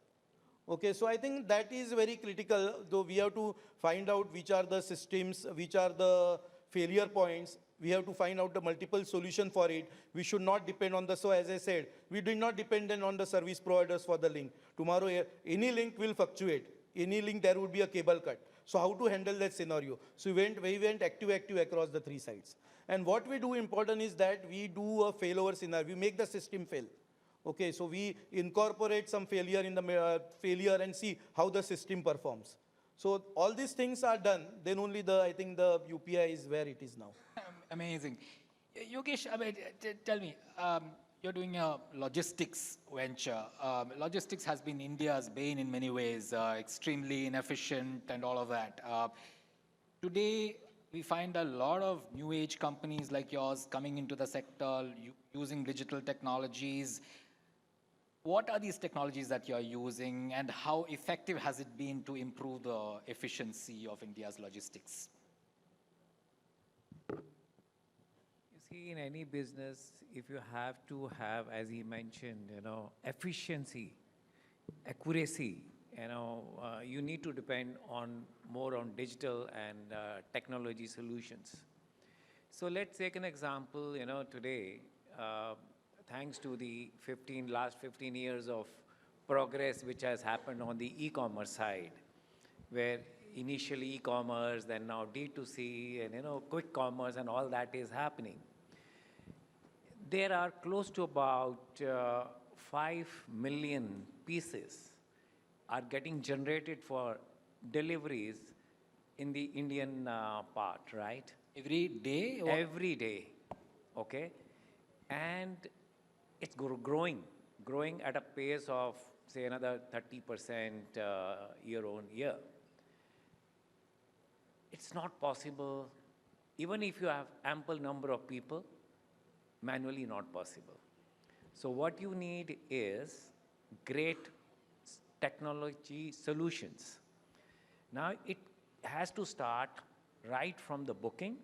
Okay, so I think that is very critical, though we have to find out which are the systems, which are the failure points. We have to find out the multiple solution for it. We should not depend on so as I said, we do not depend on the service providers for the link. Tomorrow, any link will fluctuate. Any link, there would be a cable cut. So how to handle that scenario? So we went active across the 3 sites. And what we do important is that we do a failover scenario. We make the system fail. Okay, so we incorporate some failure in the failure and see how the system performs. So all these things are done, then only I think the UPI is where it is now. Amazing. Yogesh, I mean, tell me, you're doing a logistics venture. Logistics has been India's bane in many ways, extremely inefficient and all of that. Today, we find a lot of new age companies like yours coming into the sector, using digital technologies. What are these technologies that you're using, and how effective has it been to improve the efficiency of India's logistics? You see, in any business, if you have to have, as he mentioned, efficiency, accuracy, you need to depend more on digital and technology solutions. So let's take an example, today, thanks to the last 15 years of progress which has happened on the e-commerce side, where initially e-commerce, then now D2C, and quick commerce and all that is happening. There are close to about 5 million pieces are getting generated for deliveries in the Indian part, right? Every day? Every day, okay? And it's growing at a pace of, say, another 30% year on year. It's not possible, even if you have ample number of people, manually not possible. So what you need is great technology solutions. Now it has to start right from the booking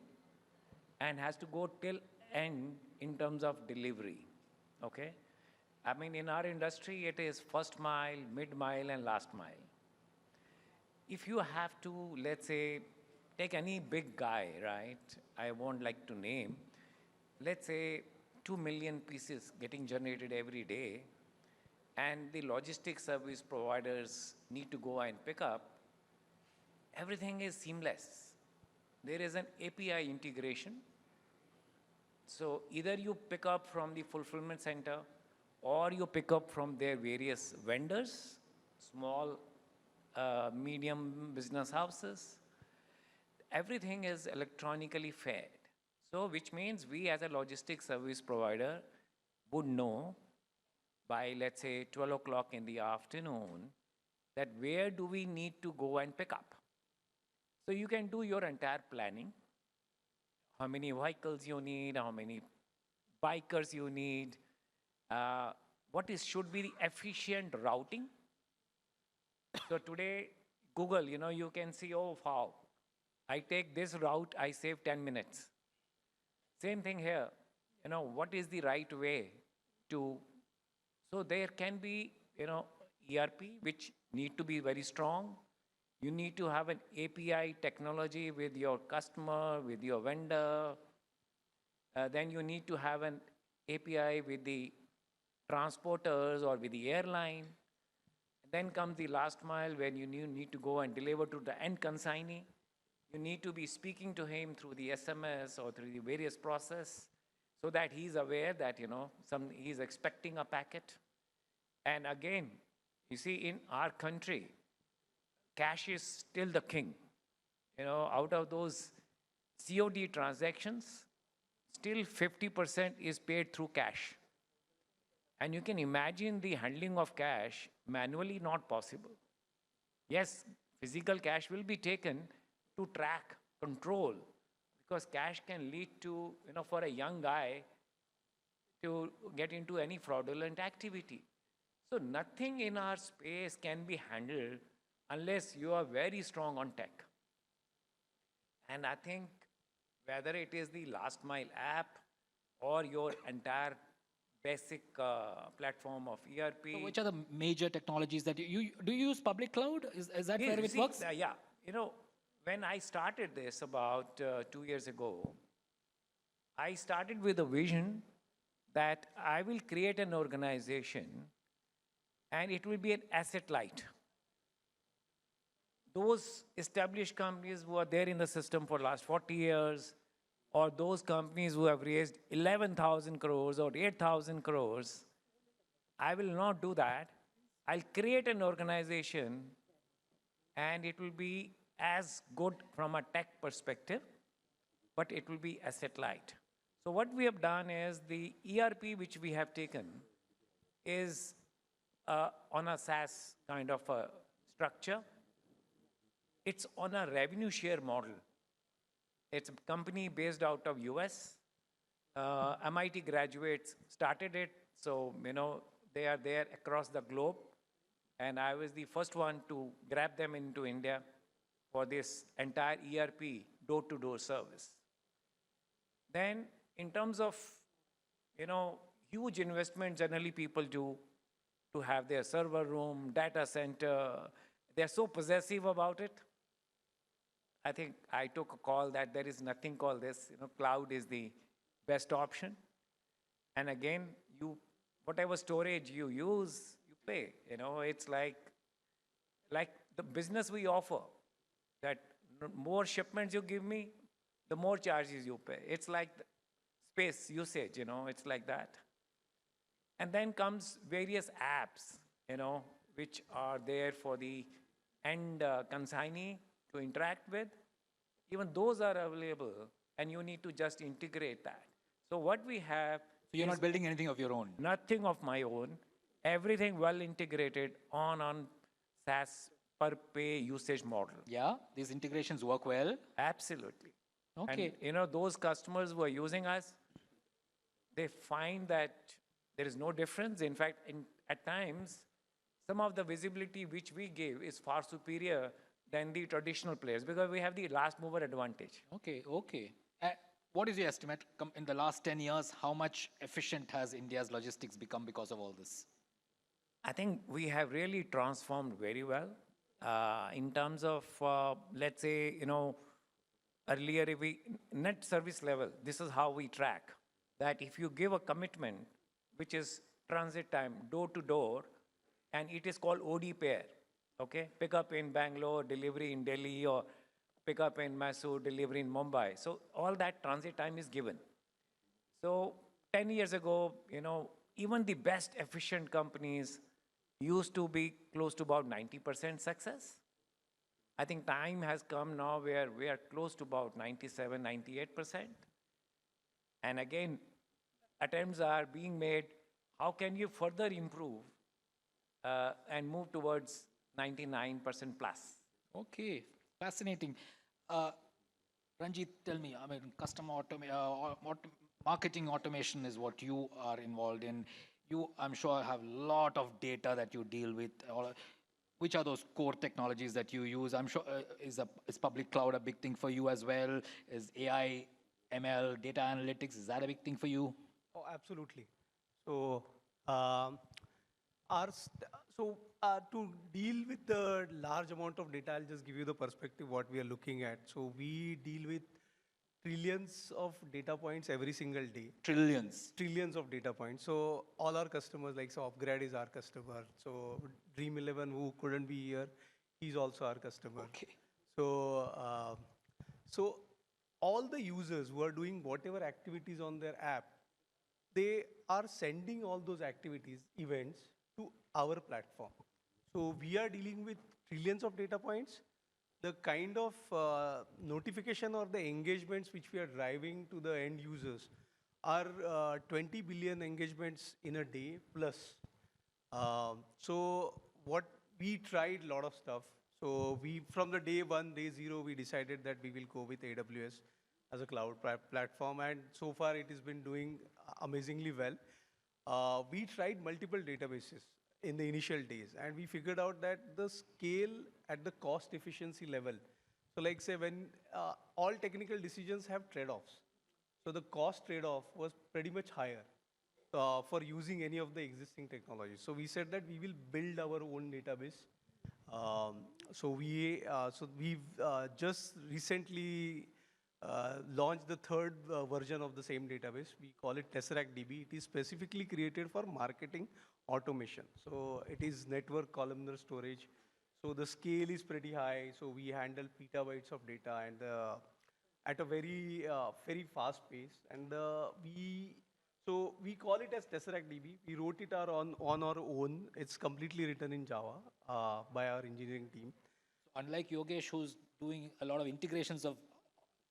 and has to go till end in terms of delivery, okay? I mean, in our industry, it is first mile, mid mile, and last mile. If you have to, let's say, take any big guy, right? I won't like to name. Let's say 2 million pieces getting generated every day, and the logistics service providers need to go and pick up, everything is seamless. There is an API integration. So either you pick up from the fulfillment center or you pick up from their various vendors, small, medium business houses. Everything is electronically fed. So which means we as a logistics service provider would know by, let's say, 12 o'clock in the afternoon that where do we need to go and pick up. So you can do your entire planning, how many vehicles you need, how many bikers you need, should be the efficient routing. So today, Google, you can see, oh, wow, I take this route, I save 10 minutes. Same thing here, what is the right way to, so there can be, ERP, which need to be very strong. You need to have an API technology with your customer, with your vendor. Then you need to have an API with the transporters or with the airline. Then comes the last mile when you need to go and deliver to the end consignee. You need to be speaking to him through the SMS or through the various process so that he's aware that, he's expecting a packet. And again, you see, in our country, cash is still the king. Out of those COD transactions, still 50% is paid through cash. And you can imagine the handling of cash manually not possible. Yes, physical cash will be taken to track, control, because cash can lead to, for a young guy to get into any fraudulent activity. So nothing in our space can be handled unless you are very strong on tech. And I think whether it is the last mile app or your entire basic platform of ERP. So which are the major technologies that do you use public cloud? Is that where it works? Yeah. When I started this about 2 years ago, I started with a vision that I will create an organization and it will be an asset light. Those established companies who are there in the system for the last 40 years, or those companies who have raised 11,000 crores or 8,000 crores, I will not do that. I'll create an organization and it will be as good from a tech perspective, but it will be asset light. So what we have done is the ERP which we have taken is on a SaaS kind of a structure. It's on a revenue share model. It's a company based out of US. MIT graduates started it, so they are there across the globe. And I was the first one to grab them into India for this entire ERP door-to-door service. Then in terms of, huge investment generally people do to have their server room, data center. They're so possessive about it. I think I took a call that there is nothing called this. Cloud is the best option. And again, whatever storage you use, you pay. It's like the business we offer, that more shipments you give me, the more charges you pay. It's like space usage, it's like that. And then comes various apps, which are there for the end consignee to interact with. Even those are available, and you need to just integrate that. So what we have... So you're not building anything of your own? Nothing of my own. Everything well integrated on SaaS per pay usage model. Yeah, these integrations work well? Absolutely. Okay. And those customers who are using us, they find that there is no difference. In fact, at times, some of the visibility which we give is far superior than the traditional players because we have the last mover advantage. Okay. what is your estimate in the last 10 years? How much efficient has India's logistics become because of all this? I think we have really transformed very well in terms of, let's say, earlier if we, net service level, this is how we track. That if you give a commitment, which is transit time, door to door, and it is called OD pair, okay? Pick up in Bangalore, delivery in Delhi, or pick up in Mysore, delivery in Mumbai. So all that transit time is given. So 10 years ago, even the best efficient companies used to be close to about 90% success. I think time has come now where we are close to about 97, 98%. And again, attempts are being made, how can you further improve and move towards 99% plus? Okay, fascinating. Ranjit, tell me, I mean, marketing automation is what you are involved in. You, I'm sure, have a lot of data that you deal with. Which are those core technologies that you use? I'm sure, is public cloud a big thing for you as well? Is AI, ML, data analytics, is that a big thing for you? Oh, absolutely. So, to deal with the large amount of data, I'll just give you the perspective what we are looking at. So we deal with trillions of data points every single day. Trillions. Trillions of data points. So all our customers, like so Upgrade is our customer. So Dream 11, who couldn't be here, he's also our customer. Okay. So, so all the users who are doing whatever activities on their app, they are sending all those activities, events, to our platform. So we are dealing with trillions of data points. The kind of notification or the engagements which we are driving to the end users are 20 billion engagements in a day plus. So what we tried a lot of stuff. So we, from the day one, day zero, we decided that we will go with AWS as a cloud platform, and so far it has been doing amazingly well. We tried multiple databases in the initial days, and we figured out that the scale at the cost efficiency level, so like say when all technical decisions have trade-offs, so the cost trade-off was pretty much higher for using any of the existing technologies. So we said that we will build our own database. So we've just recently launched the third version of the same database. We call it Tesseract DB. It is specifically created for marketing automation. So it is network columnar storage. So the scale is pretty high. So we handle petabytes of data and at a very fast pace. And we call it as Tesseract DB. We wrote it on our own. It's completely written in Java by our engineering team. Unlike Yogesh, who's doing a lot of integrations of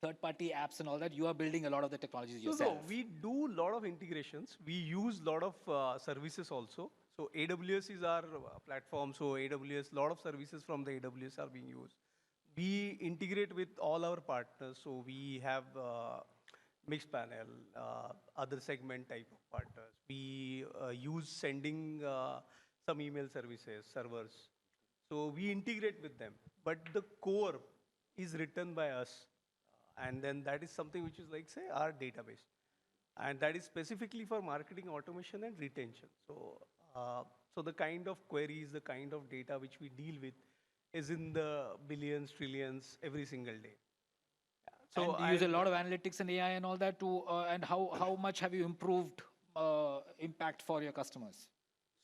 third-party apps and all that, you are building a lot of the technologies yourself. No, we do a lot of integrations. We use a lot of services also. So AWS is our platform. So AWS, a lot of services from the AWS are being used. We integrate with all our partners. So we have Mixpanel, other segment type of partners. We use sending some email services, servers. So we integrate with them. But the core is written by us. And then that is something which is like, say, our database. And that is specifically for marketing automation and retention. So, so the kind of queries, the kind of data which we deal with is in the billions, trillions every single day. So and you use a lot of analytics and AI and all that too. And how much have you improved impact for your customers?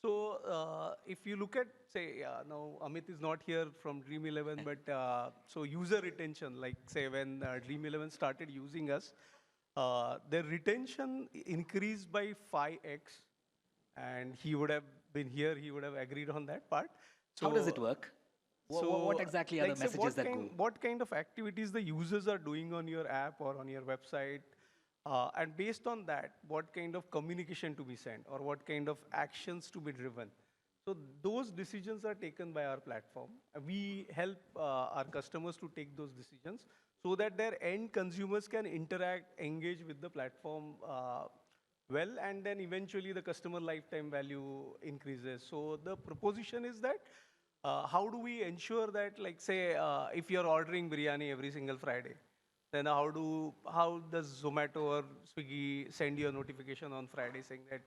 So if you look at, say, now Amit is not here from Dream 11, but so user retention, like say when Dream 11 started using us, their retention increased by 5x, and he would have been here, he would have agreed on that part. So, how does it work? So what exactly are the messages that go? What kind of activities the users are doing on your app or on your website? And based on that, what kind of communication to be sent or what kind of actions to be driven. So those decisions are taken by our platform. We help our customers to take those decisions so that their end consumers can interact, engage with the platform well, and then eventually the customer lifetime value increases. So the proposition is that how do we ensure that, like say, if you're ordering biryani every single Friday, Then how does Zomato or Swiggy send you a notification on Friday saying that,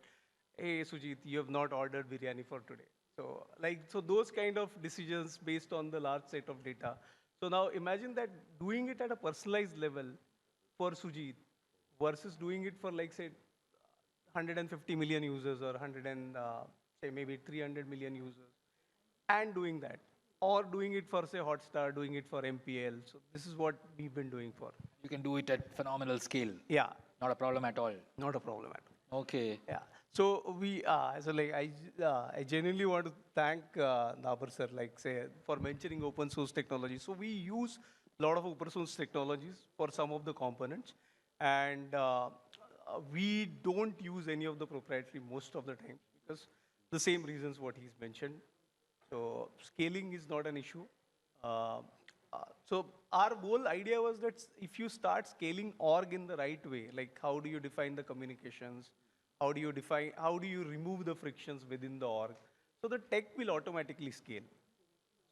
hey Sujit, you have not ordered biryani for today. So those kind of decisions based on the large set of data. So now imagine that doing it at a personalized level for Sujit versus doing it for like say 150 million users or 100 and say maybe 300 million users and doing that, or doing it for say Hotstar, doing it for MPL. So this is what we've been doing for. You can do it at phenomenal scale. Yeah, Not a problem at all. not a problem at all. Okay. Yeah. So I genuinely want to thank Nabar sir, like say, for mentioning open source technology. So we use a lot of open source technologies for some of the components, and we don't use any of the proprietary most of the time because the same reasons what he's mentioned. So scaling is not an issue. Uh, so our whole idea was that if you start scaling org in the right way, like how do you define the communications, how do you remove the frictions within the org, so the tech will automatically scale.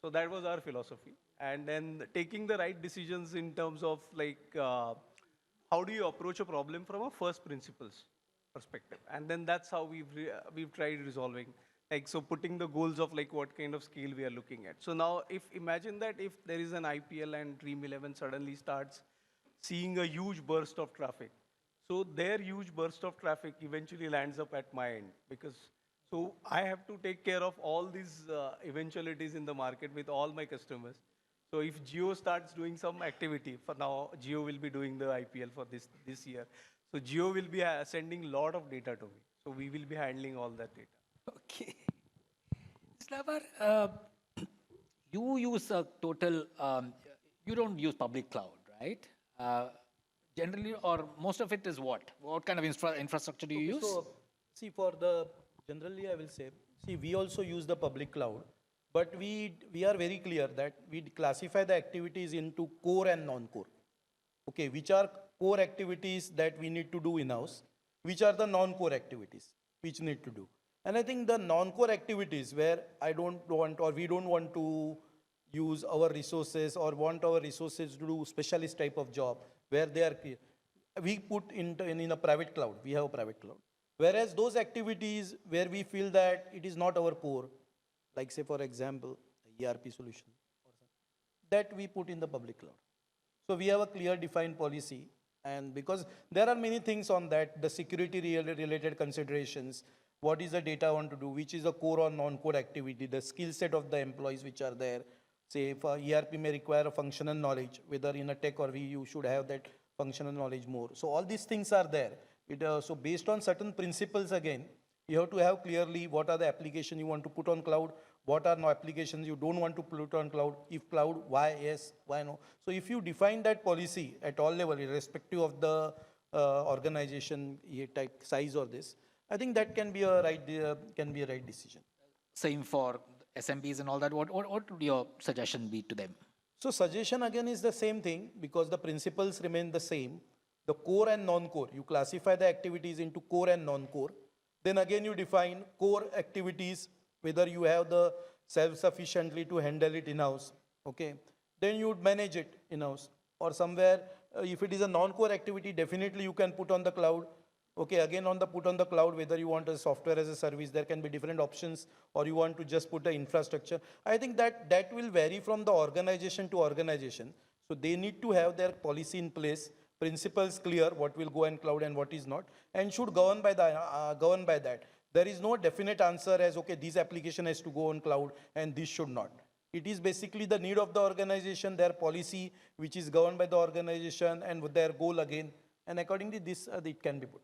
So that was our philosophy. And then taking the right decisions in terms of like how do you approach a problem from a first principles perspective. And then that's how we've tried resolving. Like, so putting the goals of like what kind of scale we are looking at. So now imagine that if there is an IPL and Dream 11 suddenly starts seeing a huge burst of traffic. So their huge burst of traffic eventually lands up at my end because so I have to take care of all these eventualities in the market with all my customers. So if Jio starts doing some activity, for now Jio will be doing the IPL for this year. So Jio will be sending a lot of data to me. So we will be handling all that data. Okay. Slavar, you use a total, you don't use public cloud, right? Generally, or most of it is what? What kind of infrastructure do you use? So, see, generally I will say, see, we also use the public cloud, but we are very clear that we classify the activities into core and non-core. Okay, which are core activities that we need to do in-house, which are the non-core activities which need to do. And I think the non-core activities where I don't want or we don't want to use our resources or want our resources to do specialist type of job where they are, we put in a private cloud. We have a private cloud. Whereas those activities where we feel that it is not our core, like say for example, ERP solution, that we put in the public cloud. So we have a clear defined policy, and because there are many things on that, the security related considerations, what is the data I want to do, which is a core or non-core activity, the skill set of the employees which are there. Say if ERP may require a functional knowledge, whether in a tech or you should have that functional knowledge more. So all these things are there. So based on certain principles again, you have to have clearly what are the applications you want to put on cloud, what are no applications you don't want to put on cloud, if cloud, why yes, why no. So if you define that policy at all level, irrespective of the organization type, size or this, I think that can be a right decision. Same for SMBs and all that. What would your suggestion be to them? So suggestion again is the same thing because the principles remain the same. The core and non-core, you classify the activities into core and non-core. Then again you define core activities, whether you have the self-sufficiently to handle it in-house, okay? Then you would manage it in-house. Or somewhere, if it is a non-core activity, definitely you can put on the cloud. Okay, again put on the cloud, whether you want a software as a service, there can be different options, or you want to just put the infrastructure. I think that will vary from the organization to organization. So they need to have their policy in place, principles clear, what will go in cloud and what is not, and should govern by that. There is no definite answer as, okay, this application has to go on cloud and this should not. It is basically the need of the organization, their policy, which is governed by the organization and with their goal again. And accordingly, this it can be put.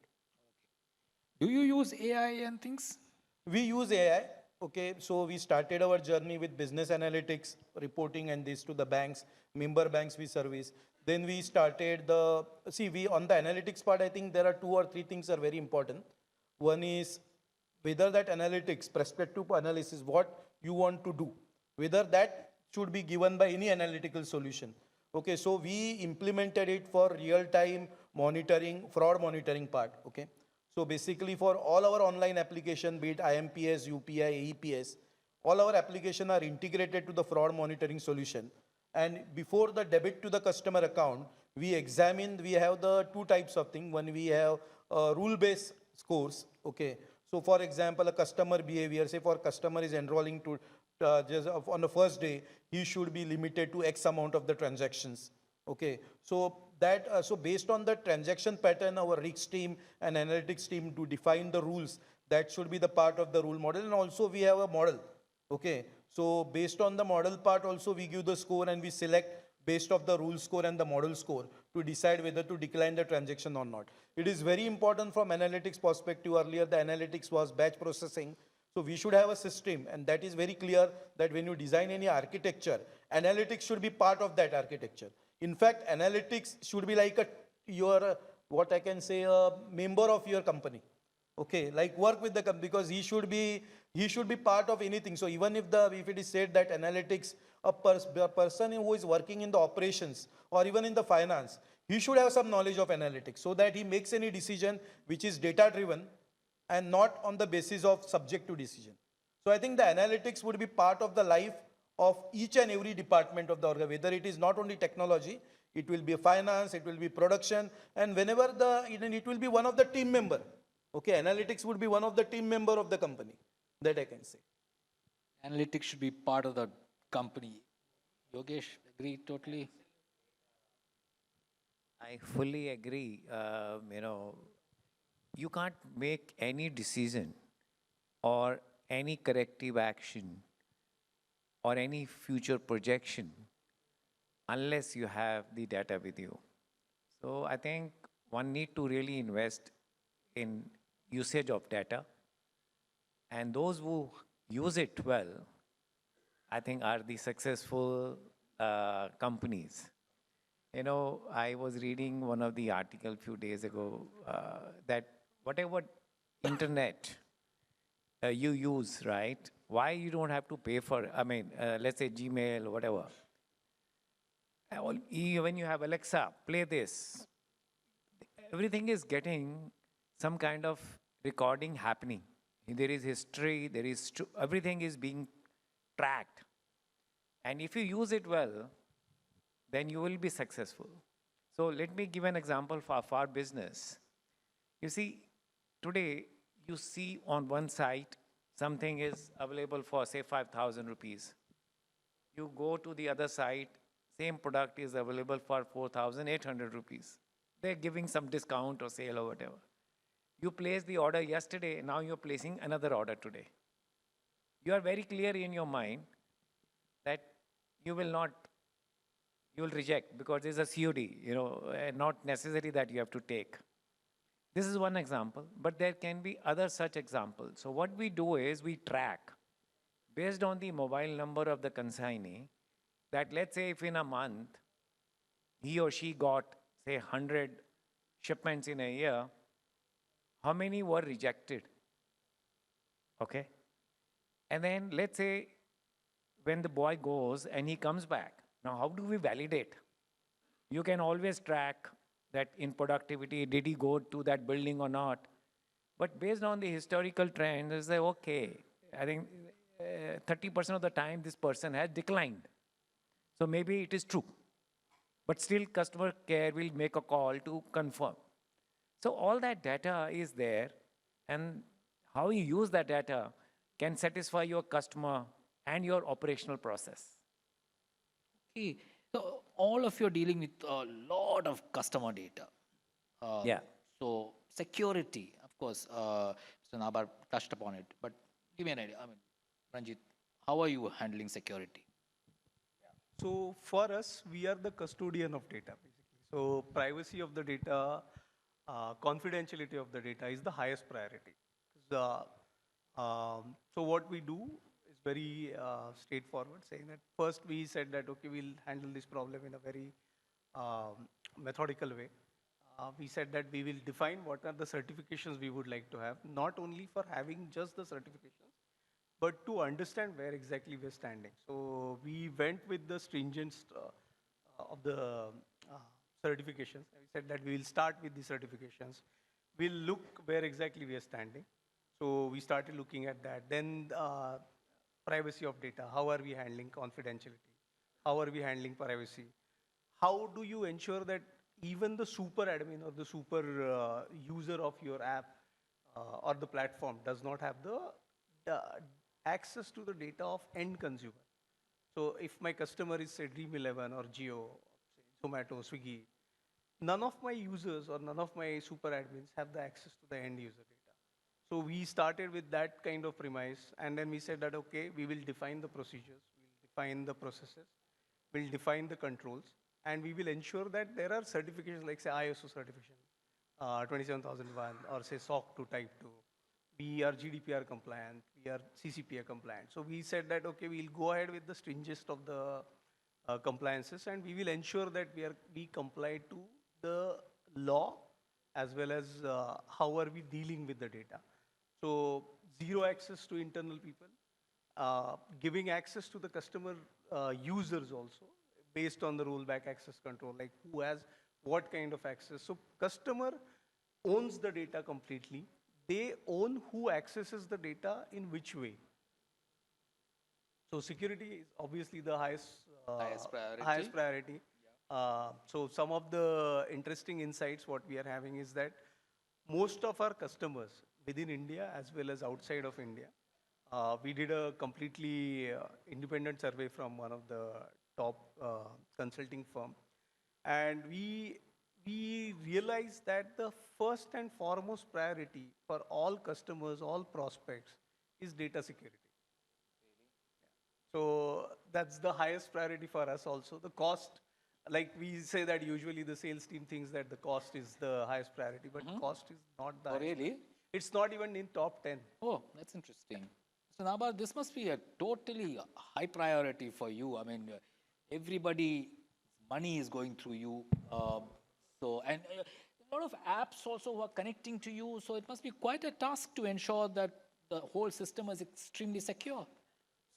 Do you use AI and things? We use AI. Okay, so we started our journey with business analytics, reporting and this to the banks, member banks we service. Then we started on the analytics part, I think there are 2 or 3 things are very important. One is whether that analytics, prospective analysis, what you want to do, whether that should be given by any analytical solution. Okay, so we implemented it for real-time monitoring, fraud monitoring part, okay. So basically for all our online application, be it IMPS, UPI, AEPS, all our applications are integrated to the fraud monitoring solution. And before the debit to the customer account, we examine, we have the two types of thing. One, we have rule-based scores, okay. So for example, a customer behavior, say for customer is enrolling to, just on the first day, he should be limited to X amount of the transactions, okay. So that, so based on the transaction pattern, our risk team and analytics team to define the rules, that should be the part of the rule model. And also we have a model, okay. So based on the model part also, we give the score and we select based of the rule score and the model score to decide whether to decline the transaction or not. It is very important from analytics perspective. Earlier the analytics was batch processing. So we should have a system, and that is very clear that when you design any architecture, analytics should be part of that architecture. In fact, analytics should be like what I can say, a member of your company. Okay, like work with the company, because he should be part of anything. So even if it is said that analytics, a person who is working in the operations or even in the finance, he should have some knowledge of analytics so that he makes any decision which is data driven and not on the basis of subjective decision. So I think the analytics would be part of the life of each and every department of the organization, whether it is not only technology, it will be finance, it will be production, and whenever it will be one of the team member. Okay, analytics would be one of the team member of the company, that I can say. Analytics should be part of the company. Yogesh, agree totally? I fully agree. You can't make any decision or any corrective action or any future projection unless you have the data with you. So I think one need to really invest in usage of data, and those who use it well, I think, are the successful companies. I was reading one of the article few days ago that whatever internet you use, right? Why you don't have to pay for, let's say Gmail or whatever. When you have Alexa, play this. Everything is getting some kind of recording happening. There is history, everything is being tracked. And if you use it well, then you will be successful. So let me give an example for our business. You see, today you see on one site something is available for say 5,000 rupees. You go to the other site, same product is available for 4,800 rupees. They're giving some discount or sale or whatever. You placed the order yesterday, now you're placing another order today. You are very clear in your mind that you will reject because there's a COD, not necessary that you have to take. This is one example, but there can be other such examples. So what we do is we track based on the mobile number of the consignee that, let's say if in a month he or she got say 100 shipments in a year, how many were rejected? Okay. And then let's say when the boy goes and he comes back, now how do we validate? You can always track that in productivity, did he go to that building or not? But based on the historical trends, they say, okay, I think 30% of the time this person has declined. So maybe it is true. But still customer care will make a call to confirm. So all that data is there, and how you use that data can satisfy your customer and your operational process. Okay. So all of you are dealing with a lot of customer data. Yeah. So security, of course, Mr. Nabar touched upon it, but give me an idea. Ranjit, how are you handling security? So for us, we are the custodian of data, basically. So privacy of the data, confidentiality of the data is the highest priority. So what we do is very straightforward, saying that first we said that, okay, we'll handle this problem in a very methodical way. We said that we will define what are the certifications we would like to have, not only for having just the certifications, but to understand where exactly we're standing. So we went with the stringence of the certifications. We said that we will start with the certifications. We'll look where exactly we are standing. So we started looking at that. Then privacy of data. How are we handling confidentiality? How are we handling privacy? How do you ensure that even the super admin or the super user of your app or the platform does not have the access to the data of end consumer. So if my customer is say Dream11 or Jio, say Zomato, Swiggy, none of my users or none of my super admins have the access to the end user data. So we started with that kind of premise, and then we said that, okay, we will define the procedures, we'll define the processes, we'll define the controls, and we will ensure that there are certifications like say ISO certification, 27001, or say SOC 2 Type 2. We are GDPR compliant, we are CCPA compliant. So we said that, okay, we'll go ahead with the stringest of the compliances, and we will ensure that we comply to the law as well as how are we dealing with the data. So zero access to internal people, giving access to the customer users also based on the rollback access control, like who has what kind of access. So customer owns the data completely. They own who accesses the data in which way. So security is obviously the highest priority. So some of the interesting insights what we are having is that most of our customers within India as well as outside of India, we did a completely independent survey from one of the top consulting firm, and we realized that the first and foremost priority for all customers, all prospects, is data security. So that's the highest priority for us also. The cost, like we say that usually the sales team thinks that the cost is the highest priority, but cost is not the highest really? priority. It's not even in top 10. Oh, that's interesting. So Nabar, this must be a totally high priority for you. I mean, everybody, money is going through you. And a lot of apps also who are connecting to you. So it must be quite a task to ensure that the whole system is extremely secure.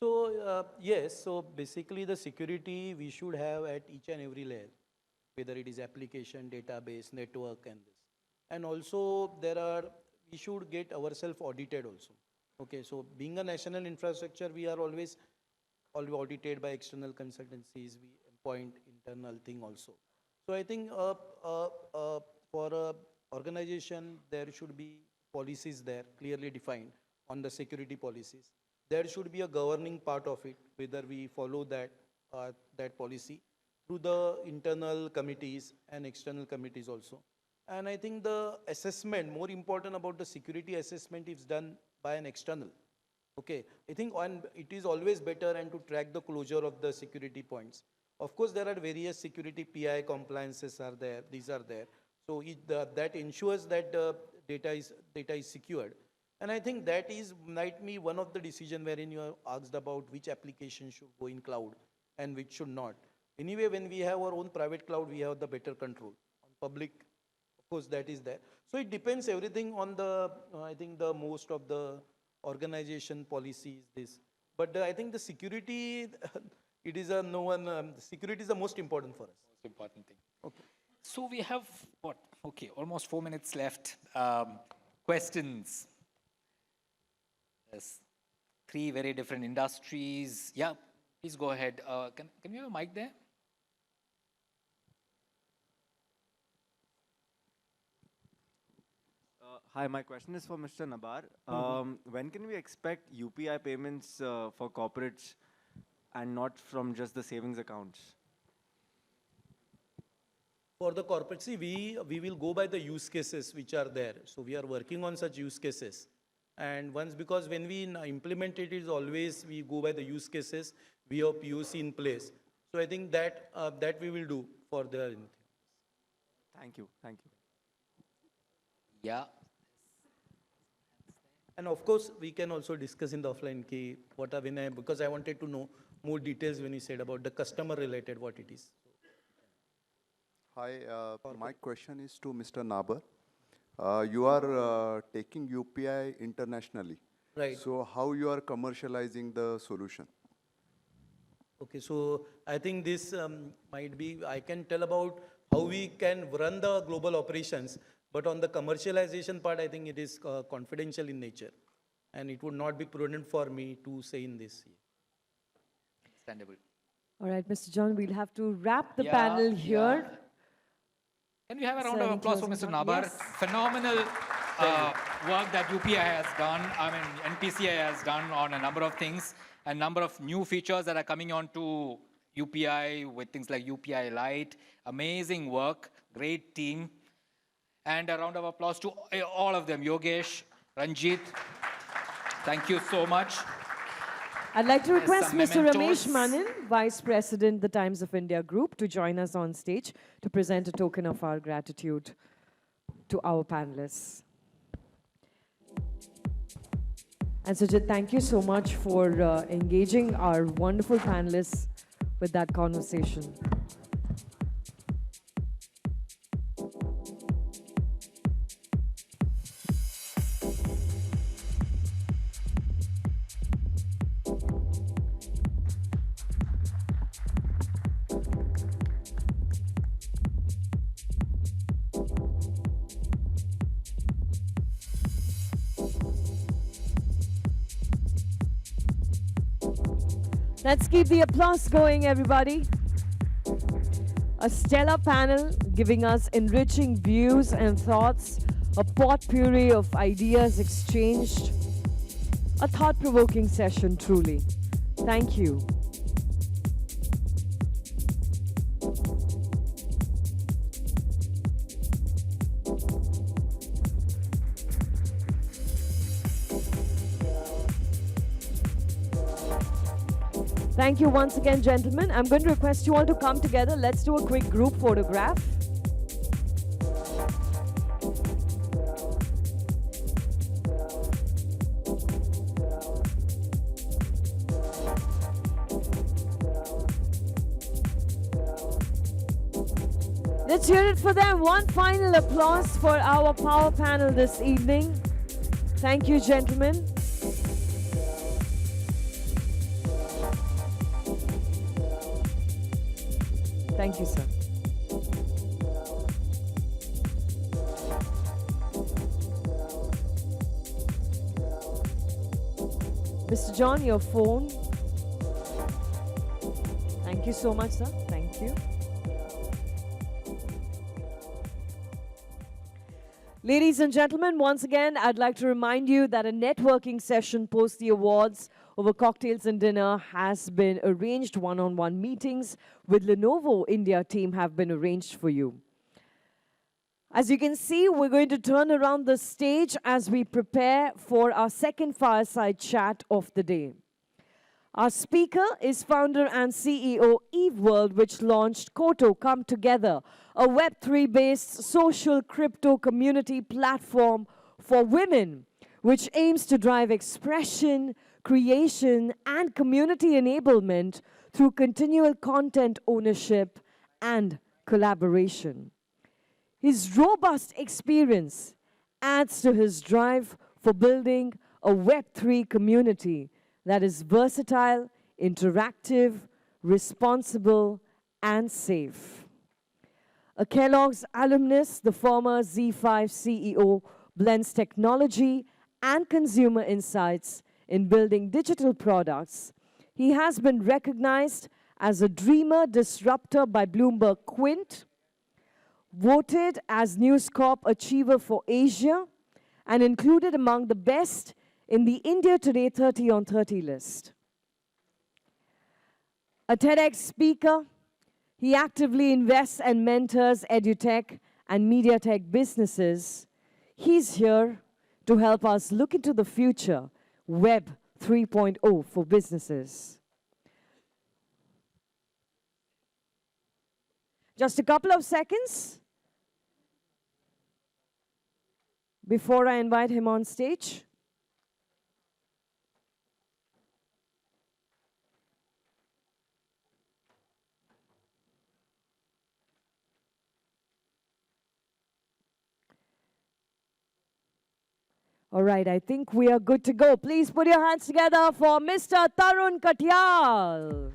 So yes, so basically the security we should have at each and every layer, whether it is application, database, network, and this. And also we should get ourselves audited also. Okay, so being a national infrastructure, we are always audited by external consultancies. We appoint internal thing also. So I think for a organization, there should be policies there clearly defined on the security policies. There should be a governing part of it, whether we follow that policy through the internal committees and external committees also. And I think the assessment, more important about the security assessment, is done by an external. Okay, I think it is always better and to track the closure of the security points. Of course, there are various security PI compliances are there. These are there. So that ensures that data is secured. And I think that might be one of the decision wherein you are asked about which application should go in cloud and which should not. Anyway, when we have our own private cloud, we have the better control. On public, of course, that is there. So it depends everything on I think the most of the organization policies, this. But I think the security, it is security is the most important for us. Most important thing. Okay. So we have, almost 4 minutes left. Questions? Yes. 3 very different industries. Yeah, please go ahead. Can we have a mic there? Hi, my question is for Mr. Nabar. When can we expect UPI payments for corporates and not from just the savings accounts? For the corporate, see, we will go by the use cases which are there. So we are working on such use cases. And because when we implement it, is always we go by the use cases, we have POC in place. So I think that we will do for the. Thank you. Thank you. Yeah. And of course, we can also discuss in the offline key because I wanted to know more details when you said about the customer related what it is. Hi, my question is to Mr. Nabar. You are taking UPI internationally. Right. So how you are commercializing the solution? Okay, so I think this might be, I can tell about how we can run the global operations, but on the commercialization part, I think it is confidential in nature. And it would not be prudent for me to say in this. Understandable. All right, Mr. John, we'll have to wrap the panel here. Can we have a round Sir, of any applause for closing Mr. thought? Nabar? Yes. Phenomenal work that UPI has done. I mean, NPCI has done on a number of things, a number of new features that are coming onto UPI with things like UPI Lite. Amazing work, great team. And a round of applause to all of them. Yogesh, Ranjit, thank you so much. I'd like to Yes, request some Mr. mementos. Ramesh Manin, Vice President, the Times of India Group, to join us on stage to present a token of our gratitude to our panelists. And Sujit, thank you so much for engaging our wonderful panelists with that conversation. Let's keep the applause going, everybody. A stellar panel giving us enriching views and thoughts, a potpourri of ideas exchanged, a thought-provoking session, truly. Thank you. Thank you once again, gentlemen. I'm going to request you all to come together. Let's do a quick group photograph. Let's hear it for them. One final applause for our power panel this evening. Thank you, gentlemen. Thank you, sir. Mr. John, your phone. Thank you so much, sir. Thank you. Ladies and gentlemen, once again, I'd like to remind you that a networking session post the awards over cocktails and dinner has been arranged. One-on-one meetings with Lenovo India team have been arranged for you. As you can see, we're going to turn around the stage as we prepare for our second fireside chat of the day. Our speaker is founder and CEO Eve World, which launched Koto Come Together, a Web3-based social crypto community platform for women, which aims to drive expression, creation, and community enablement through continual content ownership and collaboration. His robust experience adds to his drive for building a Web3 community that is versatile, interactive, responsible, and safe. A Kellogg's alumnus, the former Z5 CEO blends technology and consumer insights in building digital products. He has been recognized as a dreamer disruptor by Bloomberg Quint, voted as News Corp Achiever for Asia, and included among the best in the India Today 30 on 30 list. A TEDx speaker, he actively invests and mentors edutech and media tech businesses. He's here to help us look into the future, Web 3.0 for businesses. Just a couple of seconds before I invite him on stage. All right, I think we are good to go. Please put your hands together for Mr. Tarun Katyal.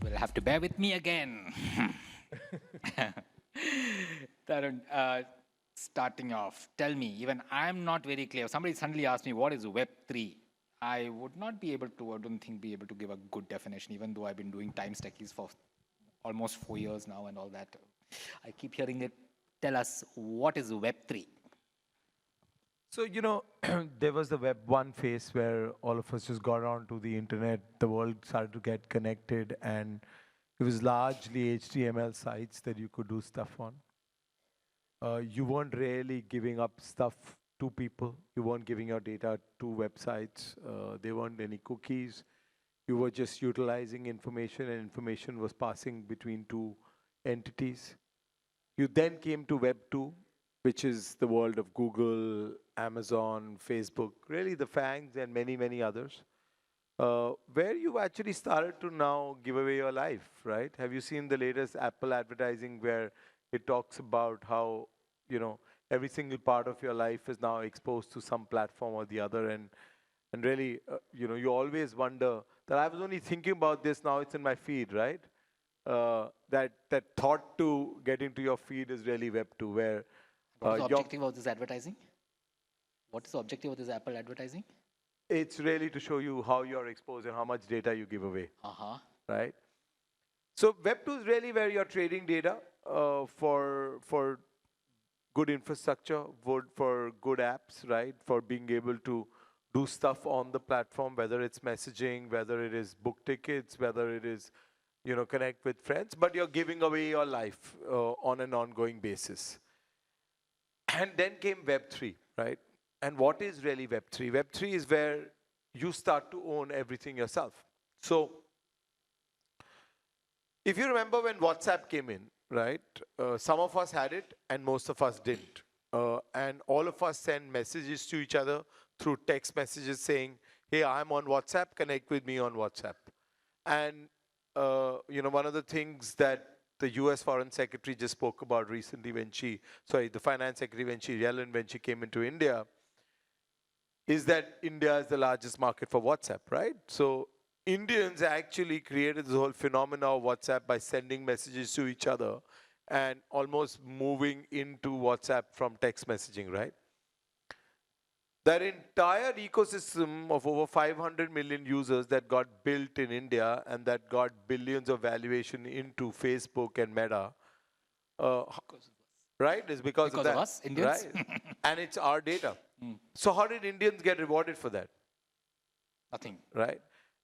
Will have to bear with me again. Tarun, starting off, tell me, even I'm not very clear. Somebody suddenly asked me, what is Web3? I would not be able to, I don't think, be able to give a good definition, even though I've been doing Times Techies for almost 4 years now and all that. I keep hearing it. Tell us, what is Web3? So, you know, there was the Web 1 phase where all of us just got onto the internet, the world started to get connected, and it was largely HTML sites that you could do stuff on. You weren't really giving up stuff to people. You weren't giving your data to websites. There weren't any cookies. You were just utilizing information, and information was passing between two entities. You then came to Web 2, which is the world of Google, Amazon, Facebook, really the FANGs and many, many others, where you actually started to now give away your life, right? Have you seen the latest Apple advertising where it talks about how, you know, every single part of your life is now exposed to some platform or the other, and really, you know, you always wonder that I was only thinking about this, now it's in my feed, right? That thought to get into your feed is really Web 2, where What is the objective of this advertising? What is the objective of this Apple advertising? it's really to show you how you're exposed and how much data you give away, right? So Web 2 is really where you're trading data for good infrastructure, for good apps, right? For being able to do stuff on the platform, whether it's messaging, whether it is book tickets, whether it is, you know, connect with friends, but you're giving away your life on an ongoing basis. And then came Web 3, right? And what is really Web 3? Web 3 is where you start to own everything yourself. So if you remember when WhatsApp came in, right? Some of us had it and most of us didn't. And all of us send messages to each other through text messages saying, hey, I'm on WhatsApp, connect with me on WhatsApp. And you know, one of the things that the US Foreign Secretary just spoke about recently when the Finance Secretary, when she came into India, is that India is the largest market for WhatsApp, right? So Indians actually created this whole phenomena of WhatsApp by sending messages to each other and almost moving into WhatsApp from text messaging, right? That entire ecosystem of over 500 million users that got built in India and that got billions of valuation into Facebook and Meta, right, is because of that. us, Indians? Right? And it's our data. So how did Indians get rewarded for that? Nothing. Right?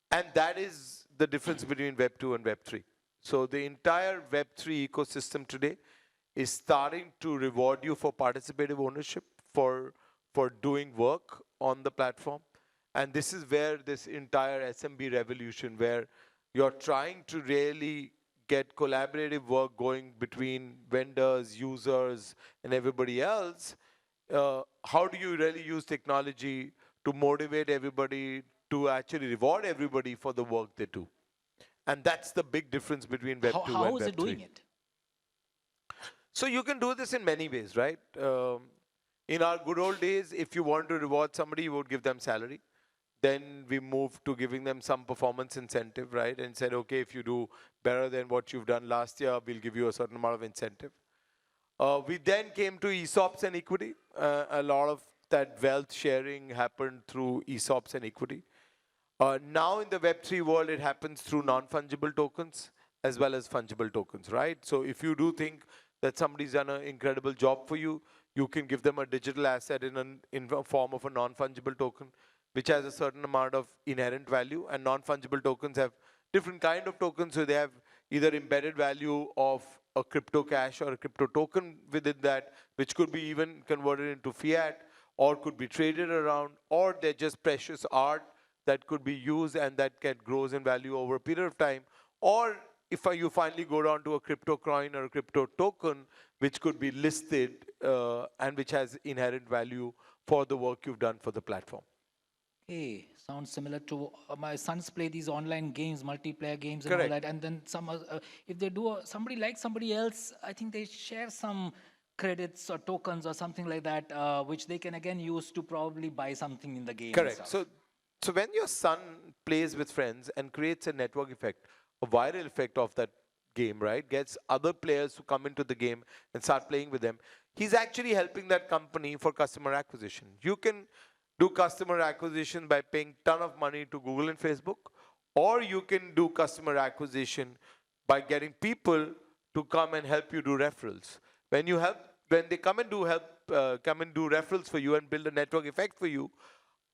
And that is the difference between Web 2 and Web 3. So the entire Web 3 ecosystem today is starting to reward you for participative ownership, for doing work on the platform. And this is where this entire SMB revolution, where you're trying to really get collaborative work going between vendors, users, and everybody else. How do you really use technology to motivate everybody, to actually reward everybody for the work they do? And that's the big difference between Web 2 and Web 3. How is it doing it? So you can do this in many ways, right? In our good old days, if you want to reward somebody, you would give them salary. Then we moved to giving them some performance incentive, right? And said, okay, if you do better than what you've done last year, we'll give you a certain amount of incentive. We then came to ESOPs and equity. A lot of that wealth sharing happened through ESOPs and equity. Now in the Web3 world, it happens through non-fungible tokens as well as fungible tokens, right? So if you do think that somebody's done an incredible job for you, you can give them a digital asset in a form of a non-fungible token, which has a certain amount of inherent value. And non-fungible tokens have different kind of tokens. So they have either embedded value of a crypto cash or a crypto token within that, which could be even converted into fiat or could be traded around, or they're just precious art that could be used and that grows in value over a period of time. Or if you finally go down to a crypto coin or a crypto token, which could be listed and which has inherent value for the work you've done for the platform. Hey, sounds similar to my sons play these online games, multiplayer games and Correct. all that. And then if they do, somebody likes somebody else, I think they share some credits or tokens or something like that, which they can again use to probably buy something in the game. Correct. So when your son plays with friends and creates a network effect, a viral effect of that game, right, gets other players to come into the game and start playing with them, he's actually helping that company for customer acquisition. You can do customer acquisition by paying ton of money to Google and Facebook, or you can do customer acquisition by getting people to come and help you do referrals. When they come and do referrals for you and build a network effect for you,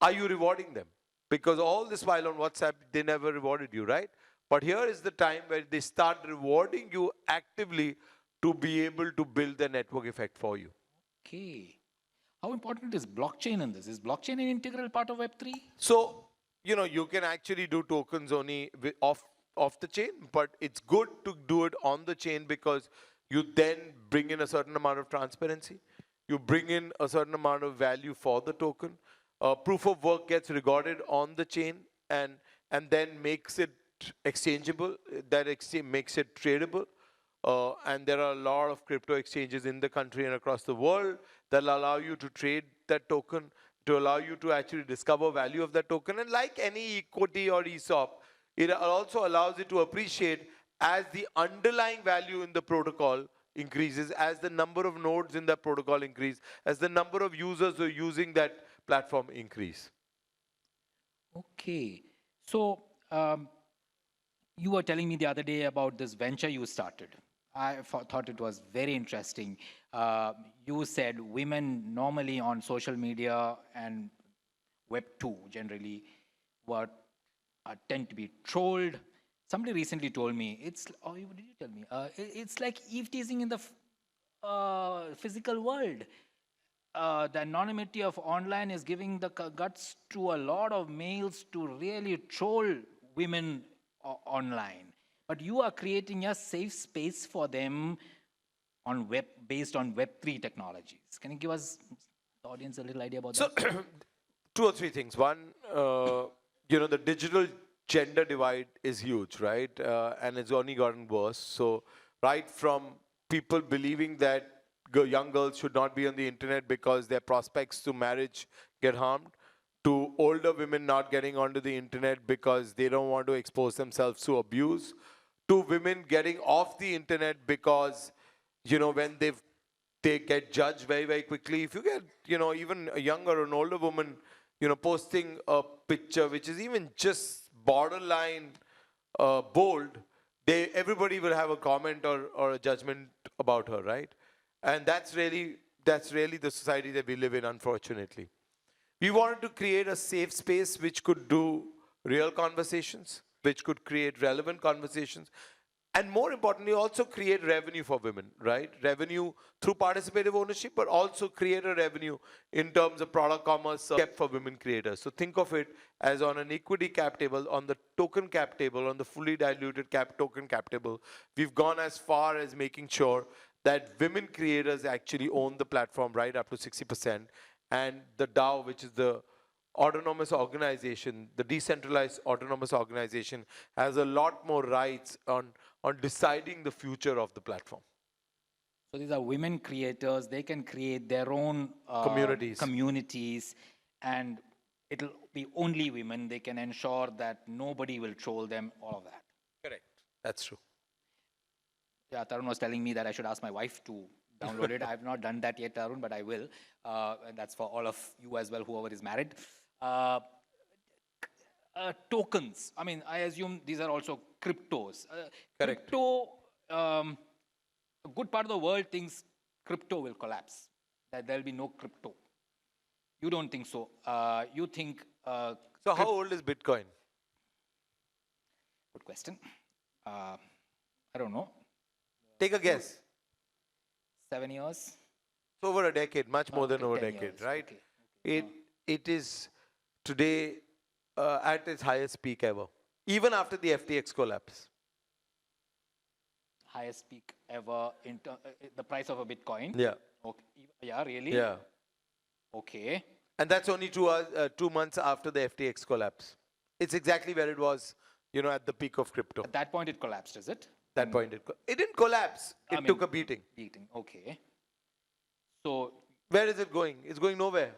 are you rewarding them? Because all this while on WhatsApp, they never rewarded you, right? But here is the time where they start rewarding you actively to be able to build the network effect for you. Okay. How important is blockchain in this? Is blockchain an integral part of Web3? So, you can actually do tokens only off the chain, but it's good to do it on the chain because you then bring in a certain amount of transparency. You bring in a certain amount of value for the token. Proof of work gets recorded on the chain and then makes it exchangeable. That makes it tradable. And there are a lot of crypto exchanges in the country and across the world that will allow you to trade that token, to allow you to actually discover value of that token. And like any equity or ESOP, it also allows you to appreciate as the underlying value in the protocol increases, as the number of nodes in that protocol increase, as the number of users who are using that platform increase. Okay. So, you were telling me the other day about this venture you started. I thought it was very interesting. You said women normally on social media and Web 2 generally tend to be trolled. Somebody recently told me, what did you tell me? It's like eve teasing in the physical world. The anonymity of online is giving the guts to a lot of males to really troll women online. But you are creating a safe space for them based on Web3 technologies. Can you give us, the audience, a little idea about that? So, two or three things. One, the digital gender divide is huge, right? And it's only gotten worse. So, right from people believing that young girls should not be on the internet because their prospects to marriage get harmed, to older women not getting onto the internet because they don't want to expose themselves to abuse, to women getting off the internet because, when they get judged very, very quickly. If you get, even a young or an older woman, posting a picture which is even just borderline bold, everybody will have a comment or a judgment about her, right? And that's really the society that we live in, unfortunately. We wanted to create a safe space which could do real conversations, which could create relevant conversations, and more importantly, also create revenue for women, right? Revenue through participative ownership, but also create a revenue in terms of product commerce kept for women creators. So think of it as on an equity cap table, on the token cap table, on the fully diluted token cap table. We've gone as far as making sure that women creators actually own the platform right up to 60%. And the DAO, which is the autonomous organization, the decentralized autonomous organization, has a lot more rights on deciding the future of the platform. So these are women creators. They can create their own communities, and it'll be only women. They can ensure that nobody will troll them, all of that. Correct. That's true. Yeah, Tarun was telling me that I should ask my wife to download it. I have not done that yet, Tarun, but I will. And that's for all of you as well, whoever is married. Tokens. I mean, I assume these are also cryptos. Correct. Crypto, a good part of the world thinks crypto will collapse, that there'll be no crypto. You don't think so. You think... so how old is Bitcoin? Good question. I don't know. Take a guess. 7 years? It's over a decade, much more than over a decade, years. right? Okay. It is today at its highest peak ever, even after the FTX collapse. Highest peak ever in the price of a Bitcoin? Yeah. Okay. Yeah, really? Yeah. Okay. And that's only 2 months after the FTX collapse. It's exactly where it was, at the peak of crypto. At that point it collapsed, is it? That point it didn't collapse. It took a beating. Beating, okay. So where is it going? It's going nowhere.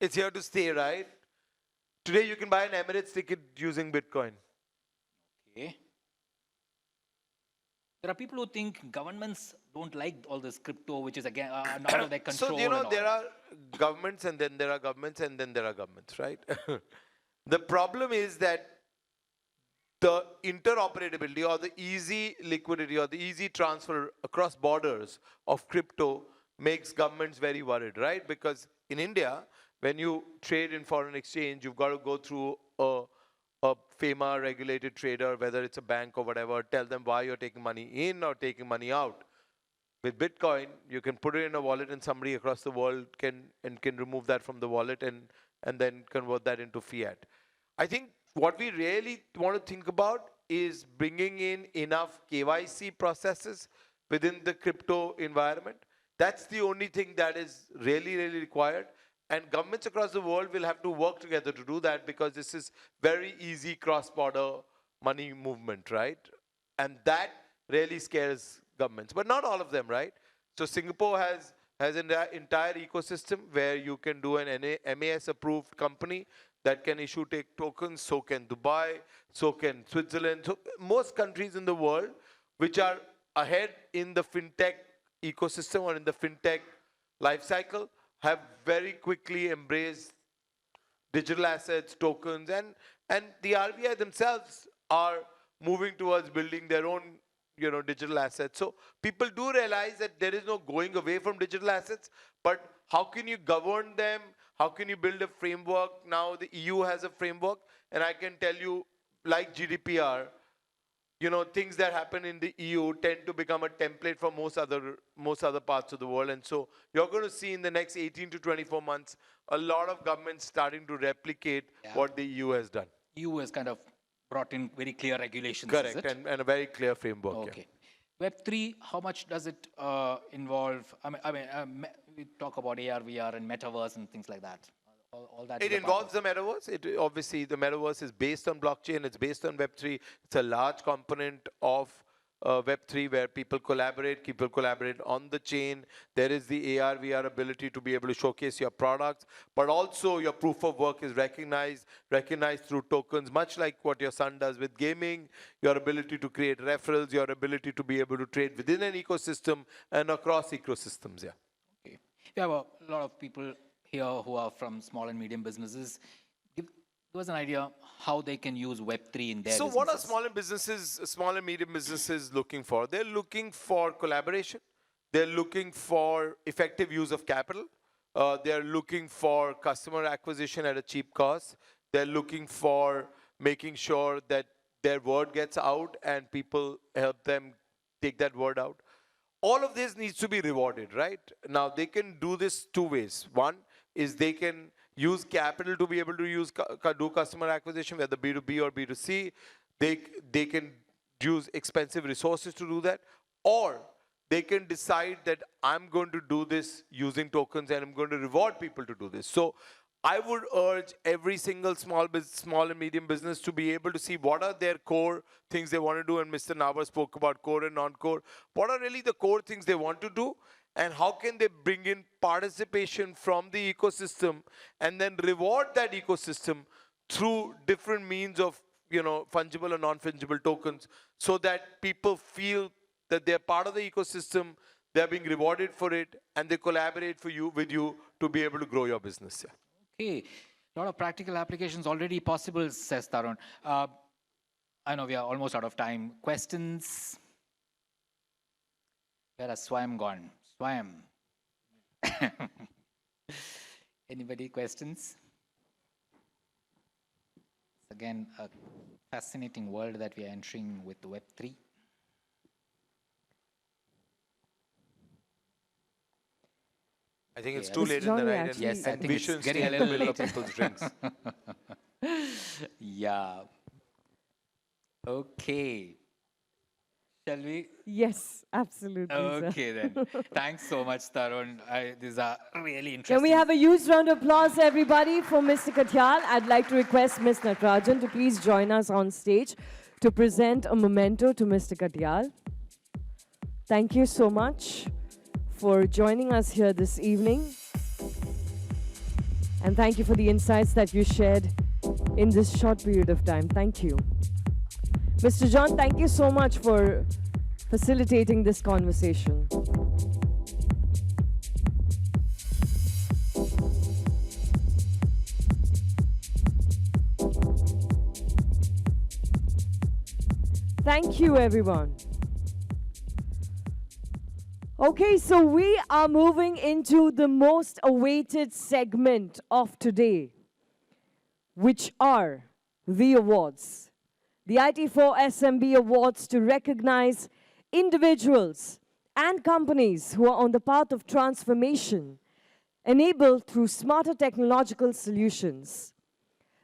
It's here to stay, right? Today you can buy an Emirates ticket using Bitcoin. Okay. There are people who think governments don't like all this crypto, which is again out of their control. So, you know, and all. there are governments and then there are governments and then there are governments, right? The problem is that the interoperability or the easy liquidity or the easy transfer across borders of crypto makes governments very worried, right? Because in India, when you trade in foreign exchange, you've got to go through a FEMA regulated trader, whether it's a bank or whatever, tell them why you're taking money in or taking money out. With Bitcoin, you can put it in a wallet and somebody across the world can remove that from the wallet and then convert that into fiat. I think what we really want to think about is bringing in enough KYC processes within the crypto environment. That's the only thing that is really, really required. And governments across the world will have to work together to do that because this is very easy cross-border money movement, right? And that really scares governments, but not all of them, right? So Singapore has an entire ecosystem where you can do an MAS-approved company that can issue tokens, so can Dubai, so can Switzerland. So most countries in the world which are ahead in the fintech ecosystem or in the fintech life cycle have very quickly embraced digital assets, tokens, and the RBI themselves are moving towards building their own digital assets. So people do realize that there is no going away from digital assets, but how can you govern them? How can you build a framework? Now the EU has a framework, and I can tell you, like GDPR, things that happen in the EU tend to become a template for most other parts of the world. And so you're going to see in the next 18 to 24 months, a lot of governments starting to replicate what the EU has done. EU has kind of brought in very clear regulations. Correct, is it? and a very clear framework. Okay. Web3, how much does it involve? We talk about AR, VR, and metaverse and things like that. All that. It involves the metaverse. Obviously, the metaverse is based on blockchain. It's based on Web3. It's a large component of Web3 where people collaborate on the chain. There is the AR, VR ability to be able to showcase your products, but also your proof of work is recognized through tokens, much like what your son does with gaming, your ability to create referrals, your ability to be able to trade within an ecosystem and across ecosystems, Okay. We have a lot of people here who are from small and medium businesses. Give us an idea how they can use Web3 in their businesses. What are small and medium businesses looking for? They're looking for collaboration. They're looking for effective use of capital. They're looking for customer acquisition at a cheap cost. They're looking for making sure that their word gets out and people help them take that word out. All of this needs to be rewarded, right? Now, they can do this two ways. One is they can use capital to be able to do customer acquisition, whether B2B or B2C. They can use expensive resources to do that. Or they can decide that I'm going to do this using tokens and I'm going to reward people to do this. So I would urge every single small and medium business to be able to see what are their core things they want to do. And Mr. Nabar spoke about core and non-core. What are really the core things they want to do? And how can they bring in participation from the ecosystem and then reward that ecosystem through different means of fungible and non-fungible tokens so that people feel that they're part of the ecosystem, they're being rewarded for it, and they collaborate with you to be able to grow your business. Okay, a lot of practical applications already possible, says Tarun. I know we are almost out of time. Questions? Where has Swam gone? Swam. Anybody questions? Again, a fascinating world that we are entering with Web3. I think it's too late in the night. Yes, I think we it's shouldn't getting a steal little the middle late. of people's drinks. Yeah. Okay. Shall we? Yes, absolutely. Okay, sir. then. Thanks so much, Tarun. These are really interesting. Can we have a huge round of applause, everybody, for Mr. Katyal? I'd like to request Ms. Natarajan to please join us on stage to present a memento to Mr. Katyal. Thank you so much for joining us here this evening. And thank you for the insights that you shared in this short period of time. Thank you. Mr. John, thank you so much for facilitating this conversation. Thank you, everyone. Okay, so we are moving into the most awaited segment of today, which are the awards. The IT4 SMB Awards to recognize individuals and companies who are on the path of transformation, enabled through smarter technological solutions.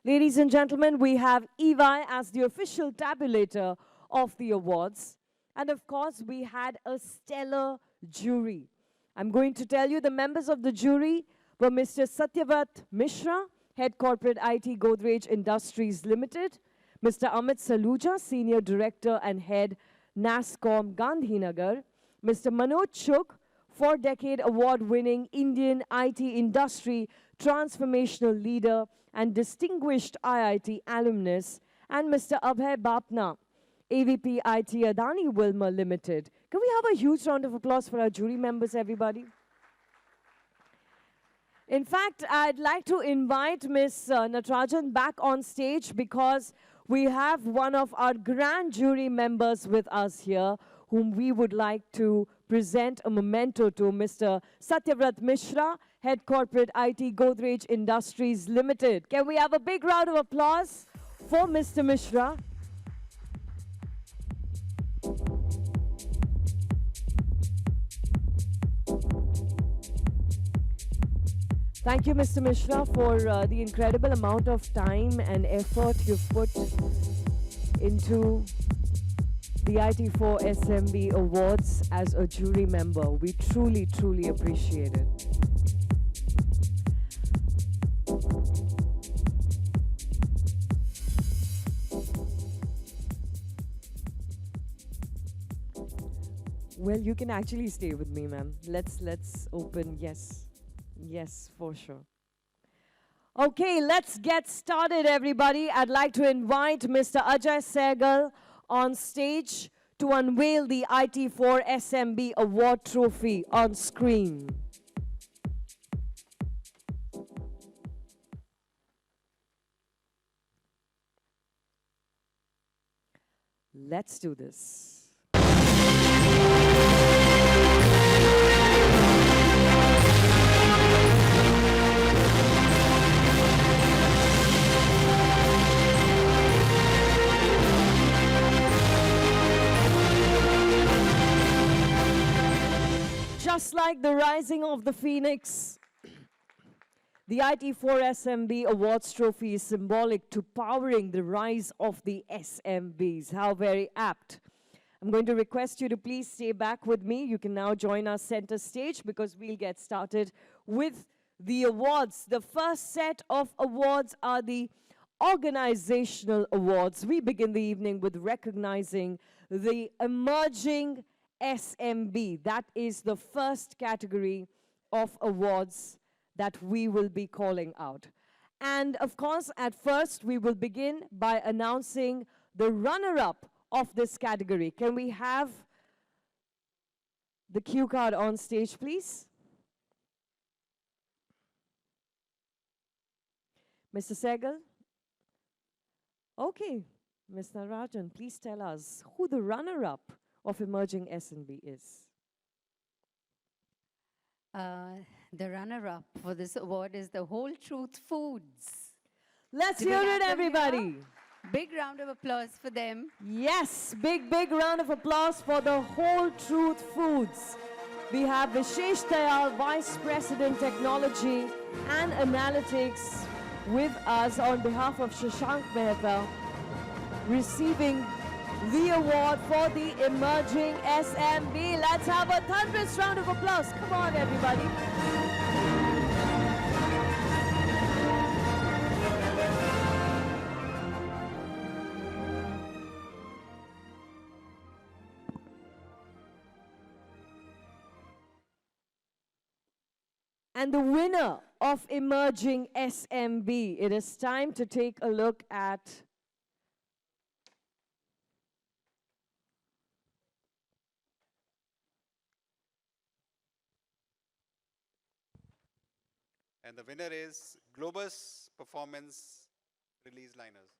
Ladies and gentlemen, we have EY as the official tabulator of the awards. And of course, we had a stellar jury. I'm going to tell you the members of the jury were Mr. Satyavrat Mishra, Head Corporate IT Godrej Industries Limited, Mr. Amit Saluja, Senior Director and Head NASSCOM Gandhinagar, Mr. Manoj Chuk, 4-decade award-winning Indian IT industry transformational leader and distinguished IIT alumnus, and Mr. Abhay Bapna, AVP IT Adani Wilmar Limited. Can we have a huge round of applause for our jury members, everybody? In fact, I'd like to invite Ms. Natarajan back on stage because we have one of our grand jury members with us here whom we would like to present a memento to, Mr. Satyavrat Mishra, Head Corporate IT Godrej Industries Limited. Can we have a big round of applause for Mr. Mishra? Thank you, Mr. Mishra, for the incredible amount of time and effort you've put into the IT4 SMB Awards as a jury member. We truly, truly appreciate it. Well, you can actually stay with me, ma'am. Let's open, yes. Yes, for sure. Okay, let's get started, everybody. I'd like to invite Mr. Ajay Sehgal on stage to unveil the IT4 SMB Award Trophy on screen. Let's do this. Just like the rising of the phoenix, the IT4 SMB Awards Trophy is symbolic to powering the rise of the SMBs. How very apt. I'm going to request you to please stay back with me. You can now join us center stage because we'll get started with the awards. The first set of awards are the organizational awards. We begin the evening with recognizing the emerging SMB. That is the first category of awards that we will be calling out. And of course, at first, we will begin by announcing the runner-up of this category. Can we have the cue card on stage, please? Mr. Sehgal? Okay, Ms. Narajan, please tell us who the runner-up of emerging SMB is. The runner-up for this award is the Whole Truth Foods. Let's hear it, everybody. Big round of applause for them. Yes, big round of applause for the Whole Truth Foods. We have Vishesh Dayal, Vice President Technology and Analytics, with us on behalf of Shashank Mehta, receiving the award for the emerging SMB. Let's have a thunderous round of applause. Come on, everybody. And the winner of emerging SMB, it is time to take a look at the winner is Globus Performance Release Liners.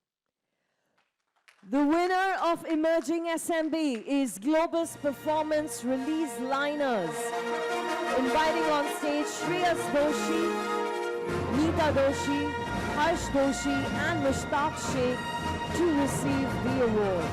The winner of Emerging SMB is Globus Performance Release Liners. Inviting on stage Shreyas Doshi, Neeta Doshi, Harsh Doshi and Mushtaq Sheikh to receive the award.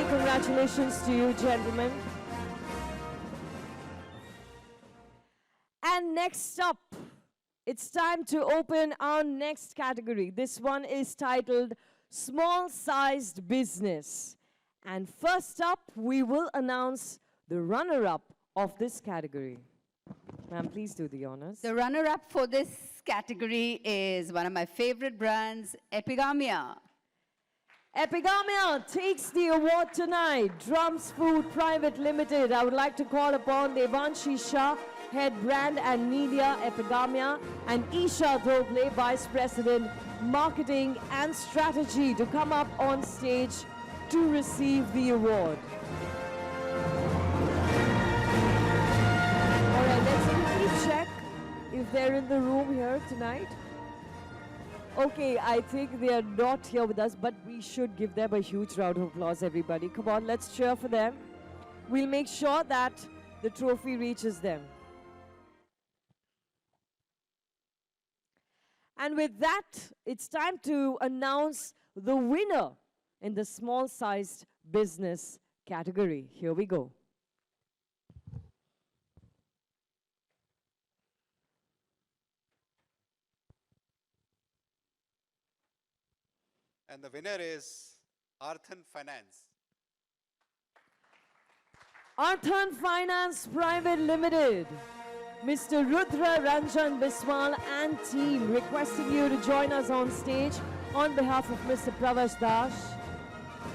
Congratulations to you, gentlemen. And next up, it's time to open our next category. This one is titled Small-Sized Business. And first up, we will announce the runner-up of this category. Ma'am, please do the honors. The runner-up for this category is one of my favorite brands, Epigamia. Epigamia takes the award tonight. Drums Food Private Limited. I would like to call upon Devanshi Shah, Head Brand and Media, Epigamia, and Isha Doble, Vice President, Marketing and Strategy, to come up on stage to receive the award. All right, let's quickly check if they're in the room here tonight. Okay, I think they are not here with us, but we should give them a huge round of applause, everybody. Come on, let's cheer for them. We'll make sure that the trophy reaches them. And with that, it's time to announce the winner in the small-sized business category. Here we go. And the winner is Arthan Finance. Arthan Finance Private Limited. Mr. Rudra Ranjan Biswal and team requesting you to join us on stage on behalf of Mr. Pravash Das,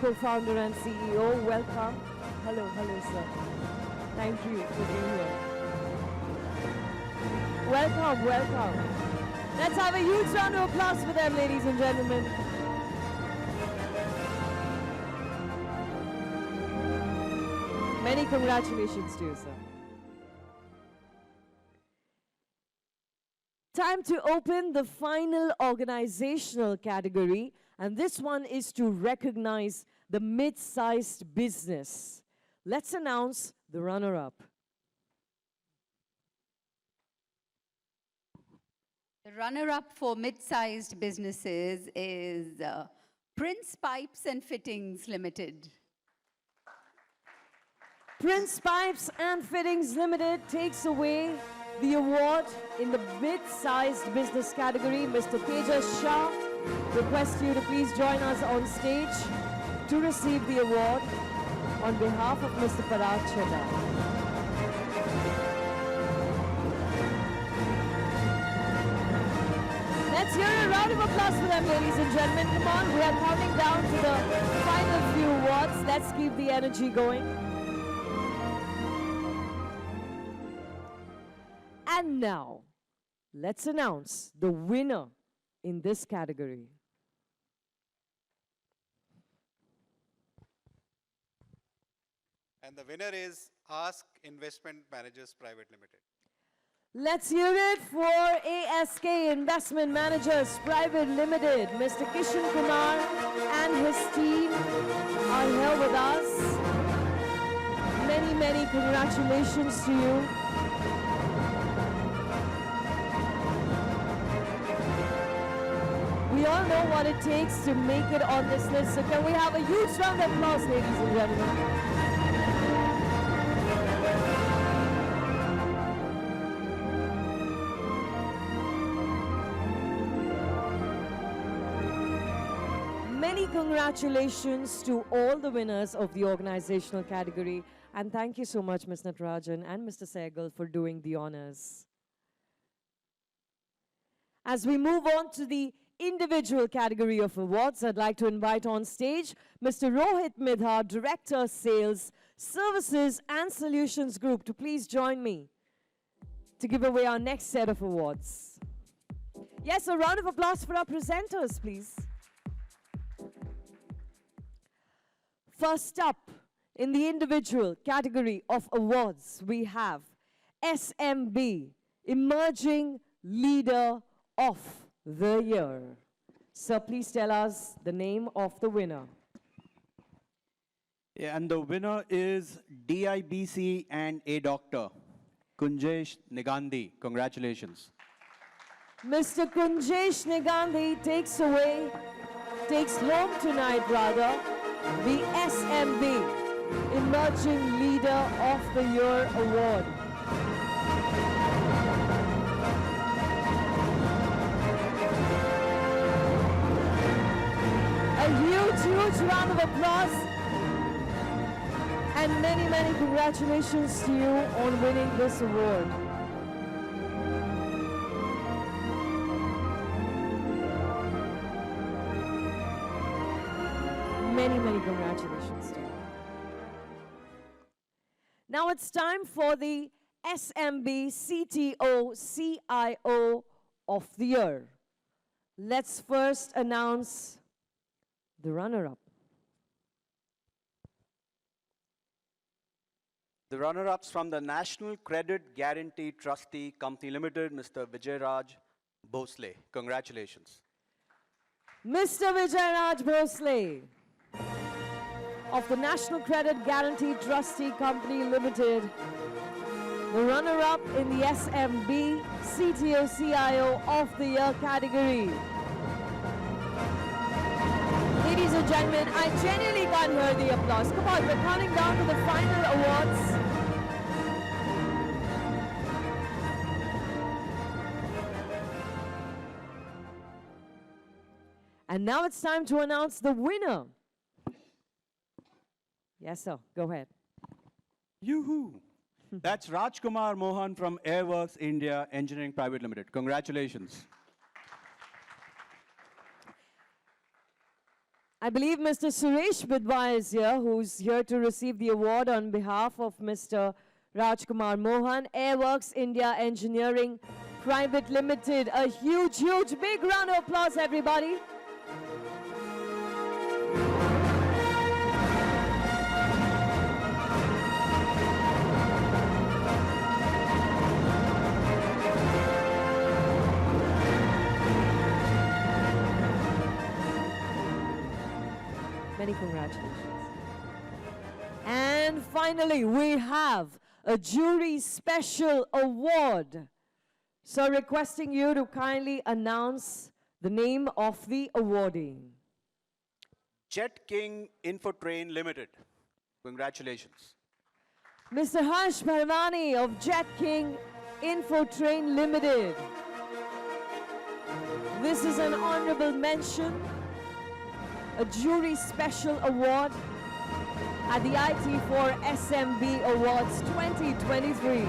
co-founder and CEO. Welcome. Hello, sir. Thank you for being here. Welcome. Let's have a huge round of applause for them, ladies and gentlemen. Many congratulations to you, sir. Time to open the final organizational category, and this one is to recognize the mid-sized business. Let's announce the runner-up. The runner-up for mid-sized businesses is Prince Pipes and Fittings Limited. Prince Pipes and Fittings Limited takes away the award in the mid-sized business category. Mr. Tejas Shah, request you to please join us on stage to receive the award on behalf of Mr. Parag Chheda. Let's hear a round of applause for them, ladies and gentlemen. Come on, we are counting down to the final few awards. Let's keep the energy going. And now, let's announce the winner in this category. And the winner is Ask Investment Managers Private Limited. Let's hear it for ASK Investment Managers Private Limited. Mr. Kishan Kumar and his team are here with us. Many congratulations to you. We all know what it takes to make it on this list, so can we have a huge round of applause, ladies and gentlemen? Many congratulations to all the winners of the organizational category, and thank you so much, Ms. Natarajan and Mr. Sehgal, for doing the honors. As we move on to the individual category of awards, I'd like to invite on stage Mr. Rohit Midha, Director, Sales, Services and Solutions Group, to please join me to give away our next set of awards. Yes, a round of applause for our presenters, please. First up, in the individual category of awards, we have SMB, Emerging Leader of the Year. Sir, please tell us the name of the winner. Yeah, and the winner is DIBC and a doctor, Kunjesh Nigandhi. Congratulations. Mr. Kunjesh Nigandhi takes home tonight rather, the SMB, Emerging Leader of the Year Award. A huge round of applause and many congratulations to you on winning this award. Many congratulations to you. Now it's time for the SMB CTO CIO of the Year. Let's first announce the runner-up. The runner-ups from the National Credit Guarantee Trustee Company Limited, Mr. Vijay Raj Bhosle. Congratulations. Mr. Vijay Raj Bhosle of the National Credit Guarantee Trustee Company Limited, the runner-up in the SMB CTO CIO of the Year category. Ladies and gentlemen, I genuinely can't hear the applause. Come on, we're counting down to the final awards. And now it's time to announce the winner. Yes, sir. Go ahead. Yoo-hoo! That's Rajkumar Mohan from Airworks India Engineering Private Limited. Congratulations. I believe Mr. Suresh Bidwa is here, who's here to receive the award on behalf of Mr. Rajkumar Mohan, Airworks India Engineering Private Limited. A huge big round of applause, everybody. Many congratulations. And finally, we have a jury special award. So requesting you to kindly announce the name of the awardee. Jet King Infotrain Limited. Congratulations. Mr. Harsh Bharwani of Jet King Infotrain Limited. This is an honorable mention, a jury special award at the IT4 SMB Awards 2023.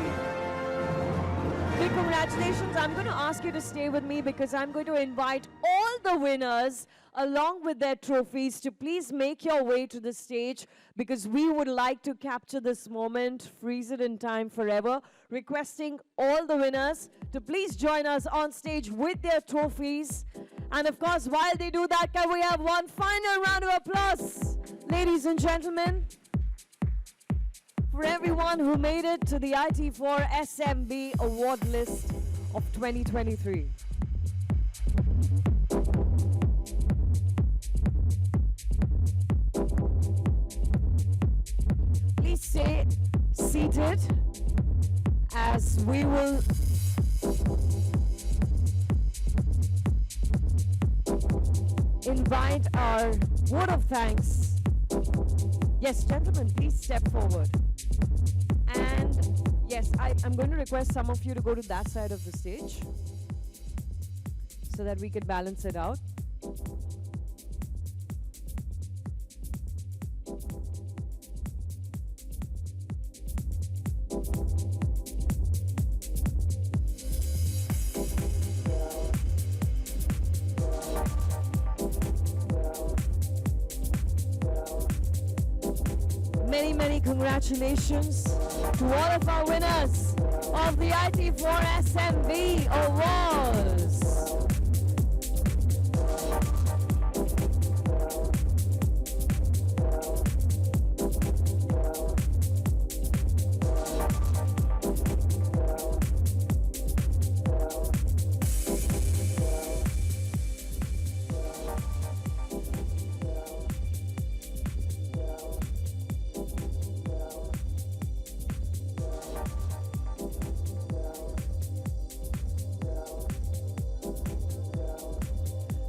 Big congratulations. I'm going to ask you to stay with me because I'm going to invite all the winners along with their trophies to please make your way to the stage because we would like to capture this moment, freeze it in time forever. Requesting all the winners to please join us on stage with their trophies. And of course, while they do that, can we have one final round of applause, ladies and gentlemen, for everyone who made it to the IT4 SMB award list of 2023. Please stay seated as we will invite our vote of thanks. Yes, gentlemen, please step forward. And yes, I'm going to request some of you to go to that side of the stage so that we can balance it out. many, many congratulations to all of our winners of the IT4 SMB Awards.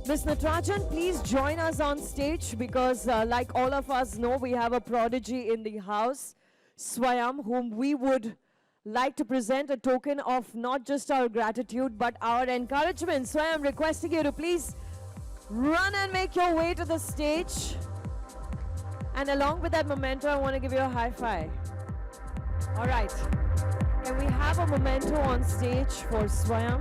Ms. Natarajan, please join us on stage because like all of us know, we have a prodigy in the house, Swayam, whom we would like to present a token of not just our gratitude but our encouragement. Swayam, requesting you to please run and make your way to the stage. And along with that memento, I want to give you a high five. All right. Can we have a memento on stage for Swayam?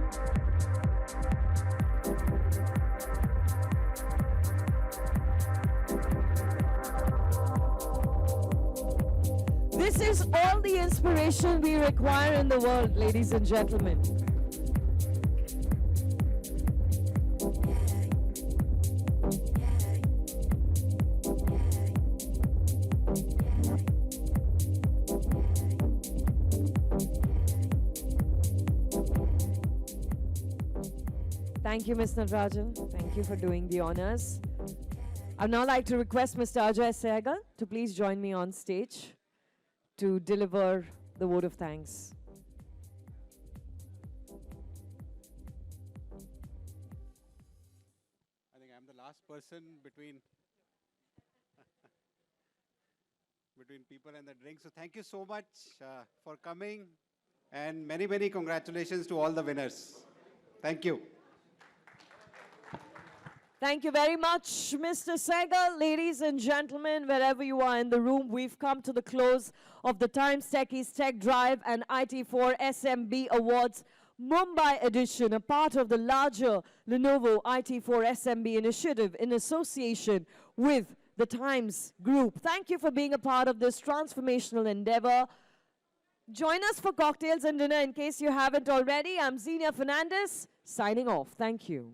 This is all the inspiration we require in the world, ladies and gentlemen. Thank you, Ms. Natarajan. Thank you for doing the honors. I'd now like to request Mr. Ajay Sehgal to please join me on stage to deliver the vote of thanks. I think I'm the last person between between people and the drink. So thank you so much for coming, and many, many congratulations to all the winners. Thank you. Thank you very much, Mr. Sehgal. Ladies and gentlemen, wherever you are in the room, we've come to the close of the Times Techies Tech Drive and IT4 SMB Awards Mumbai edition, a part of the larger Lenovo IT4 SMB initiative in association with the Times Group. Thank you for being a part of this transformational endeavor. Join us for cocktails and dinner in case you haven't already. I'm Xenia Fernandez, signing off. Thank you.